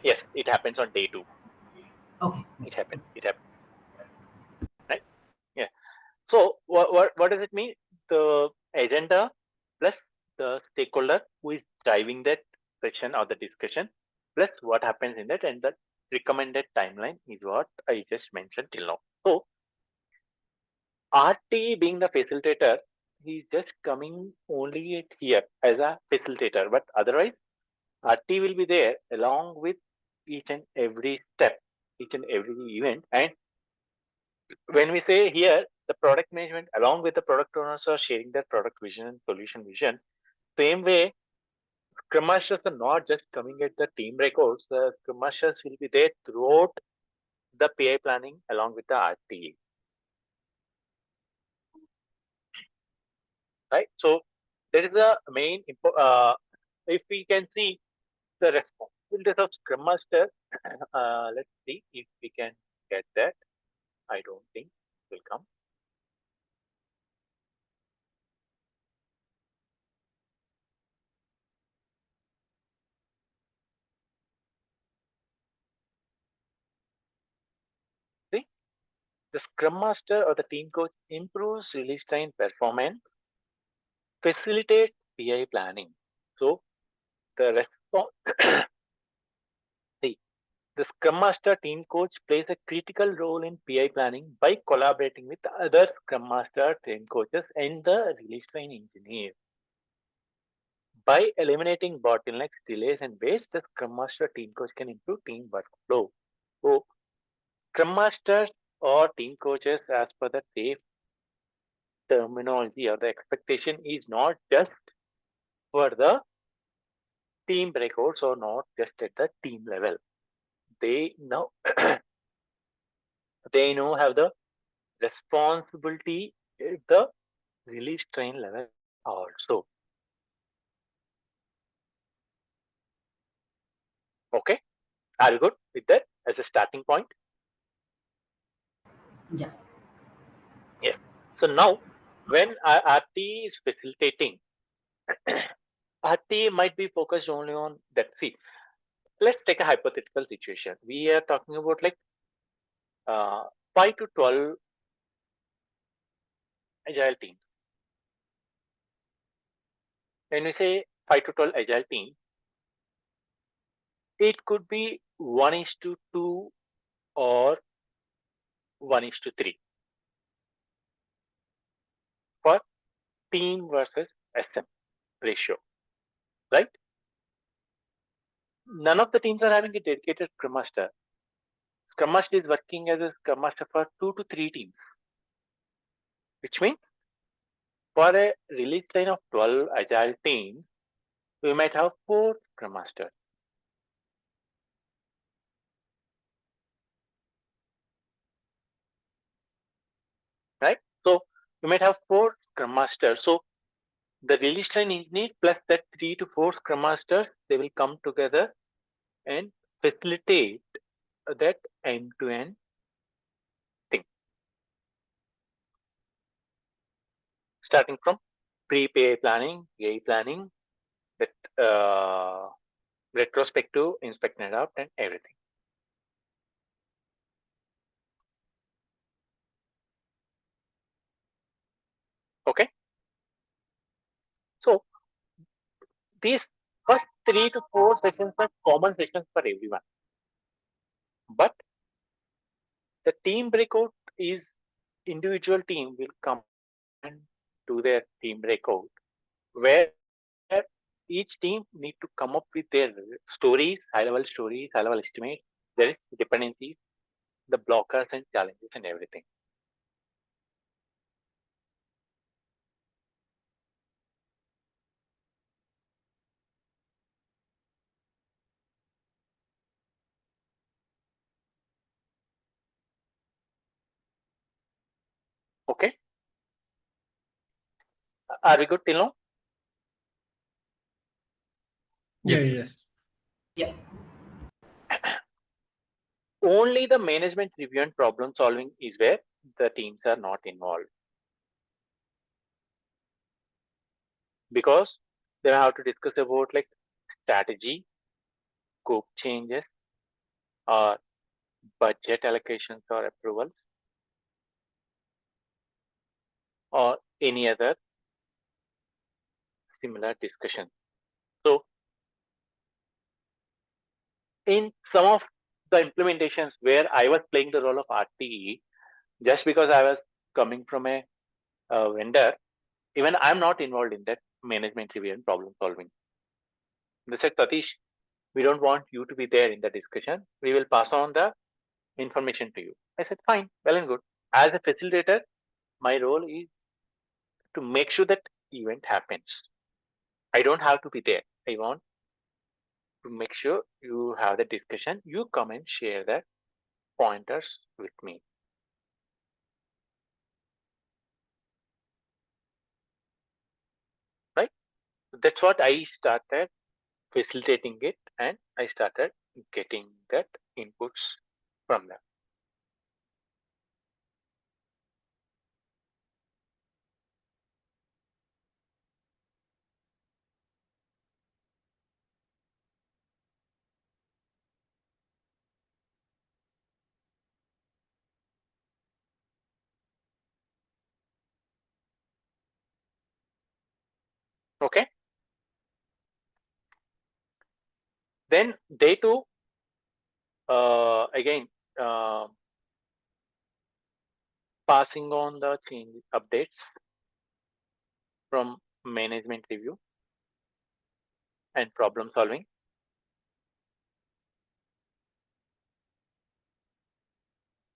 Yes, it happens on day 2. Okay. It happened, right? Yeah. So what does it mean? The agenda plus the stakeholder who is driving that session or the discussion, plus what happens in that, and the recommended timeline is what I just mentioned till now. So RT being the facilitator, he's just coming only at here as a facilitator, but otherwise RT will be there along with each and every step, each and every event. And when we say here, the product management along with the product owners are sharing their product vision and solution vision. Same way, Scrum Masters are not just coming at the team records. The Scrum Masters will be there throughout the PI planning along with the RTA. Right? So there is a main, if we can see the responsibilities of Scrum Master, let's see if we can get that. I don't think it will come. See, the Scrum Master or the team coach improves release time performance, facilitates PI planning. So the response, see, the Scrum Master team coach plays a critical role in PI planning by collaborating with other Scrum Master team coaches and the release train engineer. By eliminating bottlenecks, delays, and waste, the Scrum Master team coach can improve team workflow. So, Scrum Masters or team coaches, as per the safe terminology or the expectation, is not just for the team breakouts or not just at the team level. They now have the responsibility at the release train level also. Okay, are you good with that as a starting point? Yeah. Yes. So now, when RT is facilitating, RT might be focused only on that. See, let's take a hypothetical situation. We are talking about like 5 to 12 agile teams. When we say 5 to 12 agile teams, it could be 1:2 or 1:3 for team versus SM ratio, right? None of the teams are having a dedicated Scrum Master. Scrum Master is working as a Scrum Master for 2 to 3 teams, which means for a release line of 12 agile teams, we might have 4 Scrum Masters. Right? So you might have 4 Scrum Masters. So the release line engineer plus that 3 to 4 Scrum Masters, they will come together and facilitate that end-to-end thing. Starting from pre-PA planning, PA planning, that retrospective, inspect and adapt, and everything. Okay. So these first 3 to 4 sessions are common sessions for everyone. But the team breakout is individual team will come and do their team breakout, where each team need to come up with their stories, high level estimates, there is dependencies, the blockers and challenges and everything. Okay. Are we good till now? Yeah, Yes. yes. Yeah. Only the management review and problem solving is where the teams are not involved. because they have to discuss about like strategy, scope changes, or budget allocations or approvals, or any other similar discussion. So in some of the implementations where I was playing the role of RTE, just because I was coming from a vendor, even I'm not involved in that management review and problem solving. They said, Satish, we don't want you to be there in the discussion. We will pass on the information to you. I said, fine, well and good. As a facilitator, my role is to make sure that event happens. I don't have to be there. I want to make sure you have the discussion. You come and share the pointers with me. Right? That's what I started facilitating it, and I started getting that inputs from them. Okay. Then day two, again, passing on the change updates from management review and problem solving.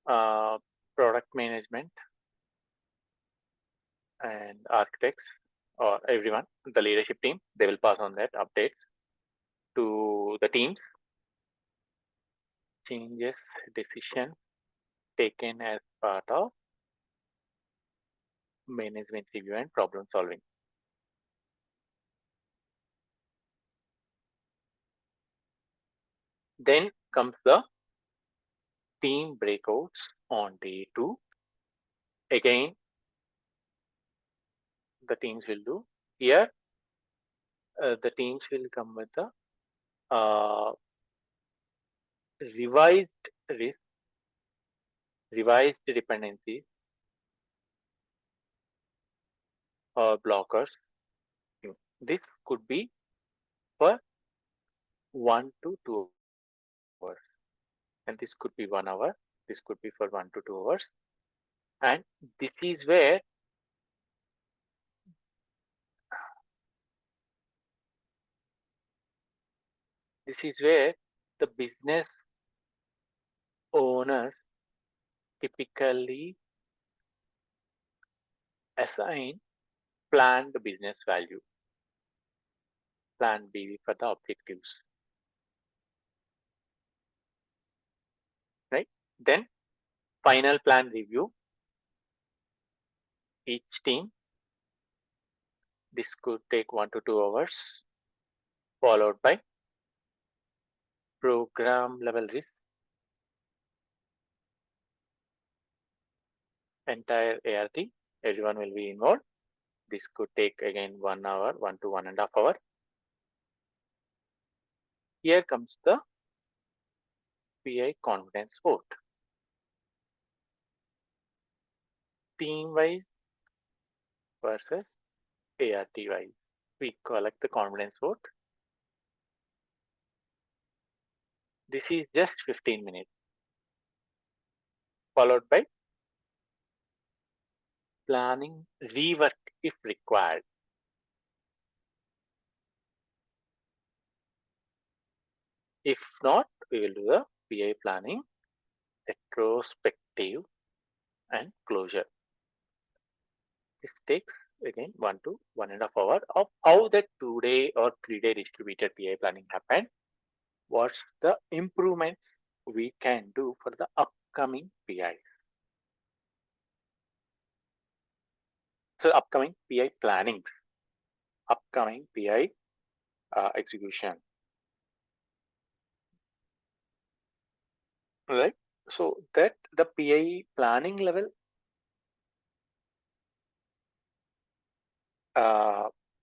Product management and architects or everyone, the leadership team, they will pass on that updates to the teams. Changes, decision taken as part of management review and problem solving. Then comes the team breakouts on day two. Again, the teams will do. Here, the teams will come with the revised risk, revised dependencies or blockers. This could be for 1 to 2 hours, and this could be 1 hour. This could be for 1 to 2 hours, and this is where the business owners typically assign planned business value, plan B for the objectives, right? Then final plan review. Each team, this could take 1 to 2 hours, followed by program level risk, entire ART, everyone will be involved. This could take again 1 hour, 1 to 1.5 hours. Here comes the PI confidence vote. Team wise versus ART wise. We collect the confidence vote. This is just 15 minutes, followed by planning rework if required. If not, we will do the PI planning, retrospective, and closure. This takes again 1 to 1.5 hours of how that 2-day or 3-day distributed PI planning happened. What's the improvements we can do for the upcoming PIs? So upcoming PI planning, upcoming PI execution, right? So that the PI planning level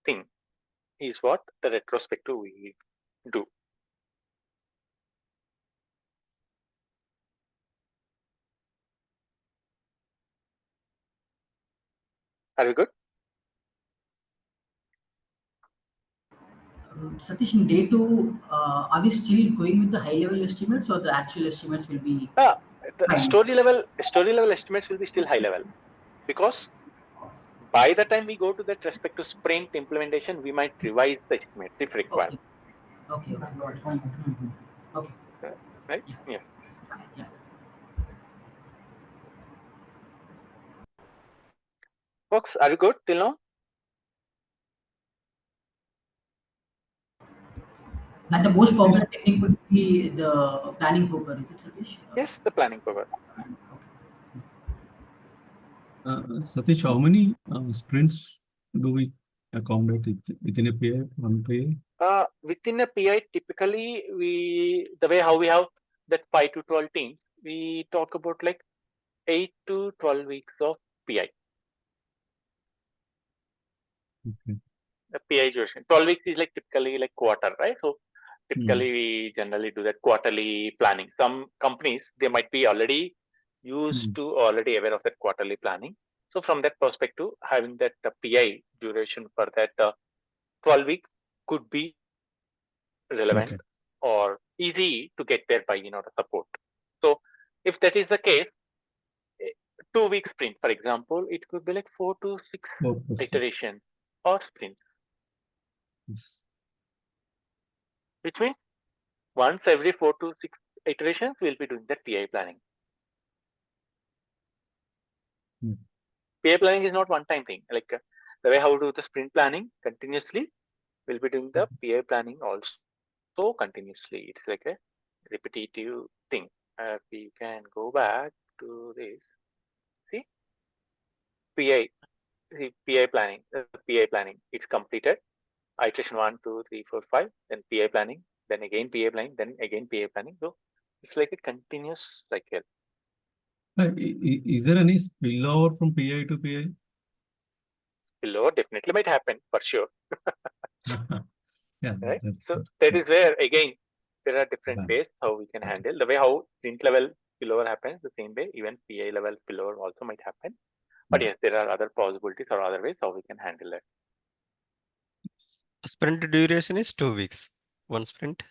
thing is what the retrospective we do. Are we good? Satish, in day two, are we still going with the high level estimates or the actual estimates will be The fine? story level estimates will be still high level, because by the time we go to that respective sprint implementation, we might revise the estimates if required. Okay, got it. Okay. Right? Yeah. Yeah. Yeah. Folks, are you good till now? And the most popular technique would be the planning poker, is it, Satish? Yes, the planning power. Satish, how many sprints do we accommodate within a PI, one PI? Within a PI, typically the way how we have that 5 to 12 teams, we talk about like 8 to 12 weeks of PI. Okay. The PI duration. 12 weeks is like typically like quarter, right? So typically we generally do that quarterly planning. Some companies, they might be already used to, already aware of that quarterly planning. So from that perspective, having that PI duration for that 12 weeks could be relevant Okay. or easy to get there by the support. So if that is the case, 2 week sprint, for example, it could be like 4 to 6 4 to 6. iterations or sprints, Yes. which means once every 4 to 6 iterations, we'll be doing that PI planning. PI planning is not one-time thing. Like the way how to do the sprint planning continuously, we'll be doing the PI planning also continuously. It's like a repetitive thing. We can go back to this. See, PI, PI planning, PI planning. It's completed. Iteration 1, 2, 3, 4, 5. Then PI planning. Then again PI planning. Then again PI planning. So it's like a continuous cycle. Is there any spillover from PI to PI? Spillover definitely might happen for sure. Yeah, Right? that's So that yeah. is where again there are different Bam. ways how we can handle the way how sprint level spillover happens. The same way even PI level spillover also might happen. But yes, there are other possibilities or other ways how we can handle it. Sprint duration is 2 weeks. One sprint.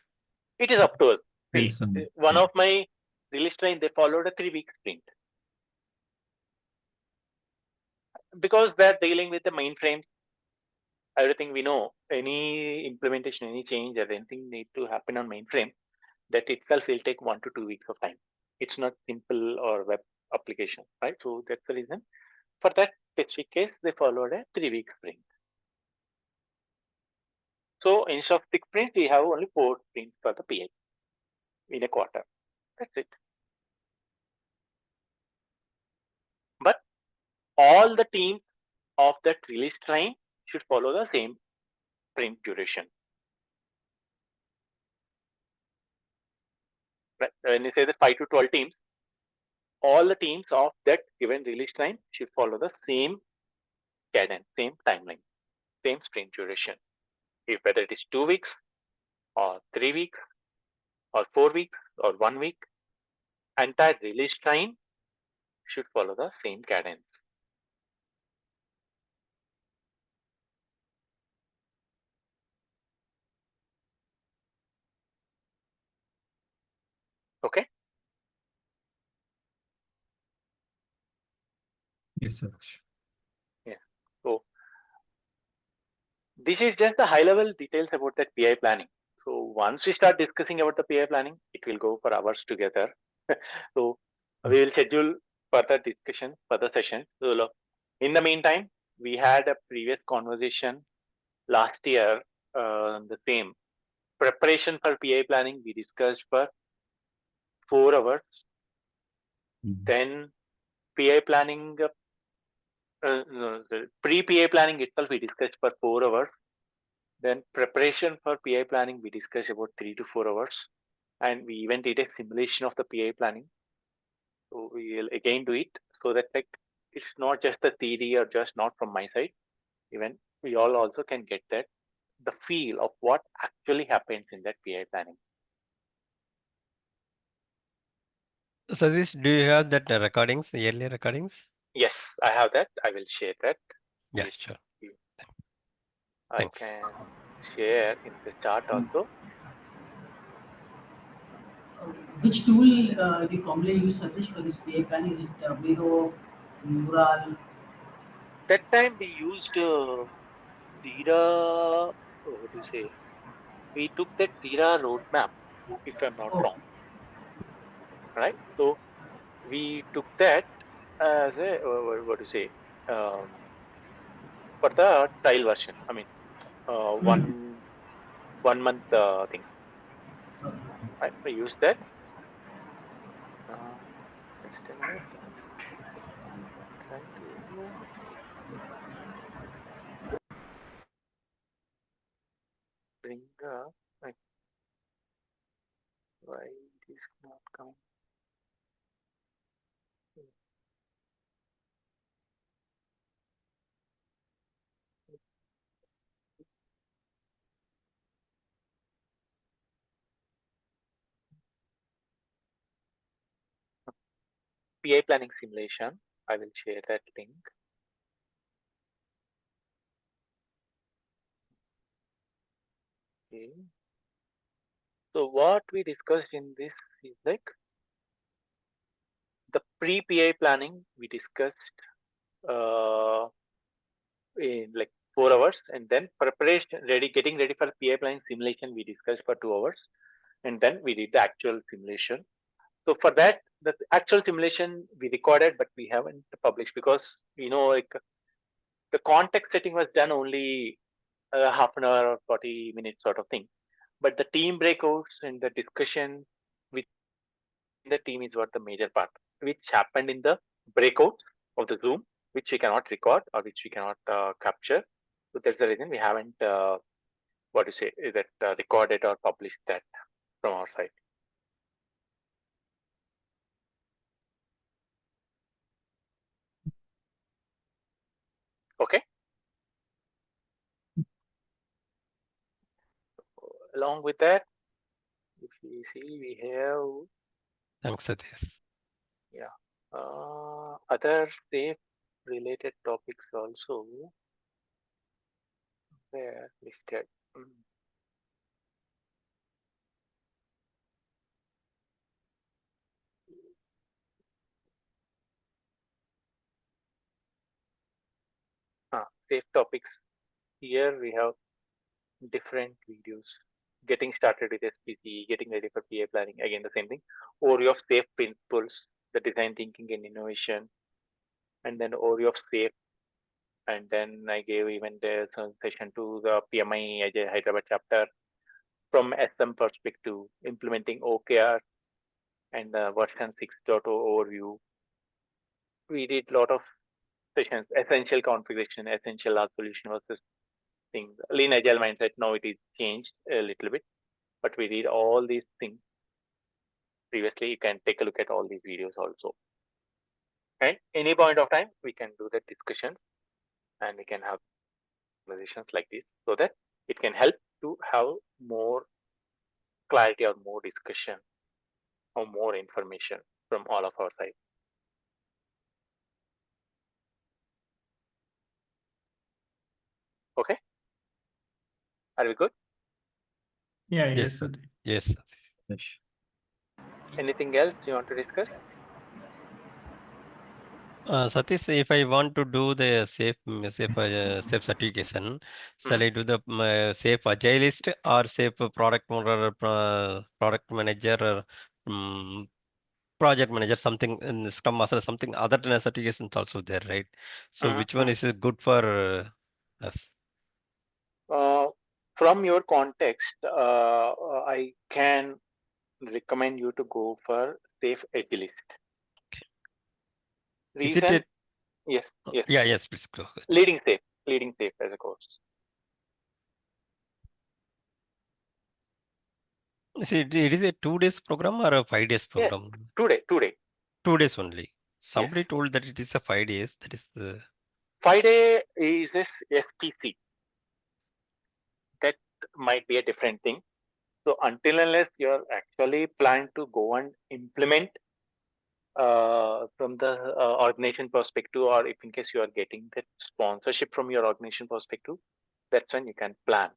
It is up to us. See, Depends on- one of my release train, they followed a 3-week sprint because they're dealing with the mainframes. Everything we know, any implementation, any change, or anything need to happen on mainframe, that itself will take 1 to 2 weeks of time. It's not simple or web application, right? So that's the reason. For that specific case, they followed a 3-week sprint. So instead of 6 sprints, we have only 4 sprints for the PI in a quarter. That's it. But all the teams of that release train should follow the same sprint duration. Right? When you say the 5 to 12 teams, all the teams of that given release time should follow the same cadence, same timeline, same sprint duration. If whether it is 2 weeks or 3 weeks or 4 weeks or 1 week, entire release time should follow the same cadence. Okay. Yes, sir. Yeah. So this is just the high level details about that PI planning. So once we start discussing about the PI planning, it will go for hours together. So we will schedule further discussion, further sessions. So in the meantime, we had a previous conversation last year, the same preparation for PI planning. We discussed for 4 hours. Then PI planning, no, the pre-PI planning itself, we discussed for 4 hours. Then preparation for PI planning, we discussed about 3 to 4 hours. And we even did a simulation of the PI planning. So we will again do it so that like it's not just the theory or just not from my side. Even we all also can get that the feel of what actually happens in that PI planning. So this, do you have that recordings, earlier recordings? Yes, I have that. I will share that. Yeah, with sure. you. I Thanks. can share in the chart also. Which tool do you commonly use, Satish, for this PA plan? Is it Miro, Mural? That time we used Tira, what do you say? We took that Tira roadmap, if I'm not Oh, wrong, right? So we took that as a, what do you say, for the trial version. I mean, hmm. 1 month thing. Okay. I used that. Uh, just a minute. I'm trying to bring up. Like, why it is not coming? PI planning simulation. I will share that link. Okay. So what we discussed in this is like the pre-PI planning we discussed uh, in like 4 hours, and then preparation getting ready for PI planning simulation we discussed for 2 hours, and then we did the actual simulation. So for that, the actual simulation we recorded, but we haven't published because like the context setting was done only half an hour or 40 minutes sort of thing. But the team breakouts and the discussion within the team is what the major part, which happened in the breakouts of the Zoom, which we cannot record or which we cannot capture. So that's the reason we haven't, what to say, is that recorded or published that from our side. Okay. Along with that, if we see, we have Thanks, Satish. other safe related topics also were listed. Mm. Safe topics. Here we have different videos. Getting started with SPC, getting ready for PA planning. Again, the same thing. Overview of safe principles, the design thinking and innovation, and then overview of safe. And then I gave even the session to the PMI Ajay Hyderabad chapter from SM perspective, implementing OKR and the version 6.0 overview. We did a lot of sessions, essential configuration, essential log solution versus things. Lean agile mindset, now it is changed a little bit, but we did all these things previously. You can take a look at all these videos also. And any point of time, we can do the discussion and we can have conversations like this so that it can help to have more clarity or more discussion or more information from all of our side. Okay, are we good? Yeah, Yes, yes, Satish. Yes, Satish. Yes. Anything else you want to discuss? Satish, if I want to do the safe certification, shall I do the safe agilist or safe product owner, product manager, or project manager, something in Scrum Master, something other than certifications also there, right? So which one is good for us? Uh, from your context, I can recommend you to go for safe agilist. Is it Reason? Yes, yes. yeah, yes, please go ahead. Leading safe as a course. See, it is a 2 days program or a 5 days Yeah, program? today. 2 days only. Yes. Somebody told that it is a 5 days. That is the 5 day is this SPC. That might be a different thing. So until unless you're actually planning to go and implement from the organization perspective, or if in case you are getting that sponsorship from your organization perspective, that's when you can plan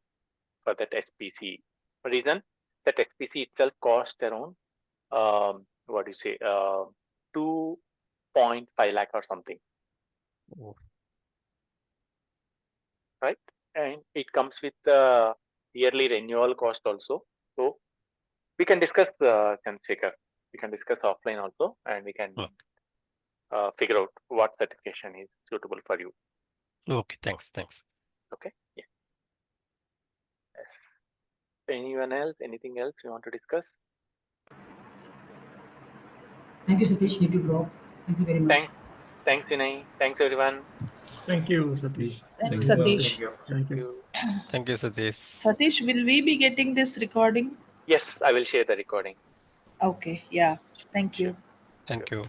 for that SPC. Reason that SPC itself costs around what do you say 2.5 lakh or something, right? And it comes with the yearly renewal cost also. So we can discuss Chandrasekhar. We can discuss offline also, and we can figure out what certification is suitable for you. Okay, thanks. Okay. Yeah. Yes. Anyone else? Anything else you want to discuss? Thank you, Satish. Need to drop. Thank you very much. Thanks, Vinay. Thanks, everyone. Thank you, Satish. Thanks, Thank you. Satish. Thank you. Thank you, Satish. Satish, will we be getting this recording? Yes, I will share the recording. Okay, yeah. Thank you. Thank you.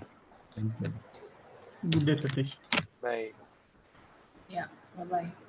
Thank you. Good day, Satish. Bye. Yeah, bye-bye.